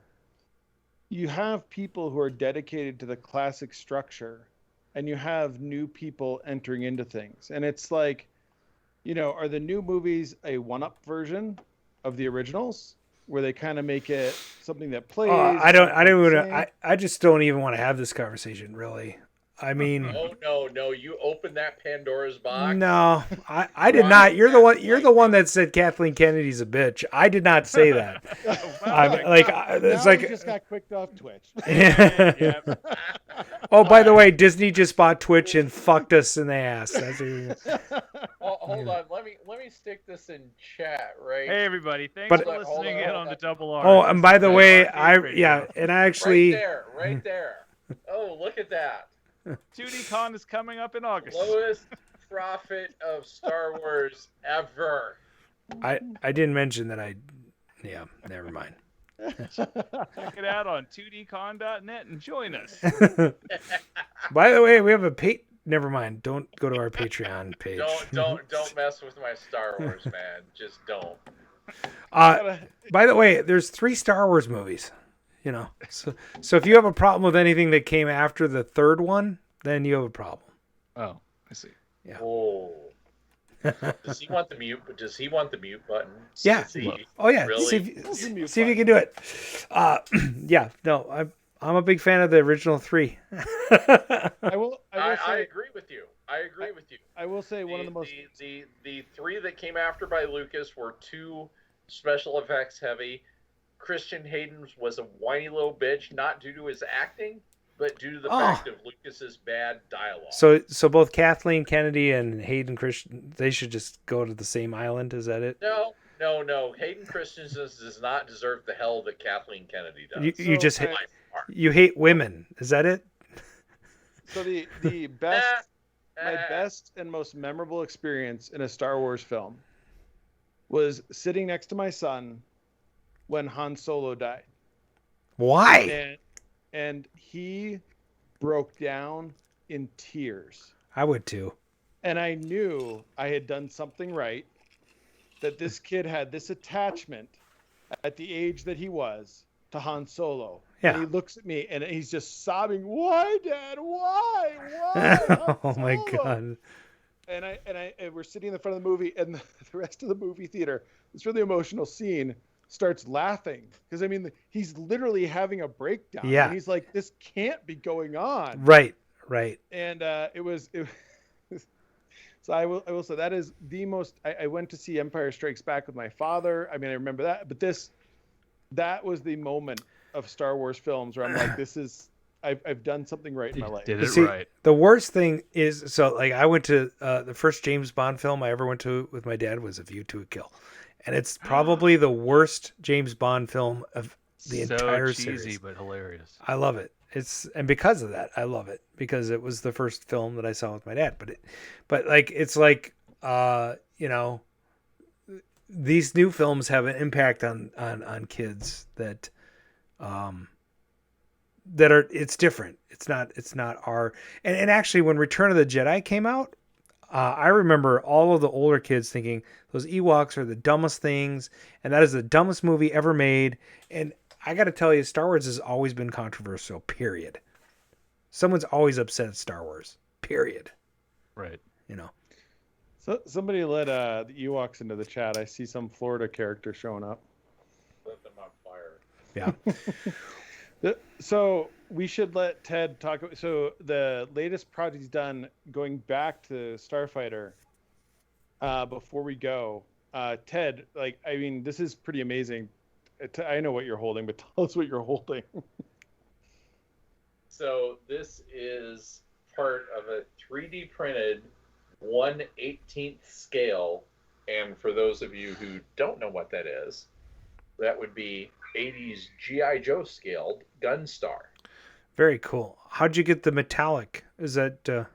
you have people who are dedicated to the classic structure, and you have new people entering into things, and it's like, are the new movies a one-up version of the originals, where they kind of make it something that plays? I just don't even want to have this conversation, really. I mean, no! You opened that Pandora's box. No, I did not. You're the one that said Kathleen Kennedy's a bitch. I did not say that. It's like we just got clicked off Twitch. Yeah. Oh, by the way, Disney just bought Twitch and fucked us in the ass. Hold on, let me stick this in chat, right? Hey everybody, thanks for listening in on the Double R. Oh, and by the way, and I actually right there. Oh, look at that. 2D Con is coming up in August. Lowest profit of Star Wars ever. I didn't mention that never mind. Check it out on 2dcon.net and join us. By the way, we have a never mind. Don't go to our Patreon page. Don't mess with my Star Wars, man. Just don't. By the way, there's 3 Star Wars movies. So if you have a problem with anything that came after the 3rd one, then you have a problem. Oh, I see. Yeah. Oh. Does he want the mute button? Yeah. Oh yeah. Really? See if you can do it. Yeah. No, I'm a big fan of the original 3. I agree with you. I will say one of the most the 3 that came after by Lucas were too special effects heavy. Christian Hayden was a whiny little bitch, not due to his acting, but due to the fact of Lucas's bad dialogue. So both Kathleen Kennedy and Hayden Christensen, they should just go to the same island. Is that it? No. Hayden Christensen does not deserve the hell that Kathleen Kennedy does. You just you hate women. Is that it? So the best, my best and most memorable experience in a Star Wars film was sitting next to my son when Han Solo died. Why? And he broke down in tears. I would too. And I knew I had done something right, that this kid had this attachment at the age that he was to Han Solo. Yeah. And he looks at me and he's just sobbing, "Why, Dad? Why? Oh my God." And we're sitting in the front of the movie, and the rest of the movie theater, this really emotional scene, starts laughing, because I mean he's literally having a breakdown. Yeah. And he's like, "This can't be going on." Right. And it was so I will say that is the most. I went to see Empire Strikes Back with my father. I mean, I remember that, but that was the moment of Star Wars films where I'm like, this is. I've done something right in my life. Did it See, right. the worst thing is, so like I went to the first James Bond film I ever went to with my dad was A View to a Kill, and it's probably the worst James Bond film of the entire cheesy, series. but hilarious. I love it. And because of that, I love it because it was the first film that I saw with my dad. But like it's like you know, these new films have an impact on kids that that are, it's different. It's not our, and actually when Return of the Jedi came out, I remember all of the older kids thinking those Ewoks are the dumbest things, and that is the dumbest movie ever made. And I got to tell you, Star Wars has always been controversial, period. Someone's always upset at Star Wars, period. Right. You know. So somebody let the Ewoks into the chat. I see some Florida character showing up. Let them on fire. Yeah. So we should let Ted talk. So the latest project he's done, going back to Starfighter. Before we go, Ted, like, I mean, this is pretty amazing. I know what you're holding, but tell us what you're holding. So this is part of a 3D printed 1/18th scale, and for those of you who don't know what that is, that would be 80s G.I. Joe scaled Gunstar. Very cool. How'd you get the metallic? Is that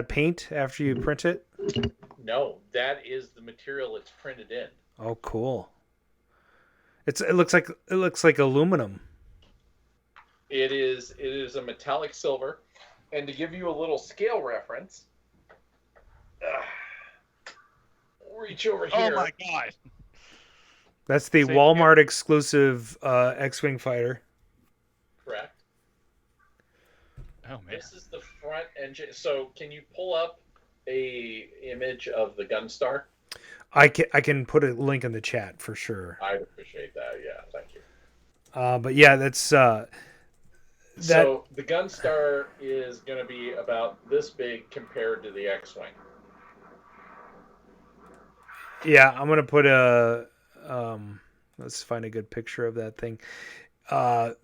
paint after you print it? No, that is the material it's printed in. Oh, cool. It looks like aluminum. It is a metallic silver, and to give you a little scale reference, reach over here. Oh my god! That's the Walmart exclusive X-Wing fighter. Correct. Oh man. This is the front engine. So can you pull up a image of the Gunstar? I can put a link in the chat for sure. I'd appreciate that. Yeah, thank you. But yeah, that's So the Gunstar is going to be about this big compared to the X-Wing. Yeah, I'm gonna put a let's find a good picture of that thing. That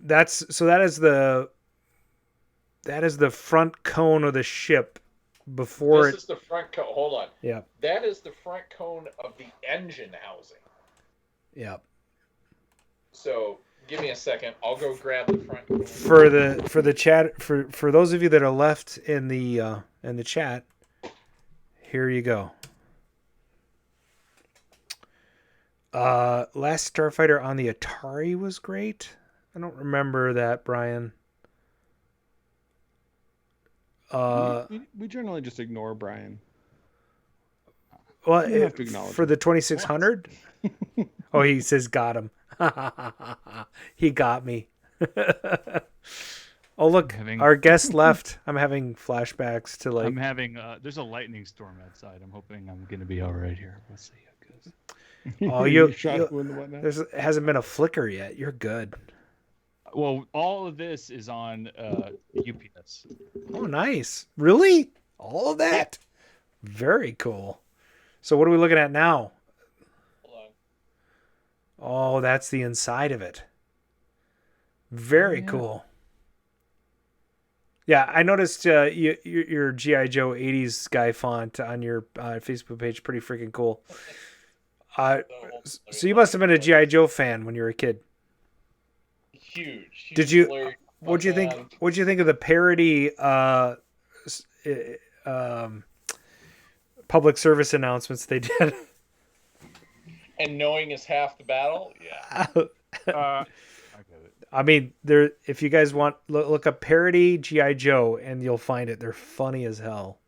is the front cone of the ship before This is the front cone. Hold on. Yeah. That is the front cone of the engine housing. Yeah. So give me a second. I'll go grab the front cone. For the chat, for those of you that are left in the chat, here you go. Last Starfighter on the Atari was great. I don't remember that, Brian. We generally just ignore Brian. Well, You have to acknowledge for the 2600. Oh, he says got him. He got me. Oh, look, our guest left. I'm having flashbacks to like. I'm having. There's a lightning storm outside. I'm hoping I'm gonna be all right here. We'll see how it goes. Oh, you hasn't been a flicker yet. You're good. Well, all of this is on UPS. Oh, nice. Really? All of that? Very cool. So what are we looking at now? Hold on. Oh, that's the inside of it. Very cool. Yeah, I noticed your G.I. Joe 80s guy font on your Facebook page. Pretty freaking cool. So you must have been a G.I. Joe fan when you were a kid. Huge. Did you? What'd you think? What'd you think of the parody public service announcements they did? And knowing is half the battle. Yeah. I mean, there. If you guys want, look up parody G.I. Joe, and you'll find it. They're funny as hell.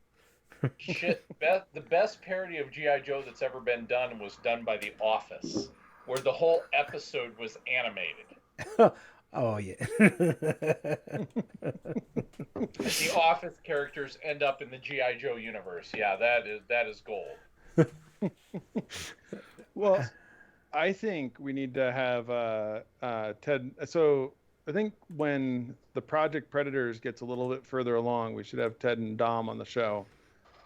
Shit. The best parody of G.I. Joe that's ever been done was done by The Office, where the whole episode was animated. Oh yeah. The Office characters end up in the G.I. Joe universe. Yeah, that is gold. Well, I think we need to have Ted. So I think when the Project Predators gets a little bit further along, we should have Ted and Dom on the show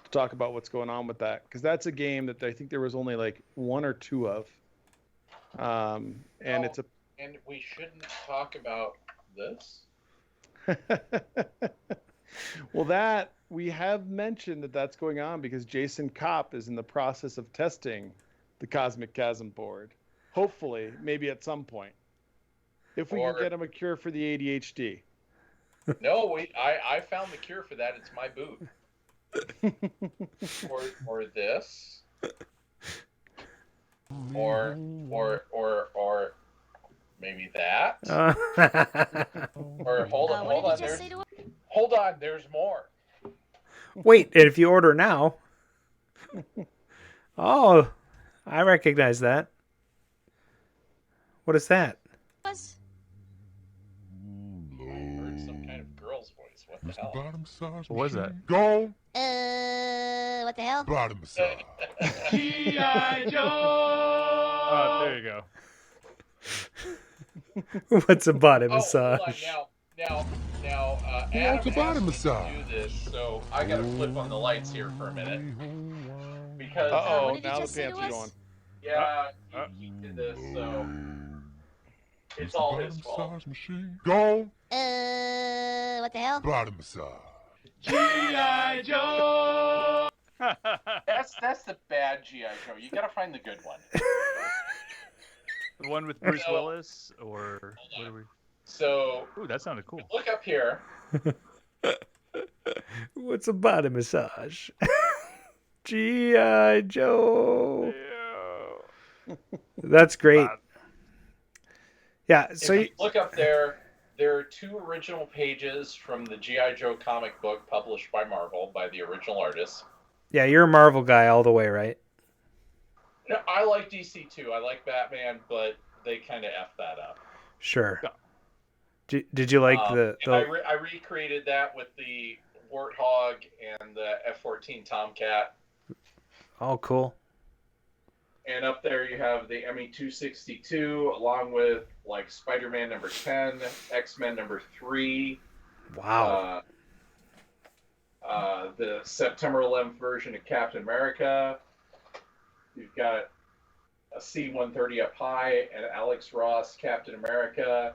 to talk about what's going on with that, because that's a game that I think there was only like 1 or 2 of, and it's a. And we shouldn't talk about this? Well, that we have mentioned that's going on because Jason Kopp is in the process of testing the Cosmic Chasm board. Hopefully, maybe at some point, if we can get him a cure for the ADHD. No, I found the cure for that. It's my boot. or this. Or maybe that. Or hold on, there's more. Wait, and if you order now. Oh, I recognize that. What is that? I heard some kind of girl's voice. What the hell? What was that? Go. What the hell? Bottom massage. G.I. Joe! Oh, there you go. What's a body Hold massage? on, now, Who wants a bottom massage? do this, so I gotta flip on the lights here for a minute. Because Uh-oh, now the pants are going. yeah, he did this, so it's all his fault. Massage machine. Go. What the hell? Bottom massage. G.I. Joe! That's the bad G.I. Joe. You gotta find the good one. The one with Bruce Willis, or what are we? So, Ooh, that sounded cool. look up here. What's a body massage? G.I. Joe. That's great. Yeah, so If you look up there are 2 original pages from the G.I. Joe comic book published by Marvel, by the original artist. yeah, you're a Marvel guy all the way, right? No, I like DC too. I like Batman, but they kind of F that up. Sure. Did you like the I recreated that with the Warthog and the F-14 Tomcat. Oh, cool. And up there you have the ME-262 along with like Spider-Man number 10, X-Men number 3. Wow. The September 11th version of Captain America. You've got a C-130 up high and Alex Ross Captain America.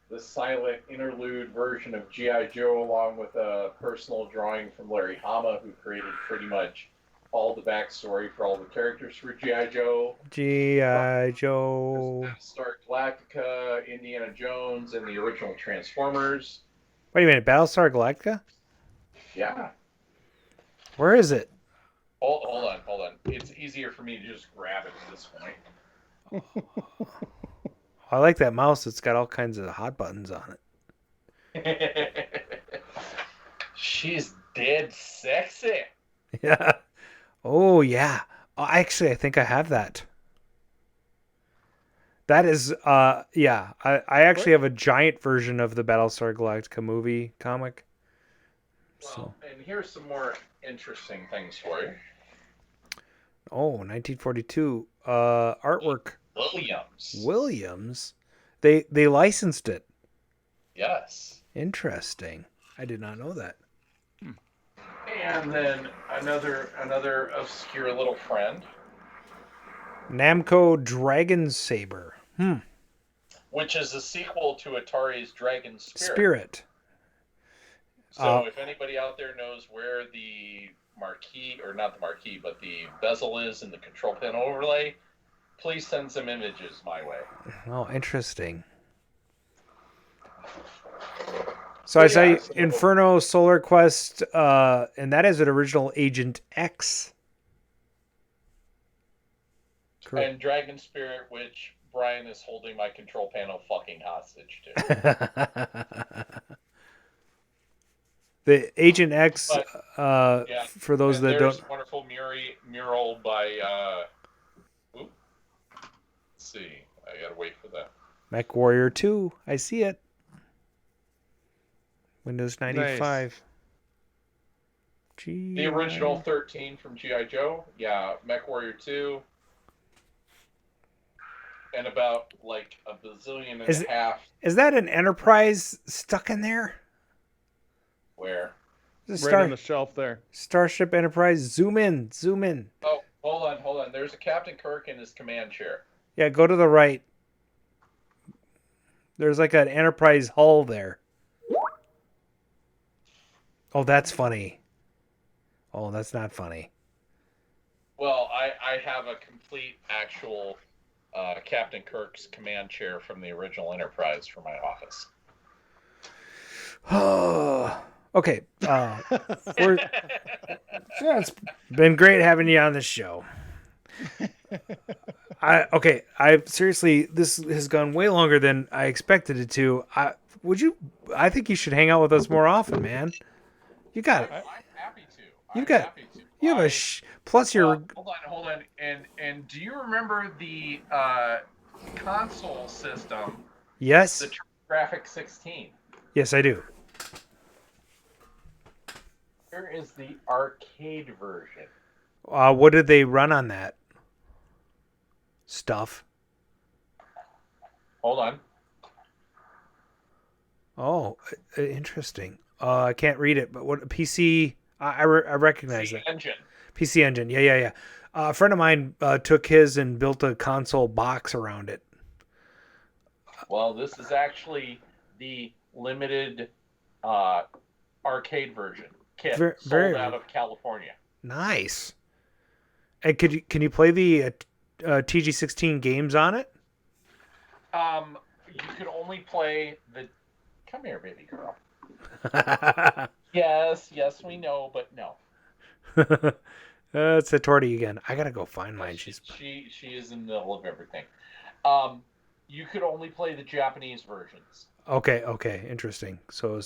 The silent interlude version of G.I. Joe along with a personal drawing from Larry Hama, who created pretty much all the backstory for all the characters for G.I. Joe. G.I. Joe. Battlestar Galactica, Indiana Jones, and the original Transformers. Wait a minute, Battlestar Galactica? Yeah. Where is it? Hold on. It's easier for me to just grab it at this point. I like that mouse. It's got all kinds of hot buttons on it. She's dead sexy. Yeah. Oh, yeah. Actually, I think I have that. That is, yeah. I actually have a giant version of the Battlestar Galactica movie comic. Well, and here's some more interesting things for you. Oh, 1942. Artwork. Williams. They licensed it. Yes. Interesting. I did not know that. And then another obscure little friend. Namco Dragon Saber. Which is a sequel to Atari's Dragon Spirit. Spirit. So if anybody out there knows where the marquee, or not the marquee, but the bezel is in the control panel overlay, please send some images my way. Oh, interesting. So I saw Inferno, Solar Quest, and that is an original Agent X. Correct. And Dragon Spirit, which Brian is holding my control panel fucking hostage to. The Agent X, for those that there's don't... wonderful mural by, let's see, I gotta wait for that. Mech Warrior 2, I see it. Windows 95. The original 13 from G.I. Joe, Mech Warrior 2. And about like a bazillion and a half. Is that an Enterprise stuck in there? Where? Right on the shelf there. Starship Enterprise. Zoom in. Oh, hold on. There's a Captain Kirk in his command chair. Yeah, go to the right. There's like an Enterprise hull there. Oh, that's funny. Oh, that's not funny. Well, I have a complete actual Captain Kirk's command chair from the original Enterprise for my office. Okay. It's been great having you on the show. I seriously, this has gone way longer than I expected it to. I think you should hang out with us more often, man. You got it. I'm happy to. You have plus you're. Hold on. And do you remember the console system? Yes. The TurboGrafx 16. Yes, I do. Here is the arcade version. What did they run on that stuff? Hold on. Oh, interesting. I can't read it, but what PC? I recognize that. Engine. PC Engine. Yeah. A friend of mine took his and built a console box around it. Well, this is actually the limited arcade version kit sold out of California. Nice. And can you play the TG16 games on it? You could only play the. Come here, baby girl. Yes, we know, but no. It's a tortie again. I gotta go find mine. She is in the middle of everything. You could only play the Japanese versions. Okay, interesting. So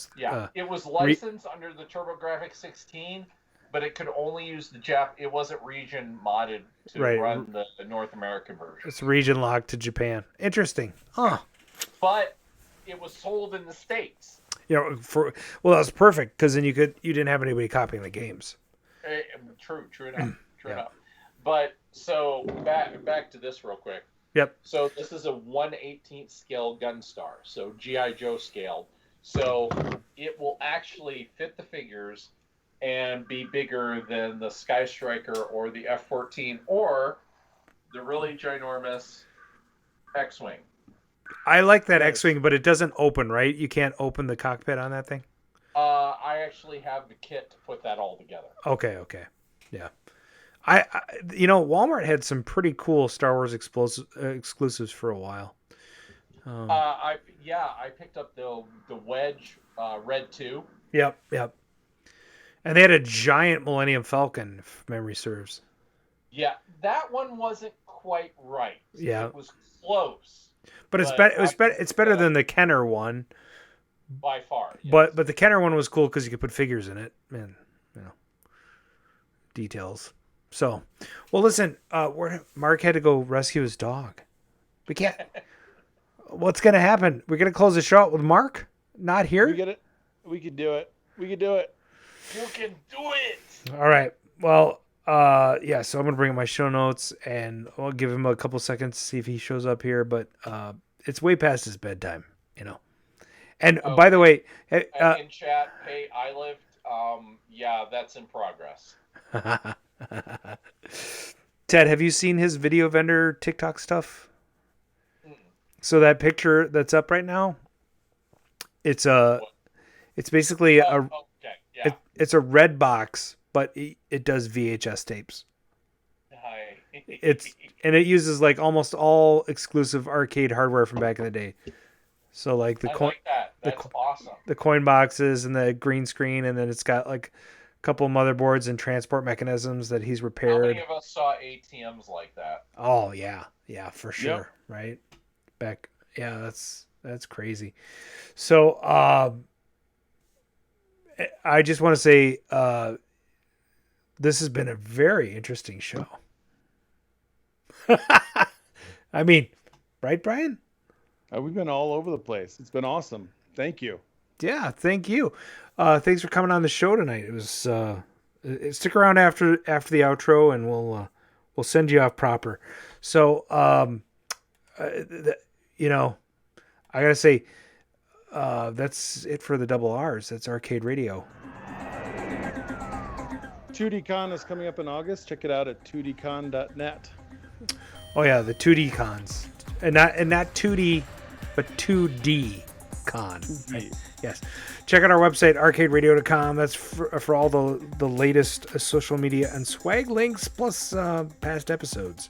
it was licensed under the TurboGrafx 16, but it could only use the It wasn't region modded to run the North American version. It's region locked to Japan. Interesting. Huh. But it was sold in the States. That was perfect because then you didn't have anybody copying the games. True enough. But so back to this real quick. Yep. So this is a 1/18th scale Gunstar, so G.I. Joe scaled. So it will actually fit the figures and be bigger than the Sky Striker or the F-14 or the really ginormous X-Wing. I like that X-Wing, but it doesn't open, right? You can't open the cockpit on that thing? I actually have the kit to put that all together. Okay. Yeah. I Walmart had some pretty cool Star Wars exclusives for a while. I picked up the Wedge Red 2. Yep. And they had a giant Millennium Falcon, if memory serves. Yeah, that one wasn't quite right. Yeah. It was close. But it's better than the Kenner one. By far. Yes. But the Kenner one was cool because you could put figures in it and details. So, well, listen, Mark had to go rescue his dog. We can't. What's going to happen? We're going to close the show out with Mark not here? We get it. We can do it. You can do it. All right. Well, so I'm going to bring up my show notes and I'll give him a couple seconds to see if he shows up here. But it's way past his bedtime, And by the way, in chat, hey, I lived. That's in progress. Ted, have you seen his video vendor TikTok stuff? So that picture that's up right now, it's basically it's a red box, but it does VHS tapes. Hi. It uses like almost all exclusive arcade hardware from back in the day. So like the coin, That's awesome. The coin boxes and the green screen, and then it's got like a couple of motherboards and transport mechanisms that he's repaired. How many of us saw ATMs like that? Oh yeah, for sure, yep. Right? Back, yeah, that's crazy. So I just want to say this has been a very interesting show. I mean, right, Brian? We've been all over the place. It's been awesome. Thank you. Yeah, thank you. Thanks for coming on the show tonight. It was stick around after the outro, and we'll send you off proper. So, I gotta say, that's it for the double R's. That's Arcade Radio. 2DCon is coming up in August. Check it out at 2dcon.net. Oh yeah, the 2D cons, and not 2D, but 2D. Con. Right? Yes. Check out our website, arcaderadio.com. That's for all the latest social media and swag links, plus past episodes.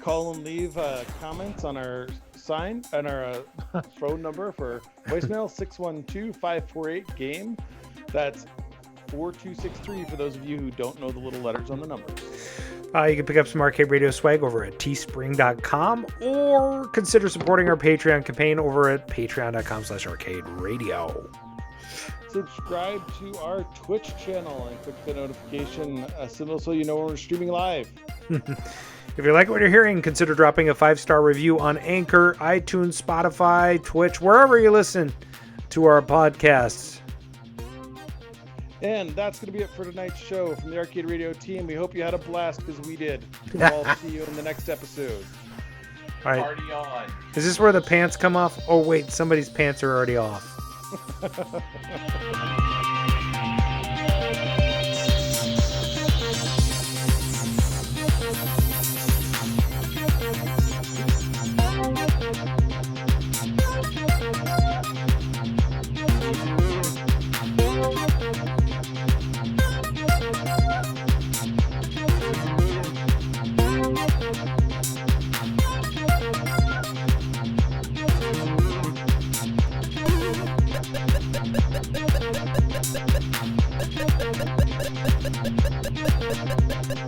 Call and leave comments on our sign and our phone number for voicemail 612-548-GAME. That's 4263 for those of you who don't know the little letters on the numbers. You can pick up some Arcade Radio swag over at teespring.com or consider supporting our Patreon campaign over at patreon.com/arcaderadio. Subscribe to our Twitch channel and click the notification symbol so you know when we're streaming live. If you like what you're hearing, consider dropping a 5-star review on Anchor, iTunes, Spotify, Twitch, wherever you listen to our podcasts. And that's going to be it for tonight's show from the Arcade Radio team. We hope you had a blast because we did. We'll all see you in the next episode. All right. Party on. Is this where the pants come off? Oh, wait, somebody's pants are already off. Thank you.